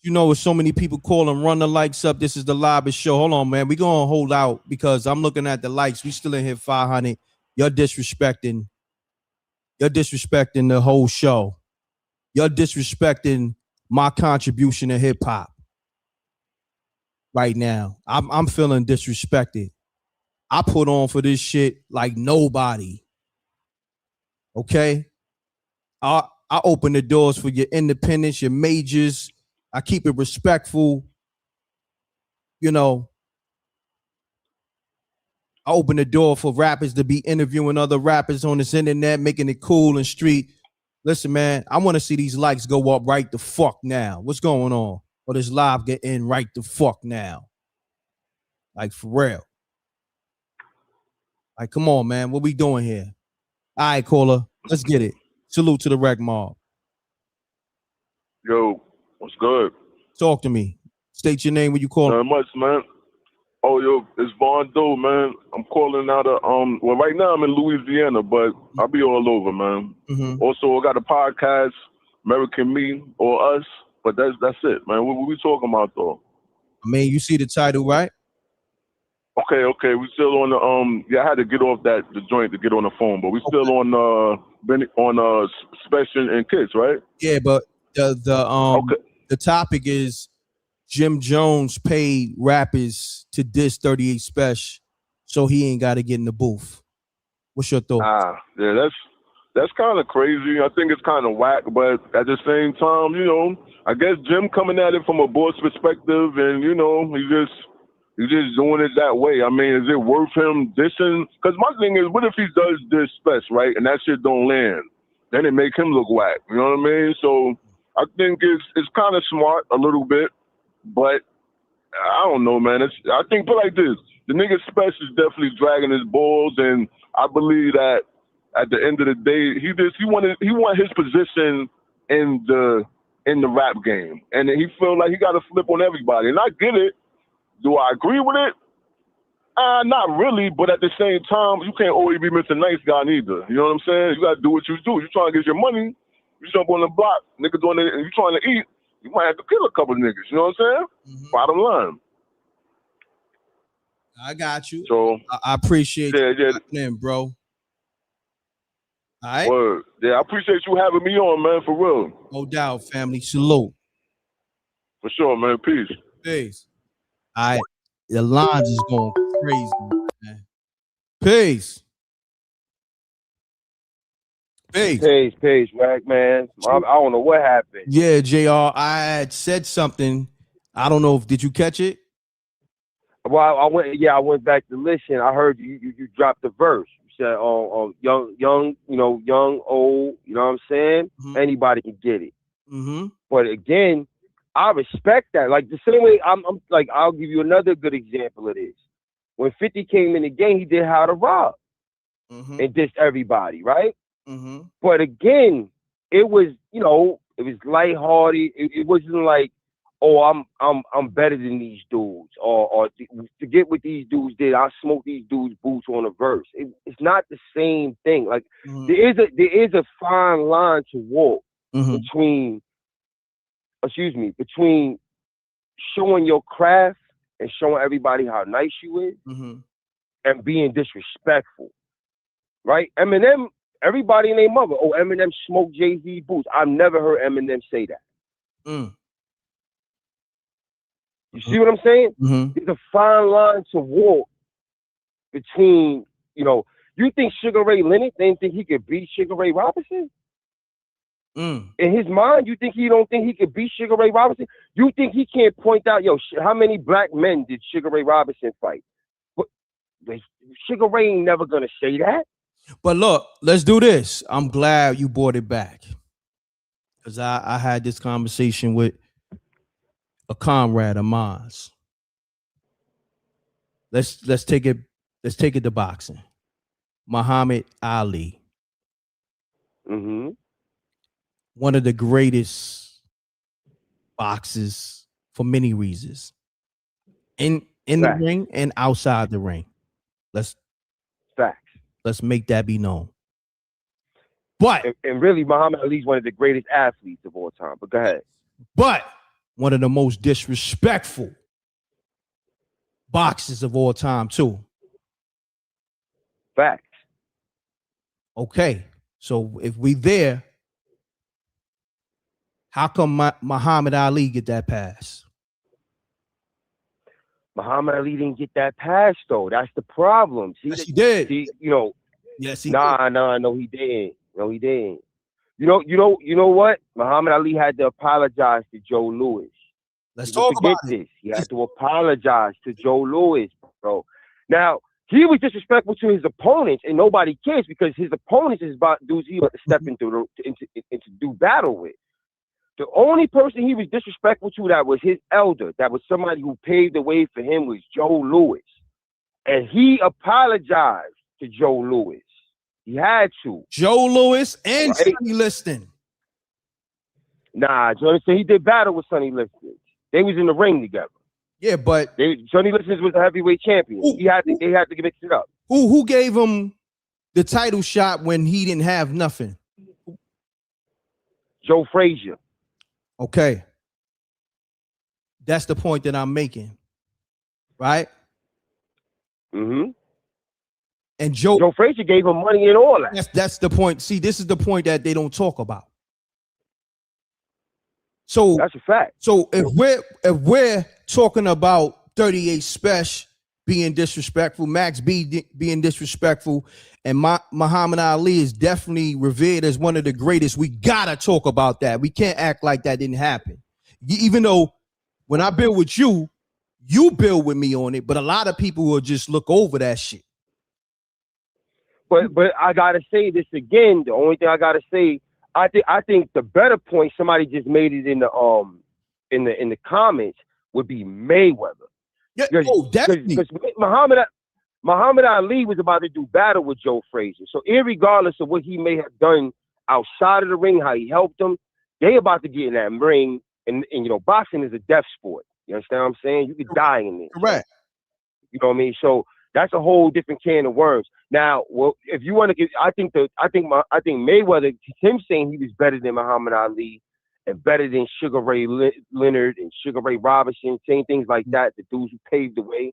You know, with so many people calling, run the likes up. This is the livest show. Hold on, man. We gonna hold out because I'm looking at the likes. We still in here 500. You're disrespecting the whole show. You're disrespecting my contribution to hip hop right now. I'm feeling disrespected. I put on for this shit like nobody. Okay? I open the doors for your independents, your majors. I keep it respectful. You know, I open the door for rappers to be interviewing other rappers on this internet, making it cool and street. Listen, man, I want to see these likes go up right the fuck now. What's going on? Or this live get in right the fuck now. Like, for real. Like, come on, man. What we doing here? All right, caller. Let's get it. Salute to the Reckmobb. Yo, what's good? Talk to me. State your name when you call. Not much, man. Oh, yo, it's Von Doe, man. I'm calling out of well, right now I'm in Louisiana, but I'll be all over, man. Also, I got a podcast, American Me or Us, but that's it, man. What we talking about though? I mean, you see the title, right? Okay. We still on the I had to get off the joint to get on the phone, but we still on Spesh and Kids, right? Yeah, but the topic is Jim Jones paid rappers to diss 38 Spesh, so he ain't got to get in the booth. What's your thought? Yeah, that's kind of crazy. I think it's kind of whack, but at the same time, you know, I guess Jim coming at it from a boss perspective, and you know, he's just doing it that way. I mean, is it worth him dissing? Because my thing is, what if he does diss Spesh, right, and that shit don't land? Then it make him look whack. You know what I mean? So I think it's kind of smart a little bit, but I don't know, man. I think put like this: the nigga Spesh is definitely dragging his balls, and I believe that at the end of the day, he want his position in the rap game, and he feel like he got to flip on everybody. And I get it. Do I agree with it? Not really, but at the same time, you can't always be Mr. Nice Guy neither. You know what I'm saying? You gotta do what you do. You trying to get your money, you jump on the block, nigga doing it, and you trying to eat, you might have to kill a couple of niggas. You know what I'm saying? Bottom line. I got you. So I appreciate you, bro. All right. Word. Yeah, I appreciate you having me on, man, for real. No doubt, family. Salute. For sure, man. Peace. Peace. All right. The lines is going crazy, man. Peace. Peace, Rack, man. I don't know what happened. Yeah, JR, I had said something. I don't know if did you catch it? Well, I went back to listen. I heard you dropped the verse. You said, young, young, old, you know what I'm saying? Anybody can get it. But again, I respect that. Like the same way I'm like, I'll give you another good example of this. When 50 came in the game, he did How to Rob and dissed everybody, right? But again, it was, it was lighthearted. It wasn't like, oh, I'm better than these dudes, or to get what these dudes did, I smoke these dudes boots on a verse. It's not the same thing. Like there is a fine line to walk between showing your craft and showing everybody how nice you is and being disrespectful. Right? Eminem, everybody and their mother, oh, Eminem smoked Jay-Z boots. I've never heard Eminem say that. You see what I'm saying? There's a fine line to walk between, you think Sugar Ray Leonard didn't think he could beat Sugar Ray Robinson? In his mind, you think he don't think he could beat Sugar Ray Robinson? You think he can't point out, how many black men did Sugar Ray Robinson fight? But Sugar Ray ain't never gonna say that. But look, let's do this. I'm glad you brought it back. Because I had this conversation with a comrade of mine. Let's take it to boxing. Muhammad Ali. One of the greatest boxers for many reasons. In the ring and outside the ring. Let's make that be known. But and really, Muhammad Ali is one of the greatest athletes of all time. But go ahead. But one of the most disrespectful boxers of all time, too. Facts. Okay, so if we there, how come Muhammad Ali get that pass? Muhammad Ali didn't get that pass, though. That's the problem. See, yes, he did. Yes, he did. No, he didn't. No, he didn't. You know what? Muhammad Ali had to apologize to Joe Louis. Let's talk about this. He had to apologize to Joe Louis, bro. Now, he was disrespectful to his opponents, and nobody cares because his opponents is about dudes he about to step into do battle with. The only person he was disrespectful to that was his elder, that was somebody who paved the way for him, was Joe Louis. And he apologized to Joe Louis. He had to. Joe Louis and Sonny Liston. Nah, Jonathan, he did battle with Sonny Liston. They was in the ring together. Yeah, but Sonny Liston was the heavyweight champion. They had to mix it up. Who gave him the title shot when he didn't have nothing? Joe Frazier. Okay. That's the point that I'm making. Right? And Joe Frazier gave him money and all that. That's the point. See, this is the point that they don't talk about. So that's a fact. So if we're talking about 38 Spesh being disrespectful, Max B being disrespectful, and Muhammad Ali is definitely revered as one of the greatest, we gotta talk about that. We can't act like that didn't happen. Even though when I build with you, you build with me on it, but a lot of people will just look over that shit. But I gotta say this again. The only thing I gotta say, I think the better point, somebody just made it in the comments, would be Mayweather. Yeah, definitely. Because Muhammad Ali was about to do battle with Joe Frazier. So irregardless of what he may have done outside of the ring, how he helped them, they about to get in that ring. And boxing is a death sport. You understand what I'm saying? You could die in this. Correct. You know what I mean? So that's a whole different can of worms. Now, if you want to get, I think Mayweather, him saying he was better than Muhammad Ali and better than Sugar Ray Leonard and Sugar Ray Robinson, saying things like that, the dudes who paved the way.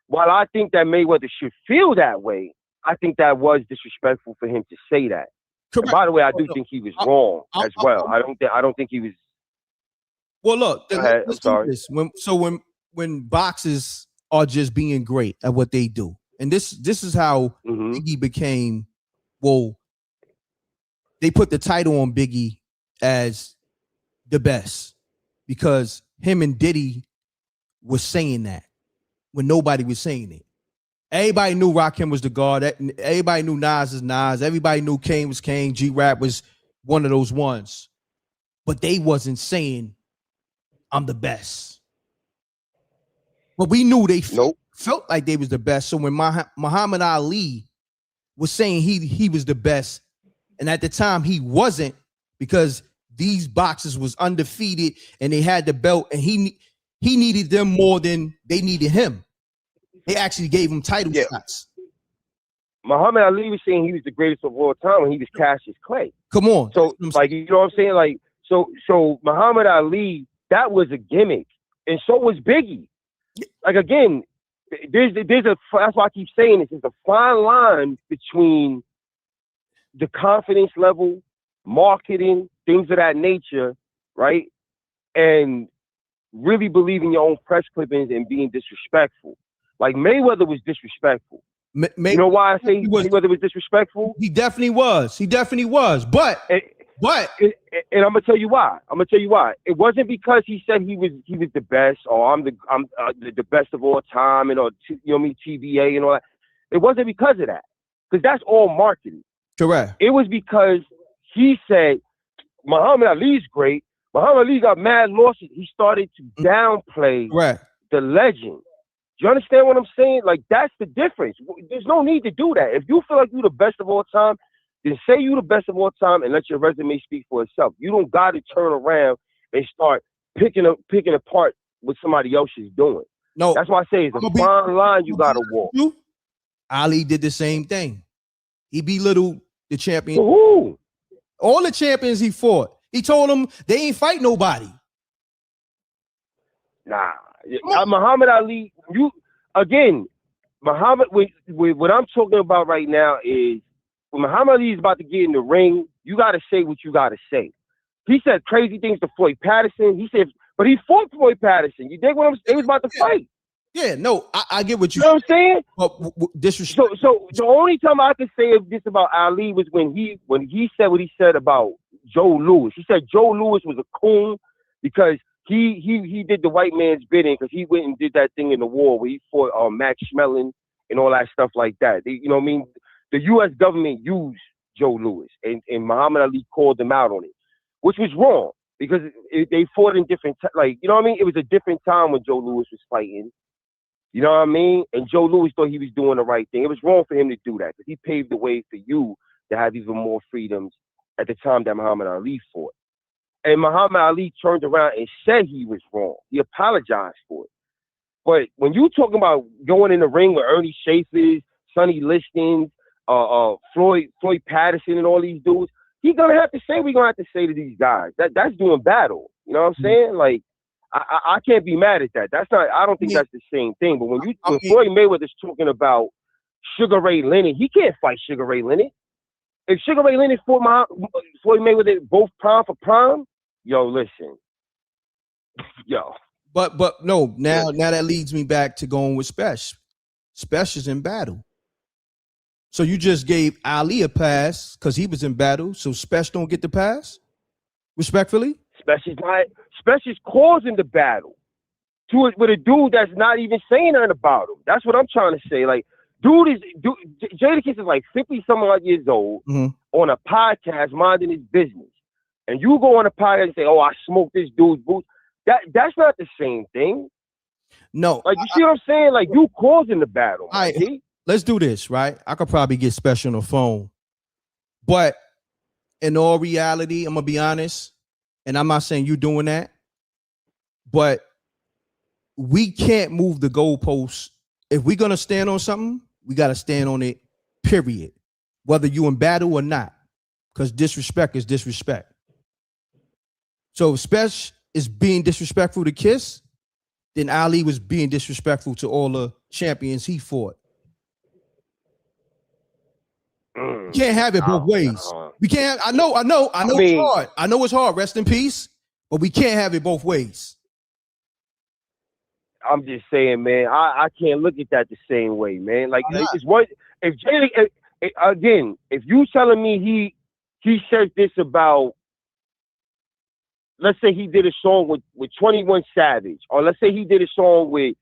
While I think that Mayweather should feel that way, I think that was disrespectful for him to say that. And by the way, I do think he was wrong as well. I don't think he was. Well, look, I'm sorry. When boxers are just being great at what they do, and this is how Biggie became. Well, they put the title on Biggie as the best because him and Diddy was saying that when nobody was saying it. Everybody knew Rakim was the god. Everybody knew Nas is Nas. Everybody knew Kane was Kane. G-Rap was one of those ones. But they wasn't saying, I'm the best. But we knew they felt like they was the best. So when Muhammad Ali was saying he was the best, and at the time he wasn't, because these boxers was undefeated and they had the belt, and he needed them more than they needed him. They actually gave him title shots. Muhammad Ali was saying he was the greatest of all time when he was Cassius Clay. Come on. So, like, you know what I'm saying? Like, so Muhammad Ali, that was a gimmick, and so was Biggie. Like, again, that's why I keep saying this. There's a fine line between the confidence level, marketing, things of that nature, right? And really believing your own press clippings and being disrespectful. Like, Mayweather was disrespectful. You know why I say Mayweather was disrespectful? He definitely was. But and I'm gonna tell you why. It wasn't because he said he was the best, or I'm the best of all time, and TBA and all that. It wasn't because of that, because that's all marketing. Correct. It was because he said Muhammad Ali's great. Muhammad Ali got mad losses. He started to downplay the legend. You understand what I'm saying? Like, that's the difference. There's no need to do that. If you feel like you're the best of all time, then say you're the best of all time and let your resume speak for itself. You don't got to turn around and start picking apart what somebody else is doing. No, that's why I say it's a fine line you got to walk. Ali did the same thing. He belittled the champion. Who? All the champions he fought. He told them they ain't fight nobody. Nah. Muhammad Ali, Muhammad, what I'm talking about right now is when Muhammad Ali is about to get in the ring, you got to say what you got to say. He said crazy things to Floyd Patterson. He said, but he fought Floyd Patterson. You dig what I'm saying? They was about to fight. Yeah, no, I get what you know what I'm saying? But disrespect. So the only time I could say this about Ali was when he said what he said about Joe Louis. He said Joe Louis was a coon because he did the white man's bidding, because he went and did that thing in the war where he fought Max Schmeling and all that stuff like that. You know what I mean? The U.S. government used Joe Louis, and Muhammad Ali called them out on it, which was wrong because they fought in different you know what I mean? It was a different time when Joe Louis was fighting. You know what I mean? And Joe Louis thought he was doing the right thing. It was wrong for him to do that because he paved the way for you to have even more freedoms at the time that Muhammad Ali fought. And Muhammad Ali turned around and said he was wrong. He apologized for it. But when you talking about going in the ring with Ernie Schaefer, Sonny Liston, Floyd Patterson, and all these dudes, he's gonna have to say what he's gonna have to say to these guys. That's doing battle. You know what I'm saying? Like, I can't be mad at that. That's not. I don't think that's the same thing. But when Floyd Mayweather's talking about Sugar Ray Leonard, he can't fight Sugar Ray Leonard. If Sugar Ray Leonard fought Floyd Mayweather both prime for prime, yo, listen, yo. But no, now that leads me back to going with Spesh. Spesh is in battle. So you just gave Ali a pass because he was in battle. So Spesh don't get the pass? Respectfully? Spesh is causing the battle with a dude that's not even saying nothing about him. That's what I'm trying to say. Like, Jadakiss is like 50-some odd years old on a podcast minding his business. And you go on a podcast and say, oh, I smoked this dude's boots. That's not the same thing. No. Like, you see what I'm saying? Like, you causing the battle. All right, let's do this, right? I could probably get Spesh on the phone. But in all reality, I'm going to be honest, and I'm not saying you doing that, but we can't move the goalposts. If we're going to stand on something, we got to stand on it, period. Whether you in battle or not, because disrespect is disrespect. So if Spesh is being disrespectful to Kiss, then Ali was being disrespectful to all the champions he fought. You can't have it both ways. We can't. I know it's hard. I know it's hard. Rest in peace. But we can't have it both ways. I'm just saying, man. I can't look at that the same way, man. Like, it's what if Jay again? If you telling me he said this about, let's say he did a song with 21 Savage, or let's say he did a song with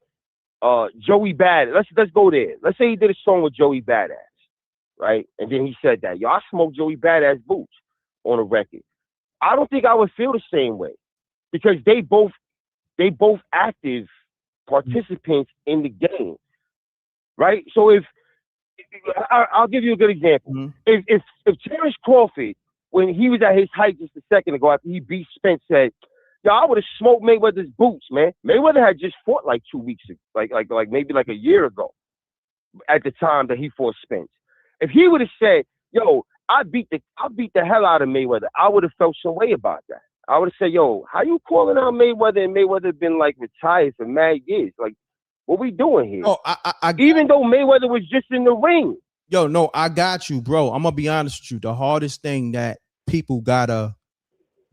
Joey Badass. Let's go there. Let's say he did a song with Joey Badass, right? And then he said that, yo, I smoked Joey Badass boots on a record. I don't think I would feel the same way because they both active participants in the game, right? So if I'll give you a good example. If Terrence Crawford when he was at his height just a second ago after he beat Spence, said, "Yo, I would have smoked Mayweather's boots, man." Mayweather had just fought like 2 weeks ago, like maybe like a year ago, at the time that he fought Spence. If he would have said, "Yo, I beat the hell out of Mayweather," I would have felt some way about that. I would have said, "Yo, how you calling out Mayweather and Mayweather been like retired for mad years? Like, what we doing here?" Oh, Even though Mayweather was just in the ring. Yo, no, I got you, bro. I'm gonna be honest with you. The hardest thing that people gotta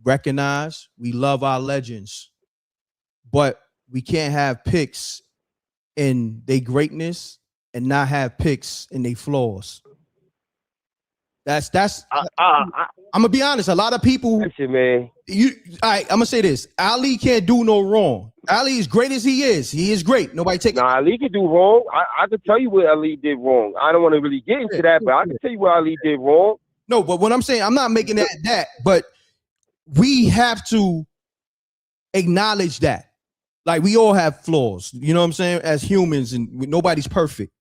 recognize, we love our legends, but we can't have picks in their greatness and not have picks in their flaws. That's I'm gonna be honest. A lot of people, listen, man. I'm gonna say this: Ali can't do no wrong. Ali, as great as he is great. Nobody take. Nah, Ali can do wrong. I can tell you what Ali did wrong. I don't want to really get into that, but I can tell you what Ali did wrong. No, but what I'm saying, I'm not making that, but we have to acknowledge that. Like, we all have flaws, you know what I'm saying, as humans, and nobody's perfect.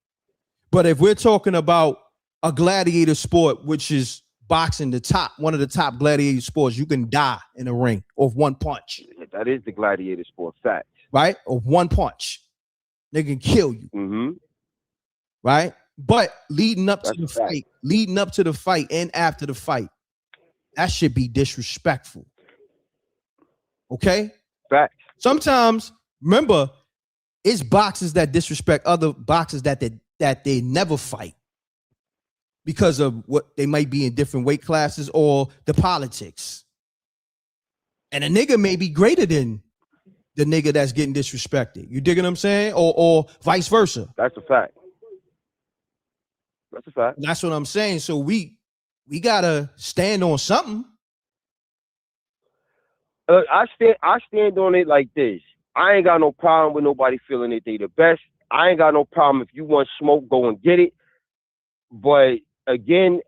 But if we're talking about a gladiator sport, which is boxing, one of the top gladiator sports, you can die in a ring off one punch. That is the gladiator sport, fact. Right? Or one punch. They can kill you. Mm-hmm. Right? But leading up to the fight and after the fight, that should be disrespectful. Okay? Fact. Sometimes, remember, it's boxers that disrespect other boxers that they never fight because of what they might be in different weight classes or the politics. And a nigga may be greater than the nigga that's getting disrespected. You digging what I'm saying? Or vice versa. That's a fact. That's a fact. That's what I'm saying. So we gotta stand on something. I stand on it like this. I ain't got no problem with nobody feeling that they the best. I ain't got no problem if you want smoke, go and get it. But again,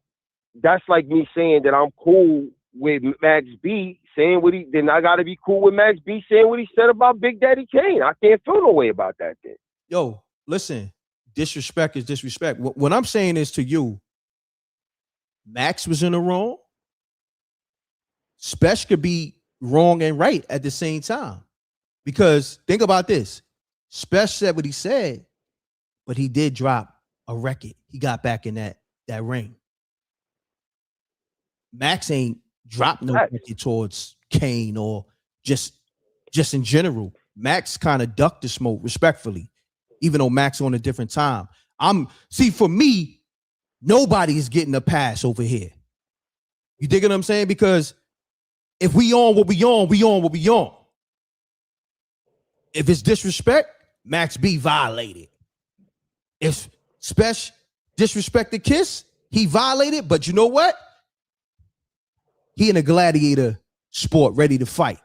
that's like me saying that I'm cool with Max B saying what he. Then I gotta be cool with Max B saying what he said about Big Daddy Kane. I can't feel no way about that then. Yo, listen. Disrespect is disrespect. What I'm saying is to you, Max was in the wrong. Spesh could be wrong and right at the same time. Because think about this. Spesh said what he said, but he did drop a record. He got back in that ring. Max ain't dropped no record towards Kane or just in general. Max kind of ducked the smoke respectfully. Even though Max on a different time. For me, nobody is getting a pass over here. You dig what I'm saying? Because if we on what we on, we on what we on. If it's disrespect, Max B violated. If Spesh disrespected Kiss, he violated, but you know what? He in a gladiator sport ready to fight.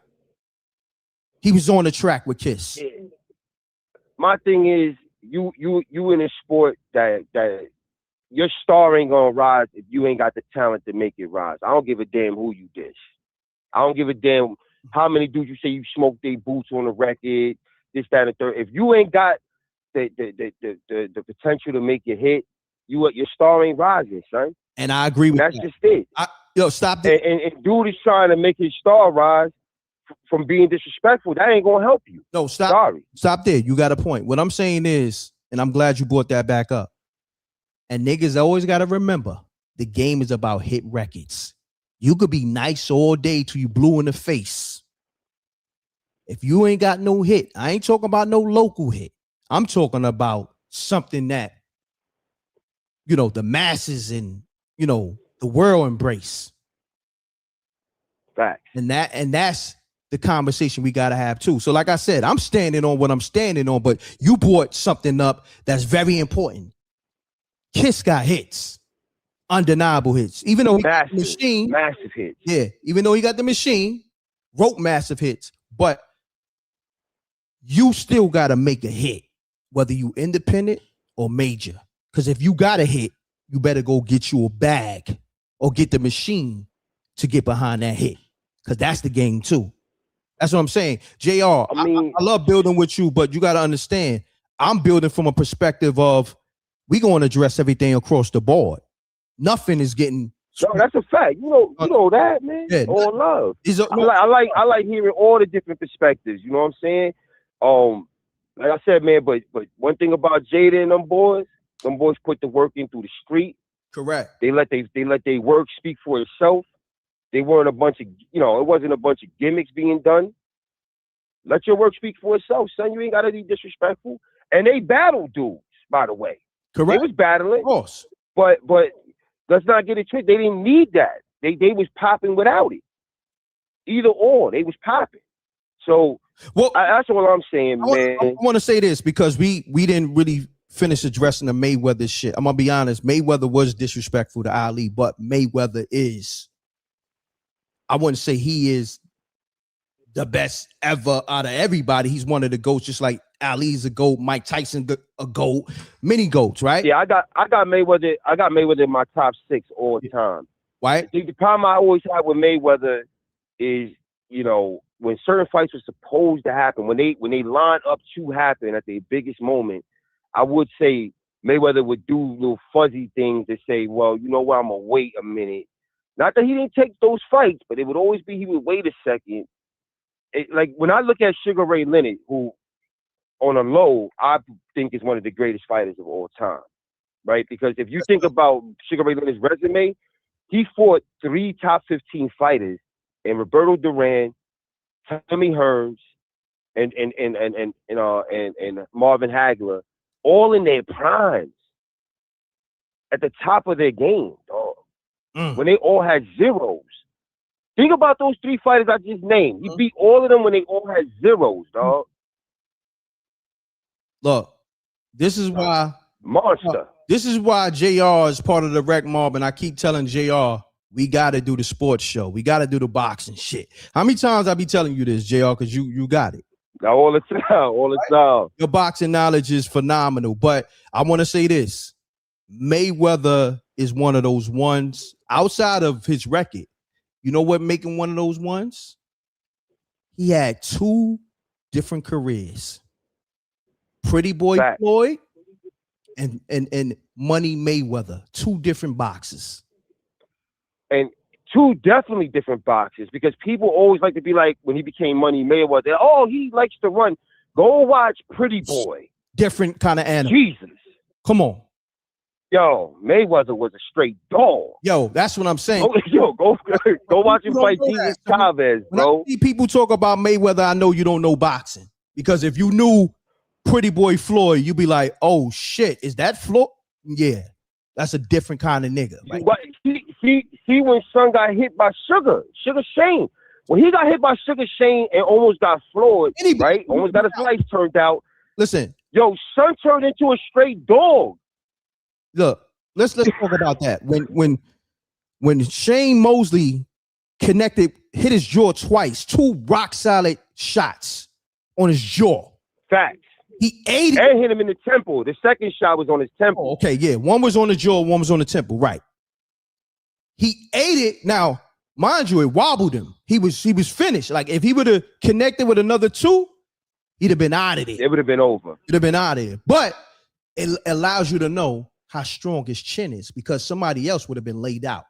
He was on the track with Kiss. Yeah. My thing is, you in a sport that your star ain't gonna rise if you ain't got the talent to make it rise. I don't give a damn who you dish. I don't give a damn how many dudes you say you smoked their boots on the record, this, that, and the third. If you ain't got the potential to make it hit, your star ain't rising, son. And I agree with that. That's just it. Stop that. And dude is trying to make his star rise from being disrespectful. That ain't gonna help you. No, stop. Sorry. Stop there. You got a point. What I'm saying is, and I'm glad you brought that back up. And niggas always gotta remember, the game is about hit records. You could be nice all day till you blue in the face. If you ain't got no hit, I ain't talking about no local hit. I'm talking about something that, the masses and, the world embrace. Facts. And that's the conversation we got to have too. So like I said, I'm standing on what I'm standing on, but you brought something up that's very important. Kiss got hits, undeniable hits. Even though he got the machine. Massive hits. Yeah, even though he got the machine, wrote massive hits, but you still got to make a hit, whether you independent or major. Because if you got a hit, you better go get you a bag or get the machine to get behind that hit. Because that's the game too. That's what I'm saying. JR, I love building with you, but you got to understand, I'm building from a perspective of we going to address everything across the board. Nothing is getting No, that's a fact. You know that, man. Yeah, All love. He's I like hearing all the different perspectives. You know what I'm saying? Like I said, man. But one thing about Jada and them boys put the work in through the street. Correct. They let their work speak for itself. They weren't a bunch of, it wasn't a bunch of gimmicks being done. Let your work speak for itself, son. You ain't gotta be disrespectful. And they battled dudes, by the way. Correct. They was battling. Of course. But let's not get it twisted. They didn't need that. They was popping without it. Either or, they was popping. So that's all I'm saying, man. I want to say this because we didn't really finish addressing the Mayweather shit. I'm gonna be honest. Mayweather was disrespectful to Ali, but Mayweather is. I wouldn't say he is the best ever out of everybody. He's one of the GOATs, just like Ali's a GOAT, Mike Tyson a GOAT, many GOATs, right? Yeah, I got Mayweather. I got Mayweather in my top 6 all the time. Right. The problem I always had with Mayweather is, when certain fights were supposed to happen, when they line up to happen at their biggest moment, I would say Mayweather would do little fuzzy things to say, well, you know what, I'm gonna wait a minute. Not that he didn't take those fights, but it would always be he would wait a second. Like when I look at Sugar Ray Leonard, who on a low, I think is one of the greatest fighters of all time, right? Because if you think about Sugar Ray Leonard's resume, he fought 3 top 15 fighters in Roberto Duran, Tommy Hearns, and Marvin Hagler, all in their primes, at the top of their game, dog. When they all had zeros. Think about those 3 fighters I just named. He beat all of them when they all had zeros, dog. Look, this is why monster. This is why JR is part of the Reckmobb, and I keep telling JR we got to do the sports show. We got to do the boxing shit. How many times I be telling you this, JR? Because you got it. Now all the time, all the time. Your boxing knowledge is phenomenal, but I want to say this: Mayweather is one of those ones outside of his record. You know what make him one of those ones? He had 2 different careers. Pretty Boy Floyd and Money Mayweather. 2 different boxes. And 2 definitely different boxes, because people always like to be like, when he became Money Mayweather, oh, he likes to run. Go watch Pretty Boy. Different kind of animal. Jesus. Come on. Yo, Mayweather was a straight dog. Yo, that's what I'm saying. Go watch him fight Jesus Chavez, bro. When I see people talk about Mayweather, I know you don't know boxing. Because if you knew Pretty Boy Floyd, you'd be like, oh shit, is that Floyd? Yeah, that's a different kind of nigga. Right? See when son got hit by Sugar Shane. When he got hit by Sugar Shane and almost got floored, right? Almost got his life turned out. Listen. Yo, son turned into a straight dog. Look, let's talk about that. When Shane Mosley hit his jaw twice, 2 rock solid shots on his jaw. Facts. He ate it and hit him in the temple. The second shot was on his temple. Oh, okay, yeah. One was on the jaw, one was on the temple. Right. He ate it. Now, mind you, it wobbled him. He was finished. Like if he would have connected with another 2, he'd have been out of there. It would have been over. It'd have been out of there. But it allows you to know how strong his chin is, because somebody else would have been laid out.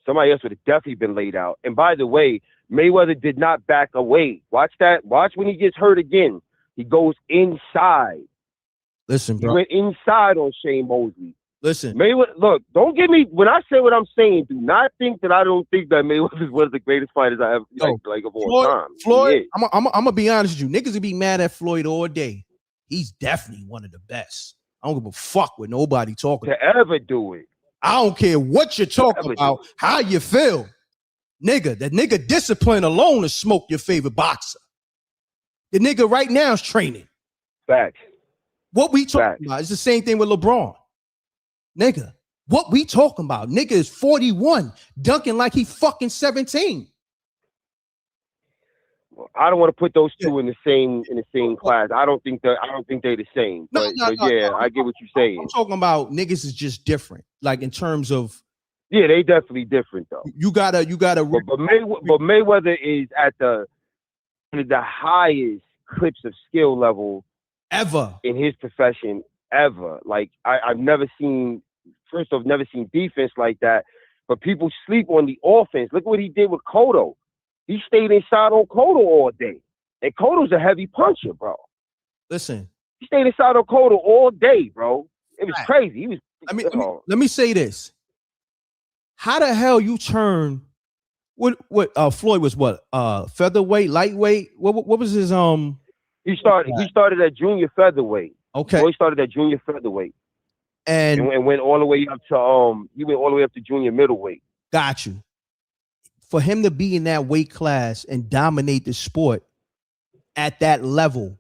Somebody else would have definitely been laid out. And by the way, Mayweather did not back away. Watch that. Watch when he gets hurt again. He goes inside. Listen, bro. He went inside on Shane Mosley. Listen. Mayweather, look, don't get me, when I say what I'm saying, do not think that I don't think that Mayweather is one of the greatest fighters I ever, like of all time. Floyd, I'm going to be honest with you. Niggas would be mad at Floyd all day. He's definitely one of the best. I don't give a fuck with nobody talking to ever do it. I don't care what you're talking about, how you feel. Nigga, that nigga discipline alone is smoke your favorite boxer. The nigga right now is training. Facts. What we talking about is the same thing with LeBron. Nigga, what we talking about? Nigga is 41, dunking like he fucking 17. I don't want to put those 2 in the same class. I don't think they're the same. But yeah, I get what you're saying. I'm talking about niggas is just different. Like in terms of they definitely different though. You gotta but Mayweather is at the highest clips of skill level ever in his profession ever. Like I've never seen first off, never seen defense like that. But people sleep on the offense. Look what he did with Cotto. He stayed inside on Cotto all day. And Cotto's a heavy puncher, bro. Listen. He stayed inside on Cotto all day, bro. It was crazy. He was. Let me say this. How the hell you turn what Floyd was what? Featherweight, lightweight? What was his He started at junior featherweight. Okay. Floyd started at junior featherweight. And went all the way up to he went all the way up to junior middleweight. Got you. For him to be in that weight class and dominate the sport at that level,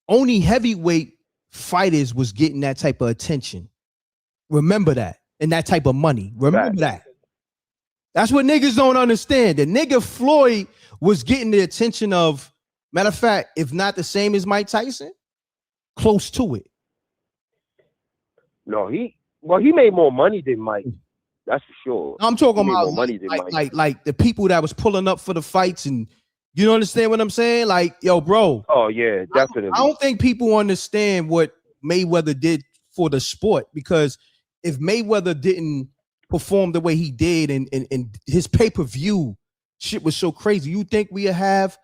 only heavyweight fighters was getting that type of attention. Remember that. And that type of money. Remember that. That's what niggas don't understand. The nigga Floyd was getting the attention of, matter of fact, if not the same as Mike Tyson, close to it. No, he made more money than Mike. That's for sure. I'm talking about more money than Mike. like the people that was pulling up for the fights, and you understand what I'm saying? Like, yo, bro. Oh yeah, definitely. I don't think people understand what Mayweather did for the sport, because if Mayweather didn't perform the way he did and his pay-per-view shit was so crazy, you think we would have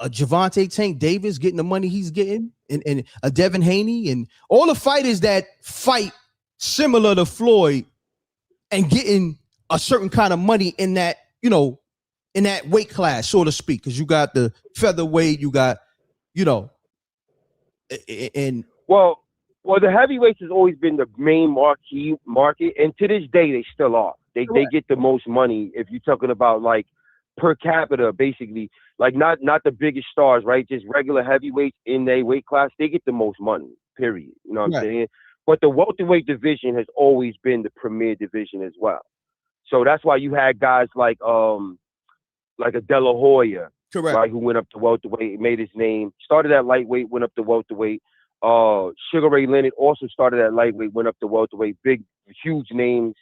a Gervonta Tank Davis getting the money he's getting, and a Devin Haney, and all the fighters that fight similar to Floyd and getting a certain kind of money in that, in that weight class, so to speak, because you got the featherweight, you got, and well, the heavyweights has always been the main marquee market, and to this day they still are. They get the most money if you're talking about like per capita, basically. Like not the biggest stars, right? Just regular heavyweights in their weight class, they get the most money. Period. You know what I'm saying? But the welterweight division has always been the premier division as well. So that's why you had guys like a De La Hoya, correct, right, who went up to welterweight, made his name, started at lightweight, went up to welterweight. Sugar Ray Leonard also started at lightweight, went up to welterweight. Big, huge names.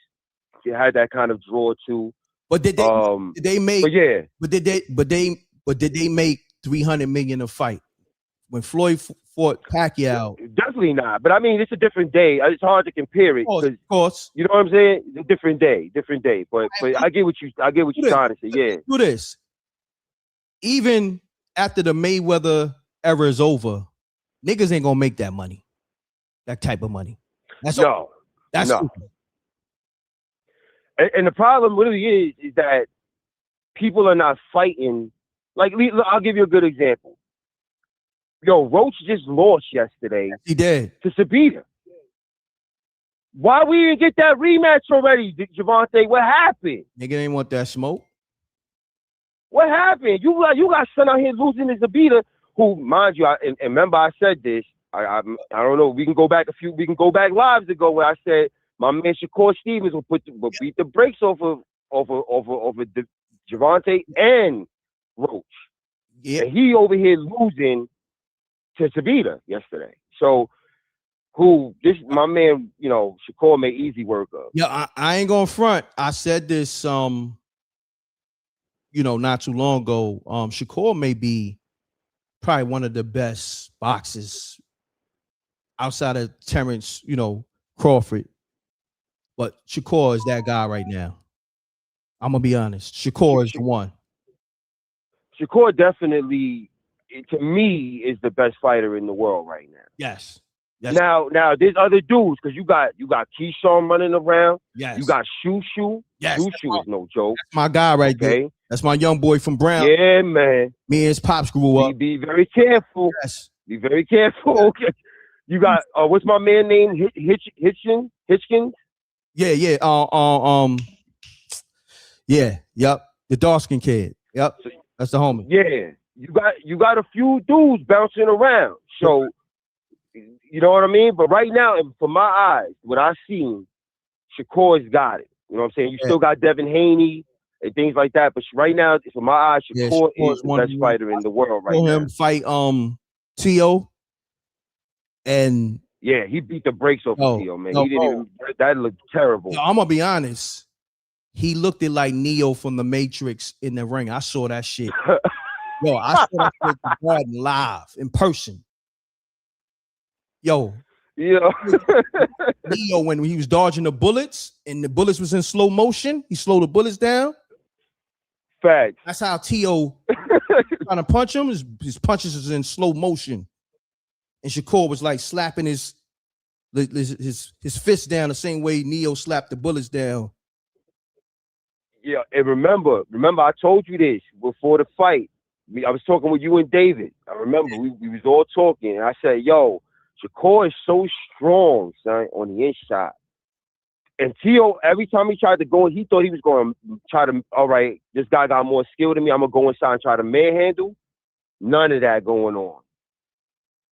They had that kind of draw too. But did they make? But yeah. But did they make $300 million a fight when Floyd fought Pacquiao? Definitely not. But I mean, it's a different day. It's hard to compare it. Of course. You know what I'm saying? It's a different day. But I get what you're trying to say. Yeah. Do this. Even after the Mayweather era is over, niggas ain't gonna make that money. That type of money. That's no. And the problem really is that people are not fighting. Like, I'll give you a good example. Yo, Roach just lost yesterday. He did. To Sabita. Why we didn't get that rematch already, Gervonta? What happened? Nigga didn't want that smoke. What happened? You got son out here losing to Sabita, who, mind you, and remember I said this. I don't know. We can go back lives ago where I said my man Shakur Stevens will beat the brakes off of Gervonta and Roach. Yeah. And he over here losing to Sabita yesterday. So my man, Shakur made easy work of. Yeah, I ain't gonna front. I said this not too long ago. Shakur may be probably one of the best boxers outside of Terrence, Crawford. But Shakur is that guy right now. I'm gonna be honest. Shakur is the one. Shakur definitely, to me, is the best fighter in the world right now. Yes. Now there's other dudes, because you got Keyshawn running around. Yes. You got Shoo. Yes. Shoo is no joke. That's my guy right there. That's my young boy from Brown. Yeah, man. Me and his pops grew up. Be very careful. Yes. Be very careful. Okay. You got what's my man name? Hitchkins? Yeah. Yep. The dark skin kid. Yep. That's the homie. Yeah. You got a few dudes bouncing around. So you know what I mean? But right now, for my eyes, what I've seen, Shakur's got it. You know what I'm saying? You still got Devin Haney and things like that. But right now, for my eyes, Shakur is the best fighter in the world right now. Him fight T.O. and yeah, he beat the brakes off of T.O., man. He didn't even, that looked terrible. Yo, I'm gonna be honest. He looked it like Neo from the Matrix in the ring. I saw that shit. Yo, I saw that shit live in person. Yo, Yeah. Neo, when he was dodging the bullets and the bullets was in slow motion, he slowed the bullets down. Facts. That's how Tio trying to punch him. His punches is in slow motion, and Shakur was like slapping his fist down the same way Neo slapped the bullets down. Yeah, and remember, I told you this before the fight. I was talking with you and David. I remember we was all talking, and I said, "Yo, Shakur is so strong, son, on the inside." And Tio, every time he tried to go, he thought he was going to try to, all right, this guy got more skill than me. I'm going to go inside and try to manhandle. None of that going on.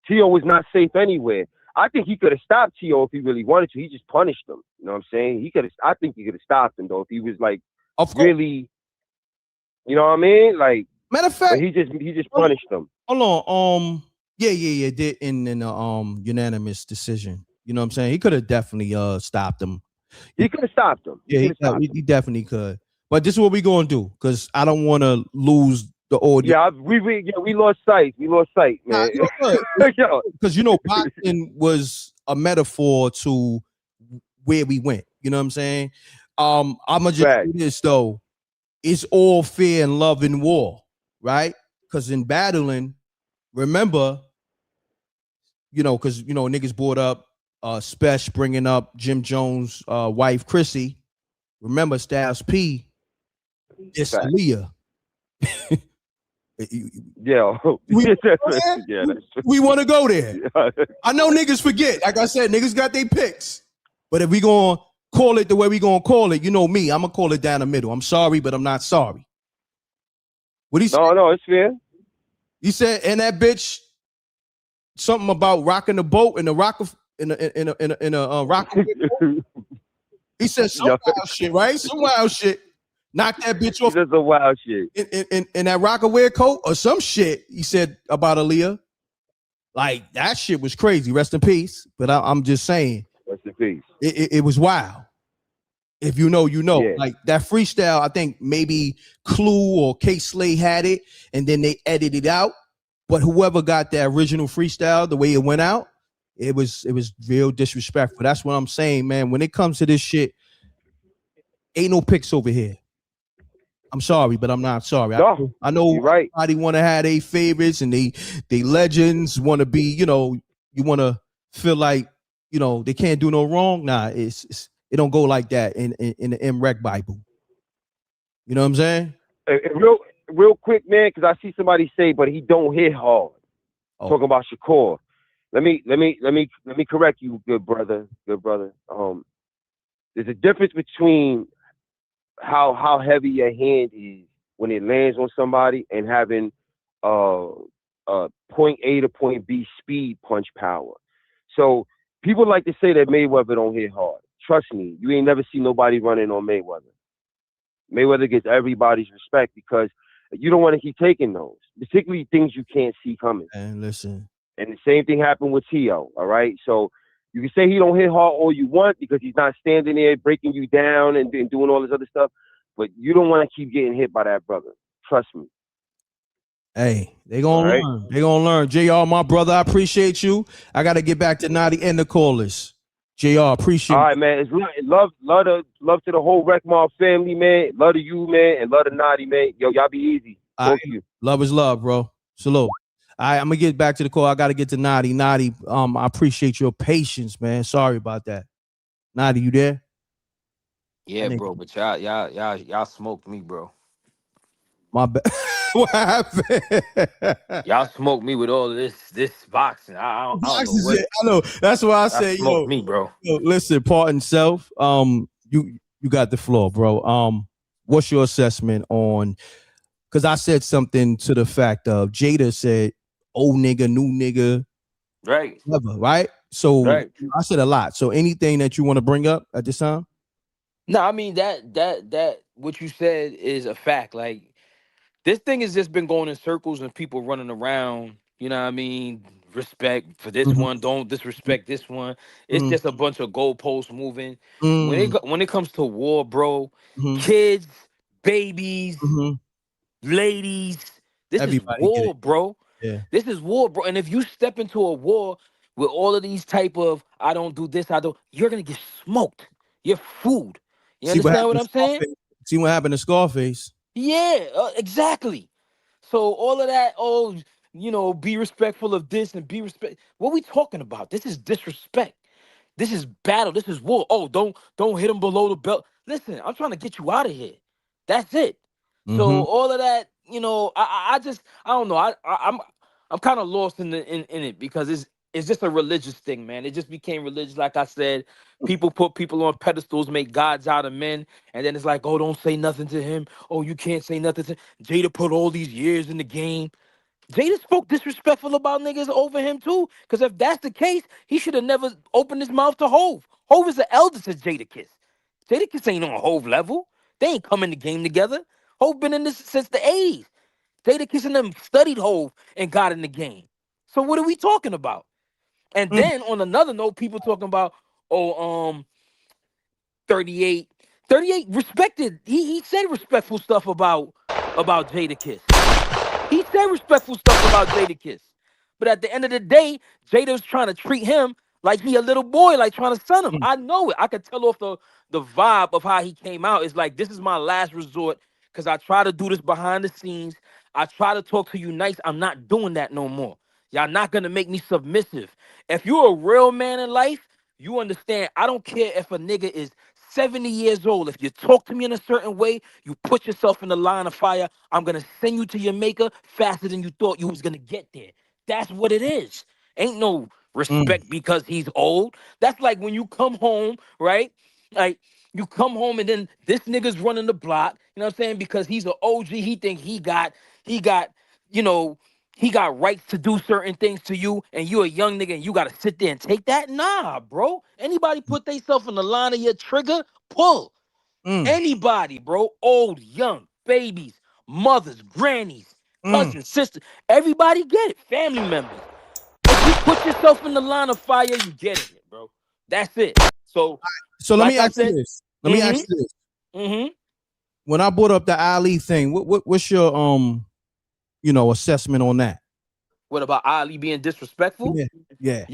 Tio was not safe anywhere. I think he could have stopped Tio if he really wanted to. He just punished him. You know what I'm saying? I think he could have stopped him, though, if he was, like, really, you know what I mean? Like, matter of fact, he just punished him. Hold on. Yeah. Did in a unanimous decision. You know what I'm saying? He could have definitely stopped him. He could have stopped him. Yeah, he definitely could. But this is what we gonna do, because I don't want to lose the audience. Yeah, we lost sight. We lost sight, man. Because boxing was a metaphor to where we went. You know what I'm saying? I'ma just do this though. It's all fear and love in war, right? Because in battling, remember, because niggas brought up Spesh bringing up Jim Jones' wife Chrissy. Remember, Styles P. It's Aaliyah. Yeah. We want to go there. I know niggas forget. Like I said, niggas got their picks. But if we gonna call it the way we gonna call it, you know me, I'm gonna call it down the middle. I'm sorry, but I'm not sorry. What he said? No, it's fair. He said, and that bitch, something about rocking the boat in a rocket. He said some wild shit, right? Some wild shit. Knock that bitch off. That's a wild shit. In that Rockaware coat or some shit he said about Aaliyah. Like, that shit was crazy. Rest in peace. But I'm just saying. Rest in peace. It was wild. If you know, you know. Yeah. Like, that freestyle, I think maybe Clue or K-Slay had it, and then they edited it out. But whoever got that original freestyle, the way it went out, it was real disrespectful. That's what I'm saying, man. When it comes to this shit, ain't no picks over here. I'm sorry, but I'm not sorry. No, I know right. everybody want to have their favorites and they legends want to be, you want to feel like, they can't do no wrong. Nah, it don't go like that in the M.Reck Bible. You know what I'm saying? Real quick, man, because I see somebody say, but he don't hit hard. Talking about Shakur. Let me correct you, good brother. There's a difference between how heavy your hand is when it lands on somebody and having point A to point B speed punch power. So people like to say that Mayweather don't hit hard. Trust me, you ain't never seen nobody running on Mayweather. Mayweather gets everybody's respect because you don't want to keep taking those, particularly things you can't see coming. And listen. And the same thing happened with Tio, all right? So you can say he don't hit hard all you want because he's not standing there breaking you down and doing all this other stuff, but you don't want to keep getting hit by that brother. Trust me. Hey, they gonna learn. Right? They gonna learn. JR, my brother, I appreciate you. I got to get back to Naughty and the callers. JR, appreciate all right, man. It's love to the whole Reckmobb family, man. Love to you, man, and love to Naughty, man. Yo, y'all be easy. Talk to you. Love is love, bro. Salute. All right, I'm gonna get back to the call. I gotta get to Naughty. Naughty, I appreciate your patience, man. Sorry about that. Naughty, you there? Yeah, bro, but y'all smoked me, bro. My bad. What happened? Y'all smoked me with all of this boxing. I don't know what. I know. That's why I say, smoked me, bro. Listen, pardon self. You got the floor, bro. What's your assessment on? Because I said something to the fact of Jada said, "Old nigga, new nigga." Right. Never, right? So I said a lot. So anything that you want to bring up at this time? No, I mean that what you said is a fact. Like, this thing has just been going in circles and people running around, you know what I mean? Respect for this one, don't disrespect this one. It's just a bunch of goalposts moving. When it comes to war, bro, kids, babies, ladies, this is war, bro. Yeah. This is war, bro. And if you step into a war with all of these type of I don't do this, I don't, you're gonna get smoked. You're food. You See what understand what happened to I'm saying? Scarface? See what happened to Scarface? Yeah, exactly. So all of that, oh, be respectful of this and be respect. What we talking about? This is disrespect. This is battle. This is war. Oh, don't hit him below the belt. Listen, I'm trying to get you out of here. That's it. Mm-hmm. So all of that, I don't know. I'm kind of lost in it because it's just a religious thing, man. It just became religious. Like I said, people put people on pedestals, make gods out of men, and then it's like, oh, don't say nothing to him. Oh, you can't say nothing to Jada. Put all these years in the game. Jada spoke disrespectful about niggas over him too. Because if that's the case, he should have never opened his mouth to Hove. Hove is the elder to Jada Kiss. Jada Kiss ain't on Hove level. They ain't come in the game together. Hove been in this since the 80s. Jada Kiss and them studied Hove and got in the game. So what are we talking about? And then on another note, people talking about, oh, 38. 38 respected. He said respectful stuff about Jada Kiss. He said respectful stuff about Jadakiss. But at the end of the day, Jada's trying to treat him like he a little boy, like trying to son him. I know it. I could tell off the vibe of how he came out. It's like, this is my last resort because I try to do this behind the scenes. I try to talk to you nice. I'm not doing that no more. Y'all not going to make me submissive. If you're a real man in life, you understand. I don't care if a nigga is 70 years old. If you talk to me in a certain way, you put yourself in the line of fire, I'm gonna send you to your maker faster than you thought you was gonna get there. That's what it is. Ain't no respect because he's old. That's like when you come home, right? Like you come home and then this nigga's running the block, you know what I'm saying? Because he's an OG, he think he got, you know, he got rights to do certain things to you, and you a young nigga and you gotta sit there and take that? Nah, bro. Anybody put themselves in the line of your trigger, pull. Anybody, bro. Old, young, babies, mothers, grannies, cousins, sisters. Everybody get it. Family members. If you put yourself in the line of fire, you get it, bro. That's it. So, So let like me I ask you said, this. Let me ask you this. Mm-hmm. When I brought up the Ali thing, what's your assessment on that? What about Ali being disrespectful? Yeah.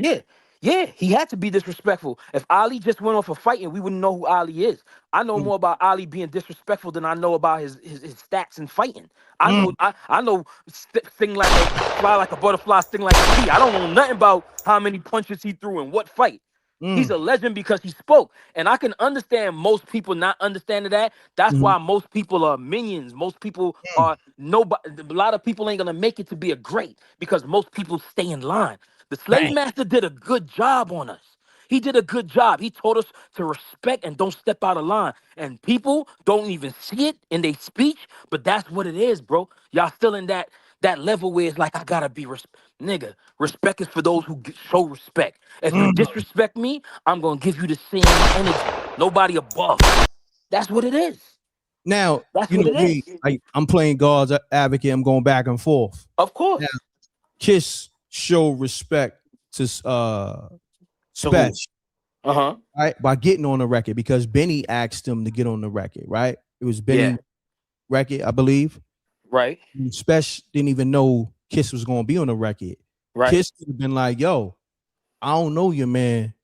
Yeah, he had to be disrespectful. If Ali just went off a fight and we wouldn't know who Ali is. I know more about Ali being disrespectful than I know about his stats in fighting. I know sting like a fly like a butterfly, sting like a bee. I don't know nothing about how many punches he threw in what fight. He's a legend because he spoke. And I can understand most people not understanding that. That's why most people are minions. Most people are nobody. A lot of people ain't gonna make it to be a great because most people stay in line. The slave master did a good job on us. He did a good job. He told us to respect and don't step out of line. And people don't even see it in their speech, but that's what it is, bro. Y'all still in that level where it's like, I gotta be nigga. Respect is for those who show respect. If you disrespect me, I'm gonna give you the same energy. Nobody above. That's what it is. Now, That's you what know it me, is. I'm playing God's advocate. I'm going back and forth. Of course. Now, Kiss show respect to Spesh, right, by getting on the record because Benny asked him to get on the record, right? It was Benny record, I believe. Right. Spesh didn't even know Kiss was going to be on the record. Right. Kiss could have been like, yo, I don't know you, man.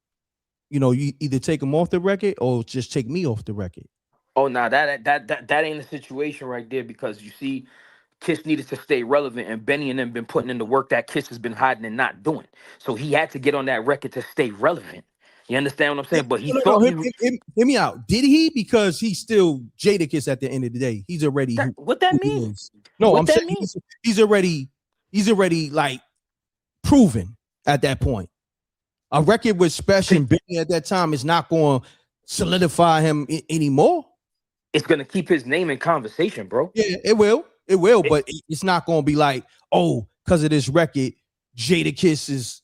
You know, you either take him off the record or just take me off the record. Oh, nah, that ain't a situation right there because you see, Kiss needed to stay relevant, and Benny and them been putting in the work that Kiss has been hiding and not doing. So he had to get on that record to stay relevant. You understand what I'm saying? But he thought hear me out. Did he? Because he's still Jadakiss at the end of the day. He's already what that who he mean? is. No, What I'm that saying mean? he's already like proven at that point. A record with Spesh and Benny at that time is not going to solidify him anymore. It's going to keep his name in conversation, bro. Yeah, it will. It will, but it's not going to be like, oh, because of this record, Jadakiss is,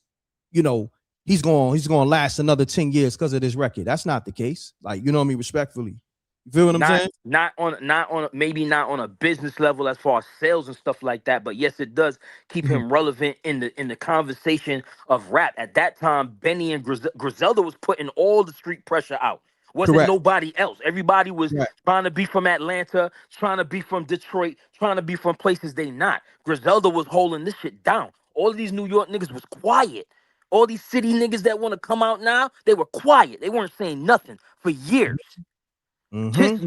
he's going to last another 10 years because of this record. That's not the case. Like, you know what I mean? Respectfully. You feel what I'm saying? Maybe not on a business level as far as sales and stuff like that, but yes, it does keep him relevant in the conversation of rap. At that time, Benny and Griselda was putting all the street pressure out. Wasn't Correct. nobody else. Everybody was trying to be from Atlanta, trying to be from Detroit, trying to be from places they not. Griselda was holding this shit down. All of these New York niggas was quiet. All these city niggas that want to come out now, they were quiet. They weren't saying nothing for years. Kiss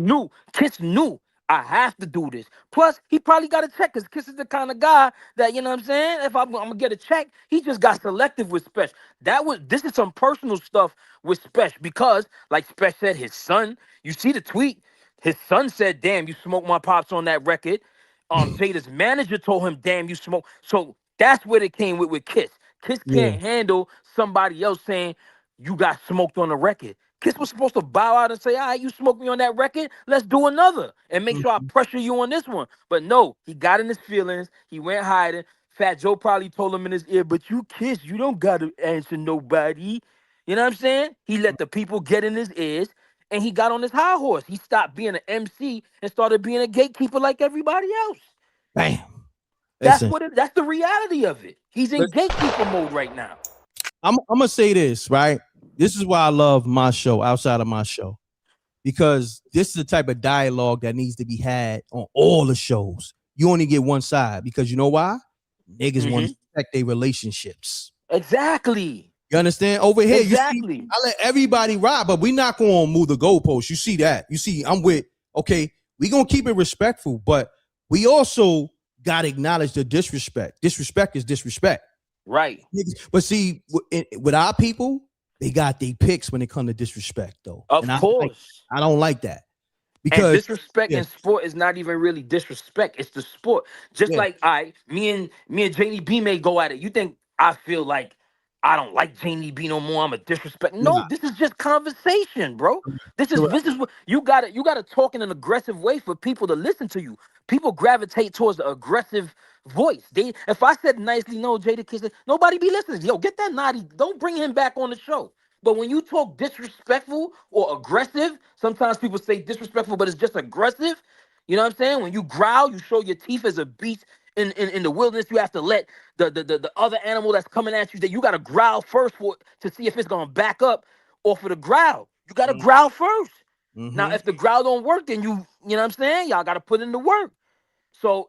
knew I have to do this. Plus, he probably got a check because Kiss is the kind of guy that, you know what I'm saying? If I'm gonna get a check, he just got selective with Spesh. This is some personal stuff with Spesh because, like Spesh said, his son, you see the tweet, his son said, damn, you smoked my pops on that record. Jada's manager told him, damn, you smoke. So that's what it came with Kiss. Kiss can't handle somebody else saying you got smoked on the record. Kiss was supposed to bow out and say, all right, you smoked me on that record, let's do another and make sure I pressure you on this one. But no, he got in his feelings, he went hiding. Fat Joe probably told him in his ear, but you Kiss, you don't gotta answer nobody. You know what I'm saying? He let the people get in his ears and he got on his high horse. He stopped being an MC and started being a gatekeeper like everybody else. Bam. That's the reality of it. He's in gatekeeper mode right now. I'm gonna say this, right? This is why I love my show outside of my show, because this is the type of dialogue that needs to be had on all the shows. You only get one side because you know why? Niggas want to protect their relationships. Exactly. You understand? Over here, exactly. You see, I let everybody ride, but we're not gonna move the goalposts. You see that? You see, I'm with, okay, we gonna keep it respectful, but we also gotta acknowledge the disrespect. Disrespect is disrespect. Right. But see, with our people, they got their picks when it comes to disrespect, though. Of course. I don't like that. Because and disrespect in sport is not even really disrespect. It's the sport. Just like me and Janie B may go at it. You think I feel like I don't like Janie B no more? I'm a disrespect. No, this is just conversation, bro. This is what you gotta talk in an aggressive way for people to listen to you. People gravitate towards the aggressive voice. If I said nicely, no, Jadakiss, nobody be listening. Yo, get that naughty. Don't bring him back on the show. But when you talk disrespectful or aggressive, sometimes people say disrespectful, but it's just aggressive. You know what I'm saying? When you growl, you show your teeth as a beast in the wilderness. You have to let the other animal that's coming at you, that you got to growl first to see if it's going to back up off of the growl. You got to growl first. Now, if the growl don't work, then you know what I'm saying? Y'all got to put in the work. So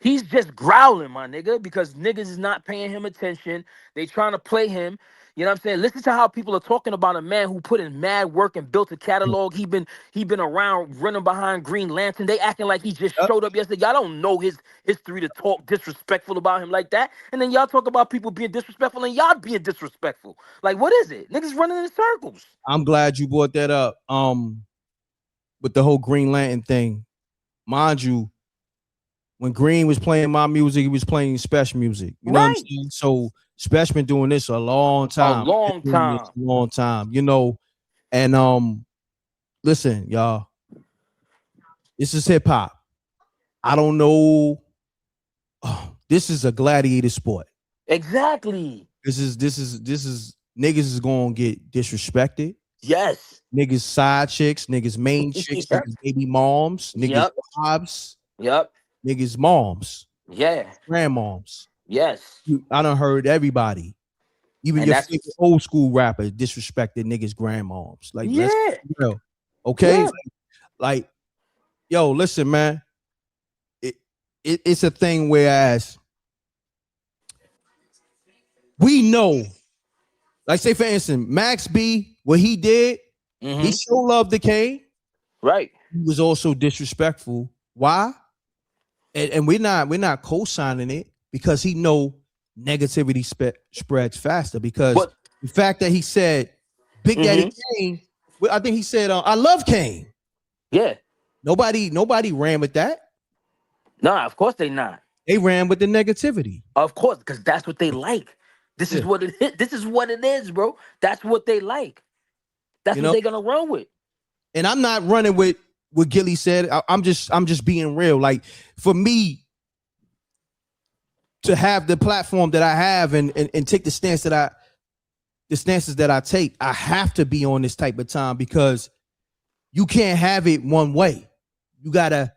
he's just growling, my nigga, because niggas is not paying him attention. They trying to play him. You know what I'm saying? Listen to how people are talking about a man who put in mad work and built a catalog. He been around running behind Green Lantern. They acting like he just showed up yesterday. Y'all don't know his history to talk disrespectful about him like that. And then y'all talk about people being disrespectful and y'all being disrespectful. Like, what is it? Niggas running in circles. I'm glad you brought that up. With the whole Green Lantern thing. Mind you, when Green was playing my music, he was playing Spesh music. You know what I'm saying? So Spesh been doing this a long time. A long time. You know, and listen, y'all. This is hip hop. I don't know. Oh, this is a gladiator sport. Exactly. This is niggas is gonna get disrespected. Yes. Niggas side chicks, niggas main chicks, niggas baby moms, niggas wives. Yep. Niggas moms. Yeah. Grandmoms. Yes. I done heard everybody. Even your favorite old school rapper disrespected niggas' grandmoms. Like, let's be real. Okay? Yeah. Like, yo, listen, man. It's a thing whereas we know, like, say for instance, Max B, what he did, he so loved the Kane. Right. He was also disrespectful. Why? And we're not co-signing it because he know negativity spreads faster. Because the fact that he said Big Daddy Kane, I think he said I love Kane. Yeah. Nobody ran with that. Nah, of course they not. They ran with the negativity. Of course, because that's what they like. This is what it is. This is what it is, bro. That's what they like. That's what they're gonna run with. And I'm not running with what Gilly said. I'm just being real. Like, for me to have the platform that I have and take the stances that I take, I have to be on this type of time because you can't have it one way. You gotta,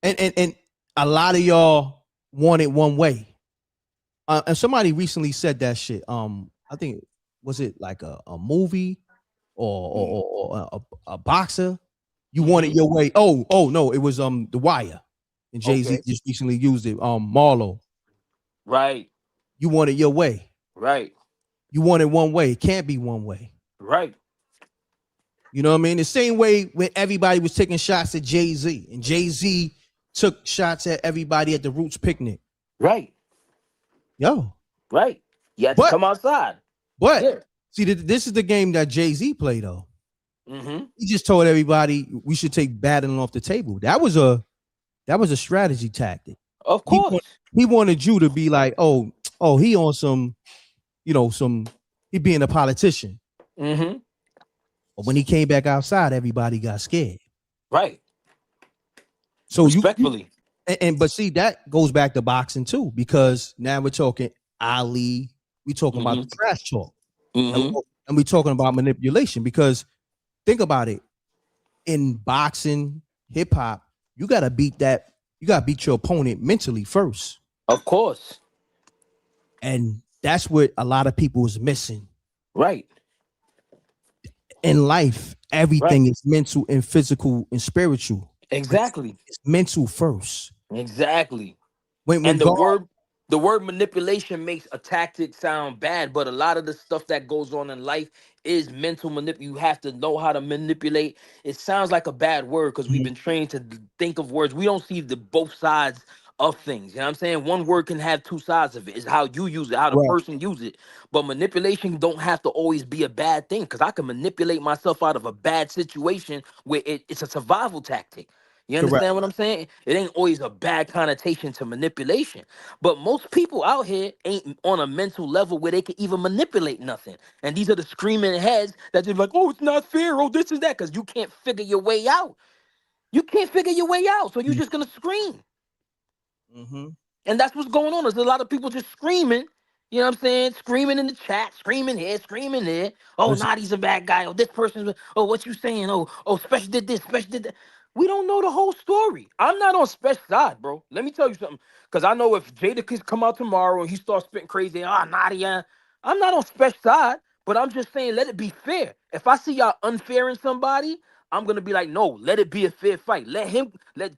and a lot of y'all want it one way. And somebody recently said that shit. I think, was it like a movie or a boxer? You want it your way. Oh no, it was The Wire. And Jay-Z just recently used it. Marlo. Right. You want it your way. Right. You want it one way. It can't be one way. Right. You know what I mean? The same way when everybody was taking shots at Jay-Z, and Jay-Z took shots at everybody at the Roots picnic. Right. Yo. Right. You had to come outside. But Yeah. see, this is the game that Jay-Z played, though. Mm-hmm. He just told everybody we should take battling off the table. That was a strategy tactic. Of course. He wanted you to be like, oh, he on some, he being a politician. Mm-hmm. But when he came back outside, everybody got scared. Right. So respectfully. But see, that goes back to boxing too, because now we're talking Ali, we're talking about the trash talk. Mm-hmm. And we're talking about manipulation, because think about it. In boxing, hip hop, you gotta beat your opponent mentally first. Of course. And that's what a lot of people is missing. Right. In life, everything is mental and physical and spiritual. Exactly. It's mental first. Exactly. When the word manipulation makes a tactic sound bad, but a lot of the stuff that goes on in life is mental manipulation. You have to know how to manipulate. It sounds like a bad word because we've been trained to think of words. We don't see the both sides of things. You know what I'm saying? One word can have two sides of it. It's how you use it, how the person use it. But manipulation don't have to always be a bad thing, because I can manipulate myself out of a bad situation where it's a survival tactic. You understand what I'm saying? It ain't always a bad connotation to manipulation. But most people out here ain't on a mental level where they can even manipulate nothing. And these are the screaming heads that just like, oh, it's not fair. Oh, this is that. Because you can't figure your way out. You can't figure your way out. So you're just going to scream. Mm-hmm. And that's what's going on. There's a lot of people just screaming. You know what I'm saying? Screaming in the chat, screaming here, screaming there. Oh, Nadi's a bad guy. Oh, this person's. Oh, what you saying? Oh, Spesh did this. Spesh did that. We don't know the whole story. I'm not on Spesh side, bro. Let me tell you something. Because I know if Jadakiss come out tomorrow and he starts spitting crazy, Nadia, I'm not on Spesh side. But I'm just saying, let it be fair. If I see y'all unfair in somebody, I'm gonna be like, no, let it be a fair fight. Let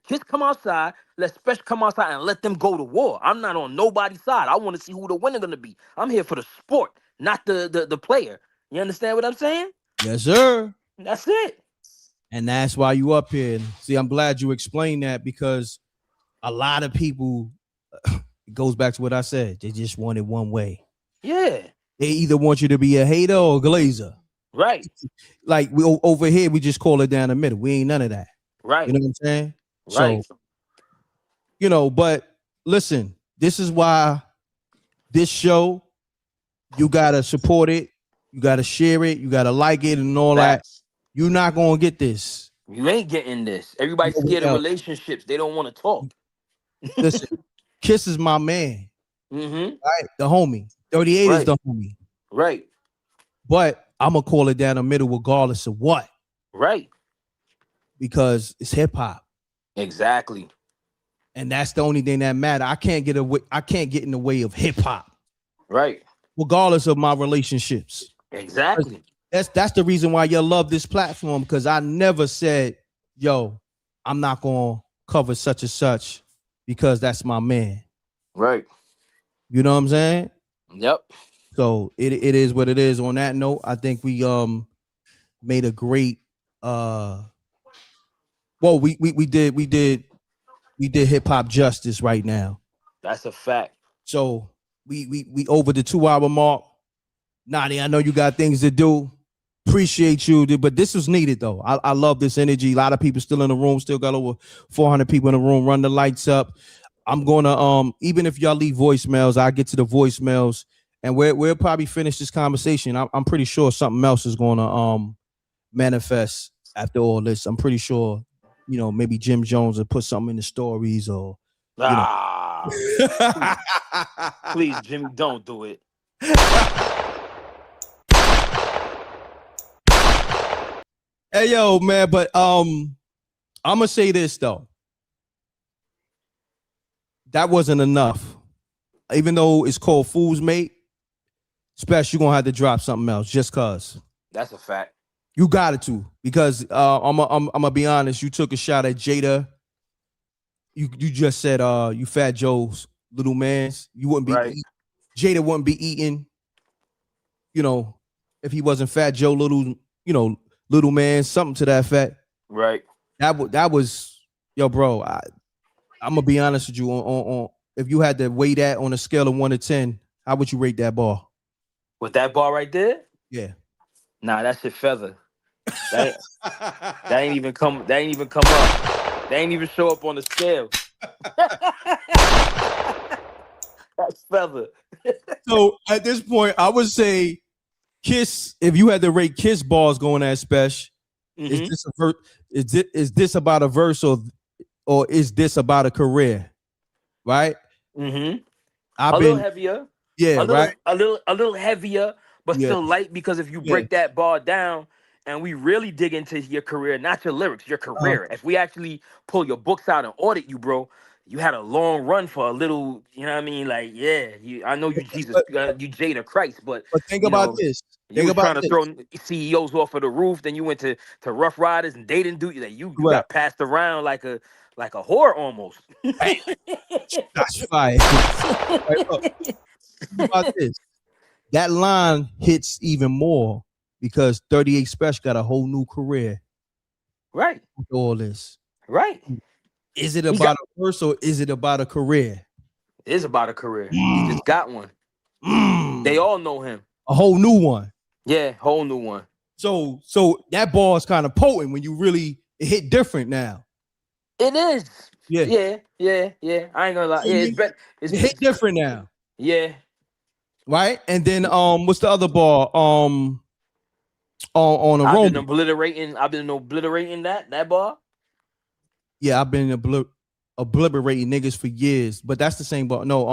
Kiss come outside, let Spesh come outside, and let them go to war. I'm not on nobody's side. I want to see who the winner gonna be. I'm here for the sport, not the player. You understand what I'm saying? Yes, sir. That's it. And that's why you up here. See, I'm glad you explained that, because a lot of people, it goes back to what I said. They just want it one way. Yeah. They either want you to be a hater or a glazer. Right. Like we over here, we just call it down the middle. We ain't none of that. Right. You know what I'm saying? Right. So, but listen, this is why this show, you gotta support it, you gotta share it, you gotta like it and all that. You're not gonna get this. You ain't getting this. Everybody's scared of relationships. They don't want to talk. Listen, Kiss is my man. Mm-hmm. Right? The homie. 38 is the homie. Right. But I'm gonna call it down the middle regardless of what. Right. Because it's hip hop. Exactly. And that's the only thing that matters. I can't get in the way of hip hop. Right. Regardless of my relationships. Exactly. That's the reason why you love this platform, because I never said, yo, I'm not gonna cover such and such because that's my man. Right. You know what I'm saying? Yep. So it is what it is. On that note, I think we made a great we did hip hop justice right now. That's a fact. So we over the 2-hour mark. Nadi, I know you got things to do. Appreciate you, but this was needed though. I love this energy. A lot of people still in the room, still got over 400 people in the room. Run the lights up. I'm gonna even if y'all leave voicemails, I get to the voicemails and we'll probably finish this conversation. I'm pretty sure something else is gonna manifest after all this. I'm pretty sure, maybe Jim Jones will put something in the stories or Please, Jimmy, don't do it. Hey yo, man, but I'm gonna say this though. That wasn't enough. Even though it's called Fool's Mate, Spesh, you're gonna have to drop something else just cause. That's a fact. You got it to, because I'm gonna be honest, you took a shot at Jada. You just said you Fat Joe's little mans. You wouldn't be Jada wouldn't be eating you know, if he wasn't Fat Joe Little, you know, Little Man, something to that effect. Right. That was, yo, bro. I'm gonna be honest with you. On if you had to weigh that on a scale of 1 to 10, how would you rate that ball? With that ball right there? Yeah. Nah, that shit feather. That ain't even come. That ain't even come up. They ain't even show up on the scale. That's feather. So at this point, I would say Kiss. If you had to rate Kiss balls going at Spesh, is this a is this about a verse or is this about a career? Right? A little heavier. Yeah, right. A little heavier, but Yeah. still light because if you break that bar down and we really dig into your career, not your lyrics, your career. If we actually pull your books out and audit you, bro, you had a long run for a little, you know what I mean? Like, yeah, I know you Jesus, you Jada Christ, but think you about know, this. you was trying to throw CEOs off of the roof, then you went to Rough Riders and they didn't do you. Like you got passed around like a whore almost. That's fire. Right, look, think about this. That line hits even more because 38 Spesh got a whole new career. Right. With all this. Right. Is it about a verse or is it about a career? It is about a career. He just got one. They all know him. A whole new one. Yeah, whole new one. So that ball is kind of potent when you really hit different now. It is. Yeah. Yeah. I ain't gonna lie. Yeah, it's better. It hit different now. Yeah. Right? And then what's the other ball? On a I've Roman. been obliterating that ball. Yeah, I've been obliterating niggas for years, but that's the same ball. No.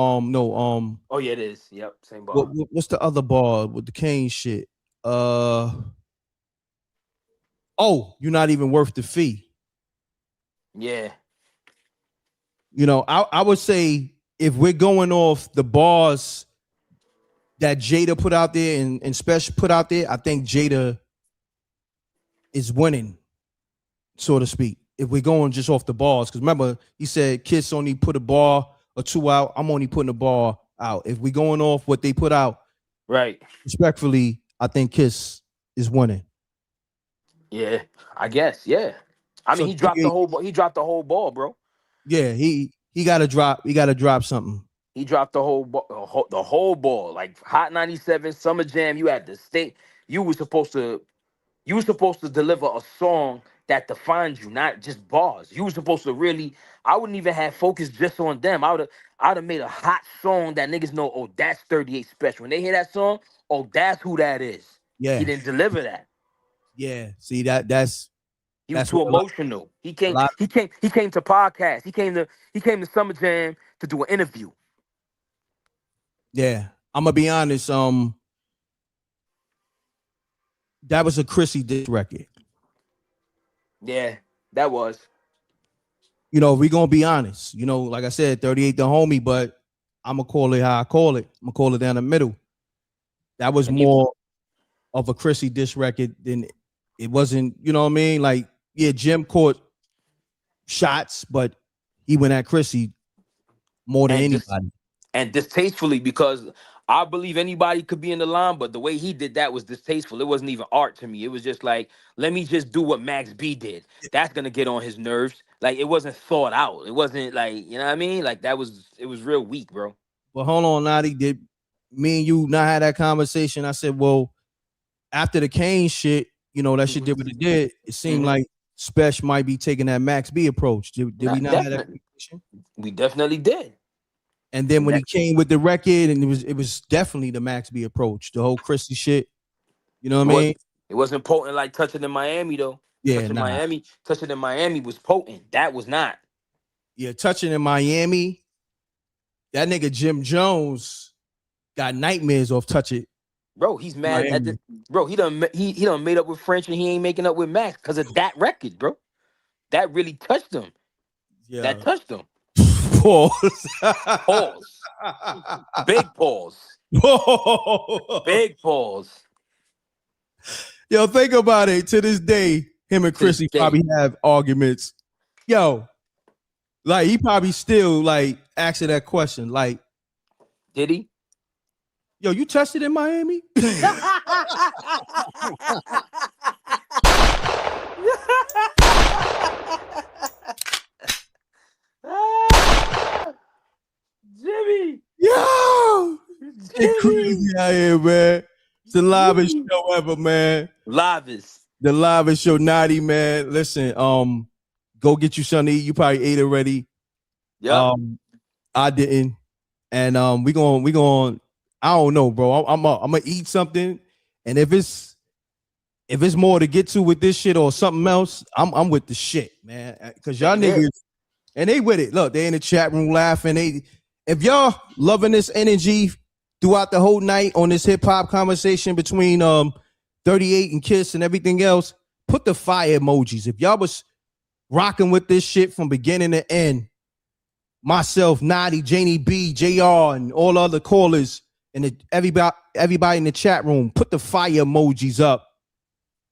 Oh yeah, it is. Yep, same ball. What's the other ball with the Kane shit? Oh, you're not even worth the fee. Yeah. You know, I would say if we're going off the bars that Jada put out there and Spesh put out there, I think Jada is winning, so to speak. If we're going just off the bars, because remember, he said Kiss only put a bar or two out. I'm only putting a bar out. If we're going off what they put out, right? Respectfully, I think Kiss is winning. Yeah, I guess. Yeah, I mean, he dropped the whole ball. He dropped the whole ball, bro. Yeah, he got to drop. He got to drop something. He dropped the whole ball, the whole ball. Like Hot 97, Summer Jam. You had to stay. You were supposed to deliver a song that defines you, not just bars. You were supposed to really. I wouldn't even have focused just on them. I'd have made a hot song that niggas know. Oh, that's 38 Spesh. When they hear that song, oh, that's who that is. Yeah, he didn't deliver that. Yeah, see that's he was too emotional. He came to podcast. He came to Summer Jam to do an interview. Yeah, I'm gonna be honest. That was a Chrissy diss record. Yeah, that was. You know, we gonna be honest. You know, like I said, 38 the homie, but I'm gonna call it how I call it. I'm gonna call it down the middle. That was more of a Chrissy diss record than it wasn't. You know what I mean? Like, yeah, Jim caught shots, but he went at Chrissy more than anybody. And distastefully, because I believe anybody could be in the line, but the way he did that was distasteful. It wasn't even art to me. It was just like, let me just do what Max B did. That's gonna get on his nerves. Like, it wasn't thought out. It wasn't like, you know what I mean? Like, it was real weak, bro. But hold on, Nadi, did me and you not have that conversation? I said, well, after the Kane shit, you know, that shit did what it did. It seemed like Spesh might be taking that Max B approach. Did we not have that conversation? We definitely did. And then when he came with the record, and it was definitely the Max B approach, the whole Chrissy shit. You know what I mean? It wasn't potent like Touching in Miami though. Yeah, Touching in Miami was potent. That was not. Yeah, Touching in Miami. That nigga Jim Jones got nightmares off Touch It. Bro, he's mad at this. Bro, he done made up with French and he ain't making up with Max because of that record, bro. That really touched him. Yeah. That touched him. Pause. Pause. Big pause. Big pause. Yo, think about it. To this day, him and Chrissy probably have arguments. Yo, like he probably still like asking that question. Like, did he? Yo, you tested in Miami? Jimmy. Yo, it's crazy out here, man. It's the livest show ever, man. Livest. The livest show, Naughty, man. Listen, go get you something to eat. You probably ate already. Yep. I didn't. And we going I don't know, bro. I'm gonna eat something, and if it's more to get to with this shit or something else, I'm with the shit, man. Cause y'all niggas, and they with it. Look, they in the chat room laughing. If y'all loving this energy throughout the whole night on this hip hop conversation between 38 and Kiss and everything else, put the fire emojis. If y'all was rocking with this shit from beginning to end, myself, Naughty, Janie B, JR, and all other callers, and everybody in the chat room, put the fire emojis up.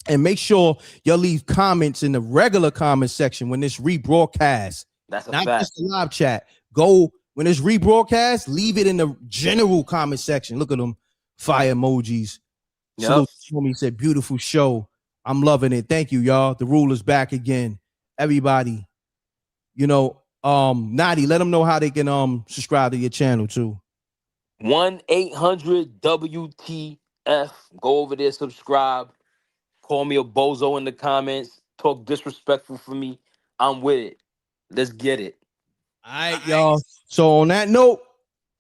And make sure y'all leave comments in the regular comment section when this rebroadcast. That's a not fact. Just the live chat. Go when it's rebroadcast, leave it in the general comment section. Look at them fire emojis. Yep. Salute to me, said beautiful show. I'm loving it. Thank you, y'all. The ruler's back again. Everybody, Naughty, let them know how they can subscribe to your channel too. 1-800-WTF. Go over there, subscribe. Call me a bozo in the comments. Talk disrespectful for me. I'm with it. Let's get it. All right, y'all. So on that note,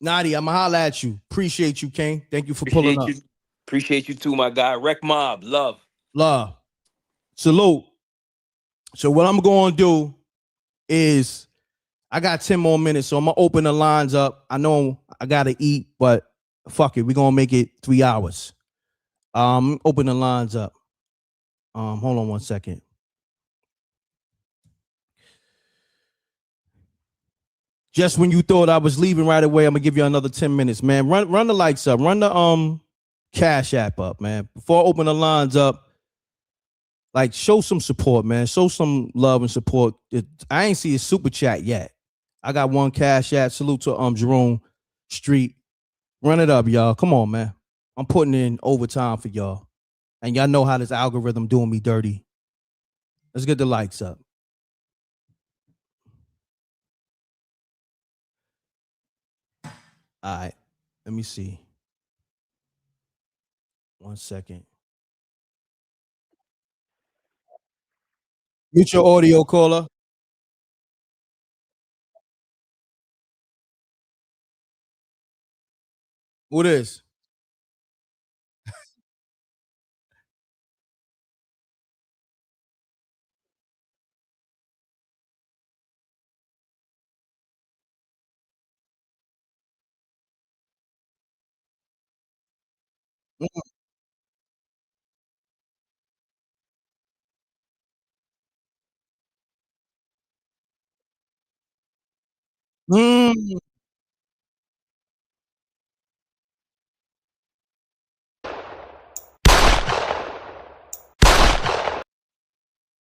Naughty, I'm gonna holla at you. Appreciate you, King. Thank you for pulling up. Appreciate you too, my guy. Reckmobb, love. Salute. So what I'm going to do is I got 10 more minutes, so I'm going to open the lines up. I know I got to eat, but fuck it. We're going to make it 3 hours. Open the lines up. Hold on one second. Just when you thought I was leaving right away, I'm going to give you another 10 minutes, man. Run the lights up. Run the Cash App up, man. Before I open the lines up, like, show some support, man. Show some love and support. I ain't see a super chat yet. I got one Cash App. Salute to Jerome Street. Run it up, y'all. Come on, man. I'm putting in overtime for y'all. And y'all know how this algorithm doing me dirty. Let's get the likes up. All right. Let me see. 1 second. Mute your audio, caller. What is? Mm.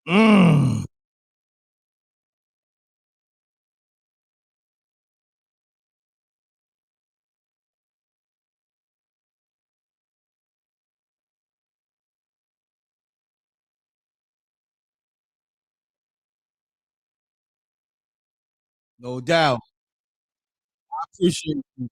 Mm. No doubt. I appreciate you.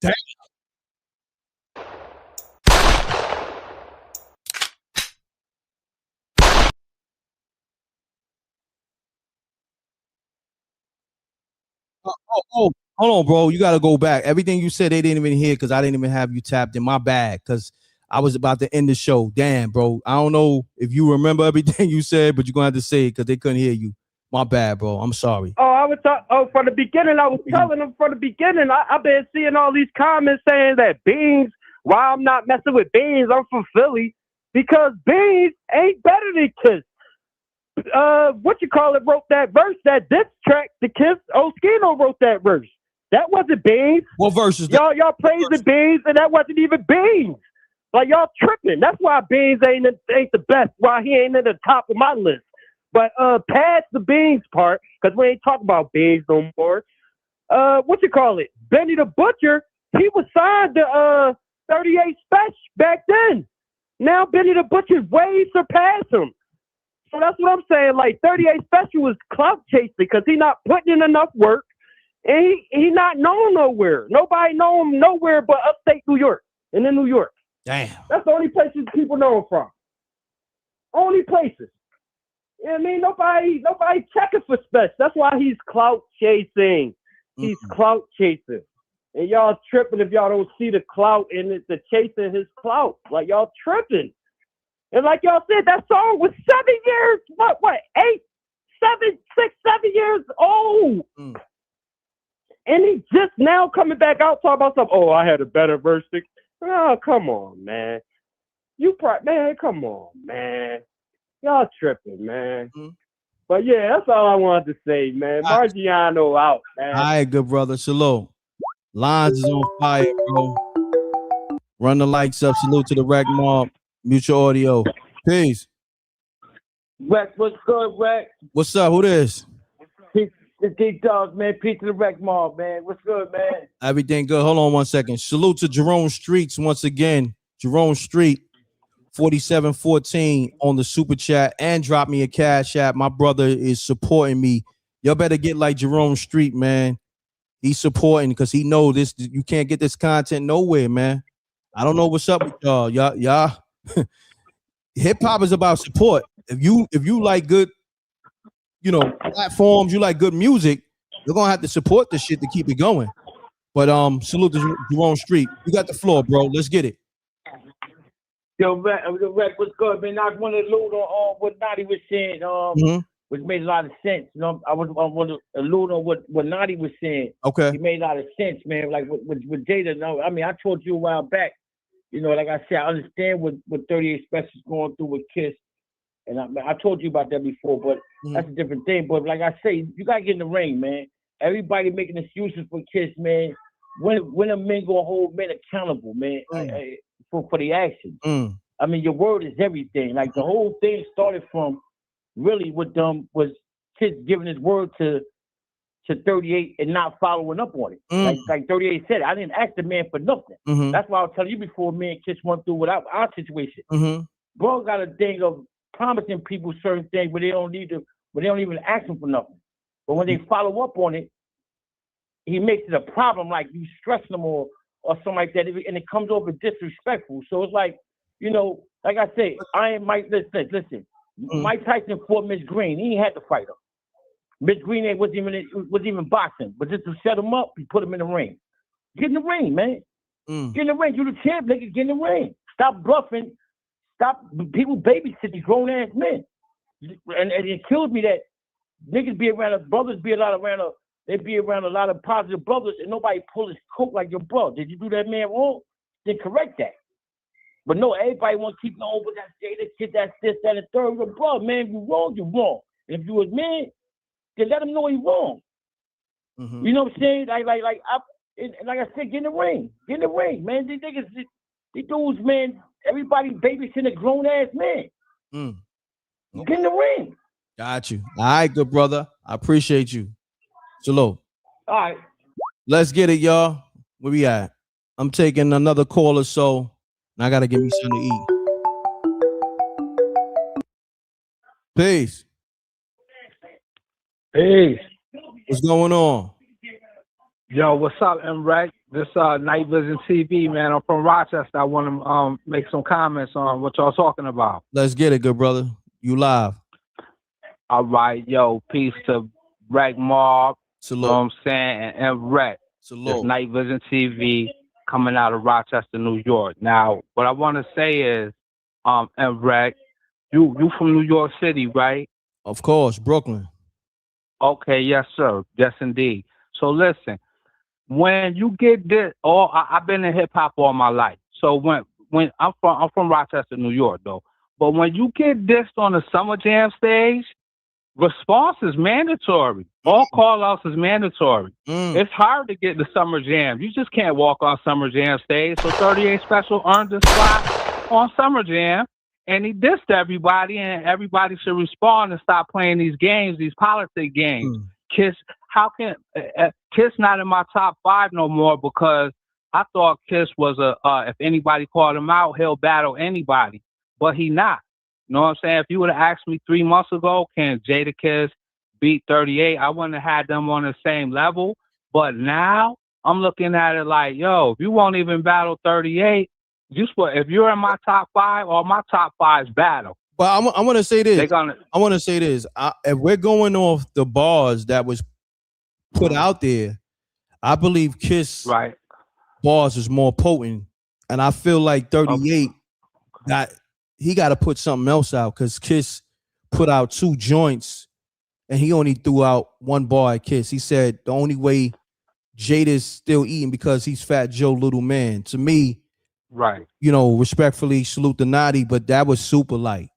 Damn. Oh, hold on, bro. You got to go back. Everything you said, they didn't even hear because I didn't even have you tapped in. My bad, because I was about to end the show. Damn, bro. I don't know if you remember everything you said, but you're going to have to say it because they couldn't hear you. My bad, bro. I'm sorry. Oh, I was from the beginning. I was telling them from the beginning. I've been seeing all these comments saying that Beans. Why I'm not messing with Beans? I'm from Philly because Beans ain't better than Kiss. Wrote that verse, that diss track. The Kiss Oskino wrote that verse. That wasn't beans. What verses? Y'all praising beans, and that wasn't even beans. Like y'all tripping. That's why Beans ain't the best. Why he ain't at the top of my list. But past the Beans part, because we ain't talking about Beans no more. What you call it? Benny the Butcher. He was signed to 38 Spesh back then. Now Benny the Butcher's way surpassed him. So that's what I'm saying. Like 38 Special was clout chasing because he not putting in enough work, and he not known nowhere. Nobody know him nowhere but upstate New York and in New York. Damn. That's the only places people know him from. Only places. You know what I mean? Nobody checking for Spesh. That's why he's clout chasing. He's clout chasing. And y'all tripping if y'all don't see the clout and the chasing his clout. Like y'all tripping. And like y'all said, that song was 7 years, six, 7 years old. And he just now coming back out talking about something. Oh, I had a better verse. Oh, come on, man. Man, come on, man. Y'all tripping, man. But yeah, that's all I wanted to say, man. Margiano out, man. All right, good brother. Shalom. Lines is on fire, bro. Run the likes up. Salute to the Reckmobb. Mutual Audio. Peace. Reck, what's good, Reck? What's up? Who this? It's D-Dog, man. Peace to the Reckmobb, man. What's good, man? Everything good. Hold on 1 second. Salute to Jerome Streets once again. Jerome Street, 4714 on the super chat, and drop me a cash app. My brother is supporting me. Y'all better get like Jerome Street, man. He's supporting because he know this. You can't get this content nowhere, man. I don't know what's up with y'all. Y'all. Hip hop is about support. If you like good, platforms, you like good music, you're gonna have to support this shit to keep it going. But salute to Jerome Street. You got the floor, bro. Let's get it. Yo, Reck, what's good, man? I was want to allude on what Naughty was saying, which made a lot of sense. I want to allude on what Naughty was saying. Okay. It made a lot of sense, man. Like with Jada. No, I mean, I told you a while back. Like I said, I understand what 38 Spesh is going through with Kiss. And I told you about that before, but that's a different thing. But like I say, you got to get in the ring, man. Everybody making excuses for Kiss, man. When a men gonna hold men accountable, man, for the actions. I mean, your word is everything. Like the whole thing started from really what was Kiss giving his word to 38 and not following up on it. Like 38 said, I didn't ask the man for nothing. That's why I was telling you before me and Kiss went through with our situation. Bro got a thing of promising people certain things where they don't even ask them for nothing. But when they follow up on it, he makes it a problem, like you stressing them or something like that, and it comes over disrespectful. So it's like, like I say, I ain't Mike. Listen. Mike Tyson fought Mitch Green. He ain't had to fight him. Mitch Green wasn't even boxing, but just to set him up, he put him in the ring. Get in the ring, man. Get in the ring. You the champ, nigga. Get in the ring. Stop bluffing. Stop people babysit these grown ass men. And it kills me that niggas be around, brothers be they be around a lot of positive brothers, and nobody pull his coat like your bro. Did you do that man wrong? Then correct that. But no, everybody want to keep going over that Jada kid, that's this, that, and third. But bro, man, if you wrong, you wrong. And if you was man, then let him know he wrong. You know what I'm saying? Like I said, get in the ring. Get in the ring, man. These niggas, these dudes, man, everybody babysitting a grown ass man. Get in the ring. Got you. All right, good brother. I appreciate you. Shalom. All right. Let's get it, y'all. Where we at? I'm taking another call or so, and I gotta give me something to eat. Peace. Peace. What's going on? Yo, what's up, M.Reck? This Night Vision TV, man. I'm from Rochester. I want to make some comments on what y'all talking about. Let's get it, good brother. You live. All right, yo. Peace to Reckmobb. Salute. You know what I'm saying? And M.Reck. Salute. This Night Vision TV coming out of Rochester, New York. Now, what I want to say is, M.Reck, you from New York City, right? Of course, Brooklyn. Okay, yes, sir. Yes, indeed. So listen, when you get this, I've been in hip hop all my life. So when I'm from Rochester, New York, though. But when you get dissed on the Summer Jam stage, response is mandatory. All call outs is mandatory. It's hard to get the Summer Jam. You just can't walk on Summer Jam stage. So 38 Special earned a spot on Summer Jam, and he dissed everybody, and everybody should respond and stop playing these games, these politic games. Kiss, how can Kiss not in my top 5 no more because I thought Kiss was if anybody called him out, he'll battle anybody, but he not. You know what I'm saying? If you would have asked me 3 months ago, can Jadakiss beat 38, I wouldn't have had them on the same level. But now I'm looking at it like, yo, if you won't even battle 38, if you're in my top 5, or my top 5's battle. But I want to say this. I want to say this. If we're going off the bars that was put out there, I believe Kiss bars is more potent, and I feel like 38 he got to put something else out because Kiss put out 2 joints, and he only threw out 1 bar at Kiss. He said the only way Jada's still eating because he's Fat Joe Little Man. To me, respectfully salute the Naughty, but that was super light.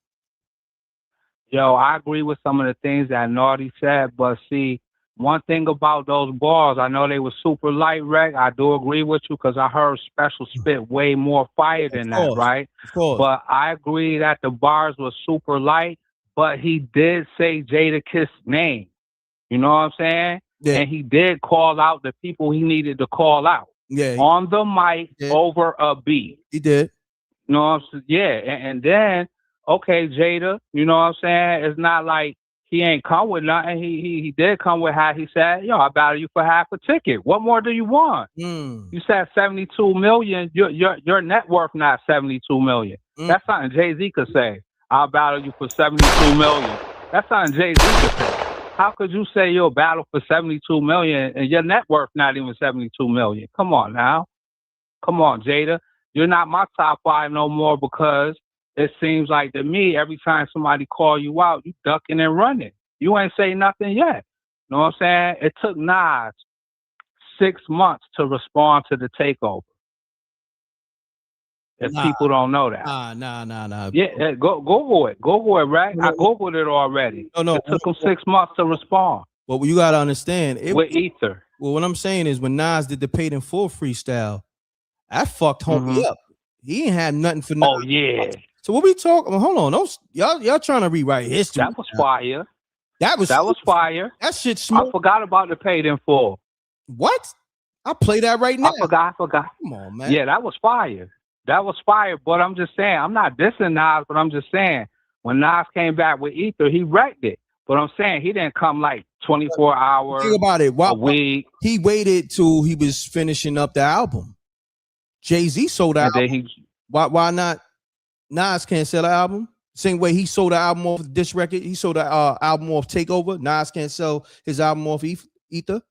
Yo, I agree with some of the things that Naughty said, but see, one thing about those bars, I know they were super light, Reck. I do agree with you because I heard Special spit way more fire than that, right? Of course. But I agree that the bars were super light, but he did say Jadakiss' name. You know what I'm saying? Yeah. And he did call out the people he needed to call out. Yeah. On the mic over a beat. He did. You know what I'm saying? Yeah. And then, okay, Jada, you know what I'm saying? It's not like he ain't come with nothing. He did come with how he said, yo, I battle you for half a ticket. What more do you want? You said 72 million. Your net worth not 72 million. That's something Jay-Z could say. I'll battle you for 72 million. That's something Jay-Z could say. How could you say you'll battle for 72 million and your net worth not even 72 million? Come on now. Come on, Jada. You're not my top 5 no more because it seems like to me, every time somebody call you out, you ducking and running. You ain't say nothing yet. You know what I'm saying? It took Nas 6 months to respond to the takeover. If people don't know that. Nah. Yeah, go Google it. Google it, right? I Googled it already. No. It took him 6 months to respond. But you got to understand. With Ether. Well, what I'm saying is when Nas did the Paid in Full freestyle, that fucked homie up. He ain't had nothing for nothing. Oh, yeah. So what we talking? Hold on, don't y'all trying to rewrite history? That was fire. That was fire. That shit smoked. I forgot about the Paid in Full. What? I'll play that right now. I forgot. Come on, man. Yeah, that was fire. That was fire. But I'm just saying, I'm not dissing Nas, but I'm just saying, when Nas came back with Ether, he wrecked it. But I'm saying he didn't come like 24 hours. Think about it. A week. He waited till he was finishing up the album. Jay-Z sold out. Why not? Nas can't sell an album. Same way he sold the album off this record. He sold the album off Takeover. Nas can't sell his album off Ether.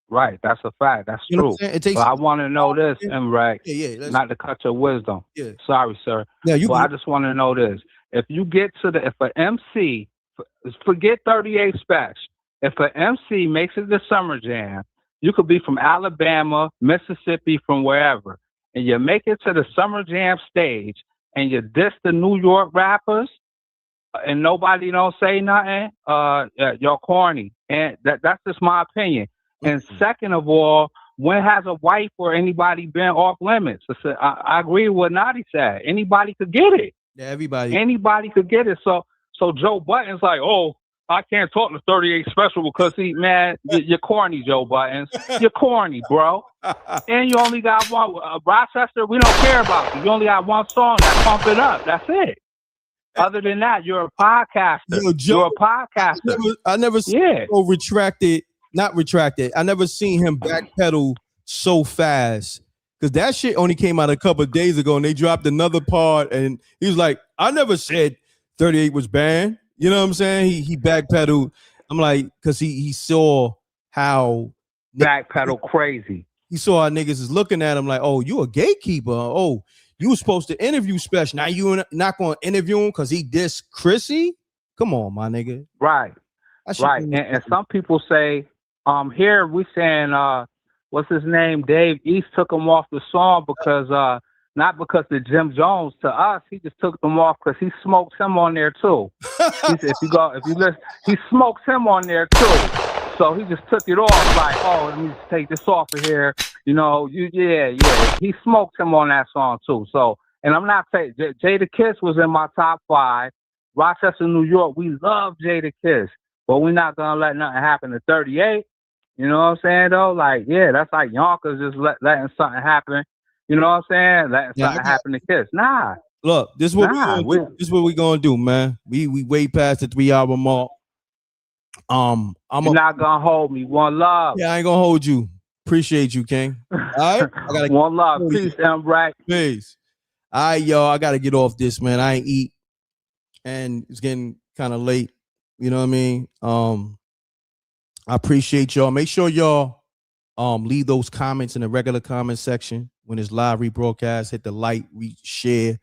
Right, that's a fact. That's true. But I want to know this, M.Reck. Not to cut your wisdom. Yeah. Sorry, sir. Yeah, I just want to know this. If you get to if an MC, forget 38 Spesh. If an MC makes it to Summer Jam, you could be from Alabama, Mississippi, from wherever, and you make it to the Summer Jam stage, and you diss the New York rappers, and nobody don't say nothing, you're corny. And that's just my opinion. And second of all, when has a wife or anybody been off limits? I agree with what Naughty said. Anybody could get it. Yeah, everybody. Anybody could get it. So Joe Button's like, oh, I can't talk to 38 Special because you're corny, Joe Buttons. You're corny, bro. And you only got one. Rochester, we don't care about you. You only got one song that pump it up. That's it. Other than that, you're a podcaster. You're a podcaster. I never seen not retracted. I never seen him backpedal so fast because that shit only came out a couple of days ago and they dropped another part and he was like, I never said 38 was banned. You know what I'm saying? He backpedaled. I'm like, because he saw how backpedal crazy. He saw how niggas is looking at him like, oh, you a gatekeeper. Oh, you were supposed to interview Spesh. Now you not going to interview him because he dissed Chrissy? Come on, my nigga. Right. Right. And some people say, here we saying, what's his name? Dave East took him off the song because not because of Jim Jones. To us, he just took them off because he smokes him on there too. If you listen, he smokes him on there too. So he just took it off like, oh, let me just take this off of here. You know, yeah. He smoked him on that song too. So, and I'm not saying Jadakiss was in my top 5. Rochester, New York, we love Jadakiss, but we're not gonna let nothing happen to 38. You know what I'm saying though? Like, yeah, that's like Yonkers just letting something happen. You know what I'm saying? Letting something happen to Kiss. Nah. Look, this is what this is what we gonna do, man. We way past the 3-hour mark. You're not gonna hold me. One love. Yeah, I ain't gonna hold you. Appreciate you, King. All right, I gotta one love. Peace, M.Reck. Peace. All right, y'all. I gotta get off this, man. I ain't eat, and it's getting kind of late. You know what I mean? I appreciate y'all. Make sure y'all leave those comments in the regular comment section when it's live rebroadcast. Hit the like, share,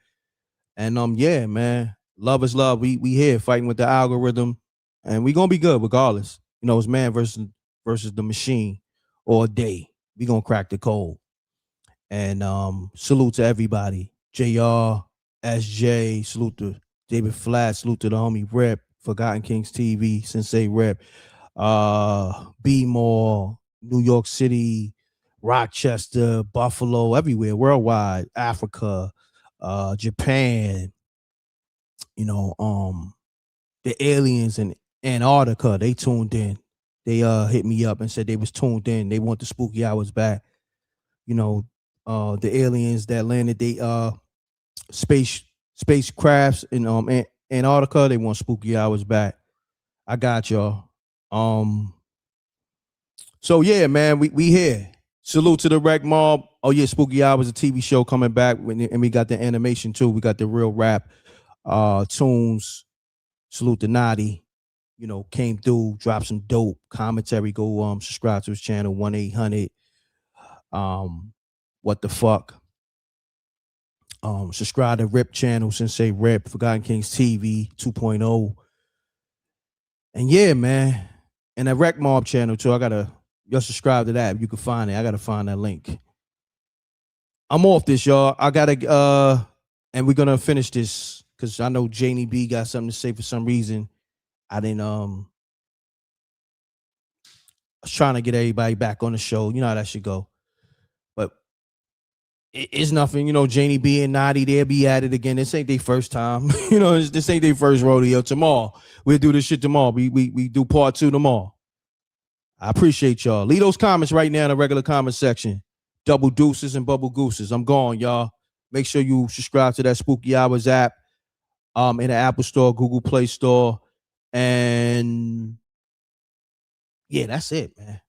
and yeah, man. Love is love. We here fighting with the algorithm, and we gonna be good regardless. You know, it's man versus the machine all day. We gonna crack the code. And salute to everybody. JR, SJ, salute to David Flat, salute to the homie Rep, Forgotten Kings TV, Sensei Rep, B-More, New York City, Rochester, Buffalo, everywhere, worldwide, Africa, Japan, you know, the aliens in Antarctica, they tuned in. They hit me up and said they was tuned in. They want the spooky hours back. You know, the aliens that landed they spacecrafts in Antarctica, they want spooky hours back. I got y'all. So yeah, man, we here. Salute to the Reckmobb. Oh yeah, Spooky Hours, a TV show coming back, and we got the animation too. We got the real rap tunes. Salute to Naughty. You know, came through, dropped some dope commentary. Go subscribe to his channel, 1-800 what the fuck. Subscribe to Rip channel, Sensei Rip, Forgotten Kings TV 2.0. And yeah, man. And that Reckmobb channel too. Y'all subscribe to that. You can find it. I gotta find that link. I'm off this, y'all. I gotta and we're gonna finish this because I know Janie B got something to say for some reason. I didn't I was trying to get everybody back on the show. You know how that should go. But it's nothing, you know, Janie B and Naughty, they'll be at it again. This ain't their first time. You know, this ain't their first rodeo. Tomorrow. We'll do this shit tomorrow. We do part 2 tomorrow. I appreciate y'all. Leave those comments right now in the regular comment section. Double deuces and bubble gooses. I'm gone, y'all. Make sure you subscribe to that Spooky Hours app in the Apple Store, Google Play Store. And yeah, that's it, man.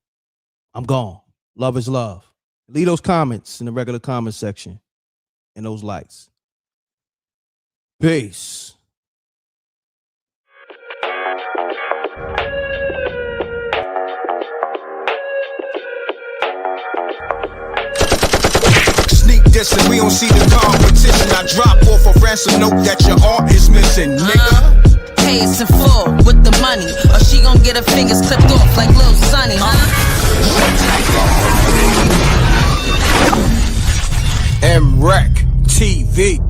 I'm gone. Love is love. Leave those comments in the regular comment section and those likes. Peace. Sneak dissing, we don't see the competition. I drop off a ransom note that your art is missing, nigga. Pay us in full with the money, or she gon' get her fingers clipped off like Lil Sonny, M.ReckTv.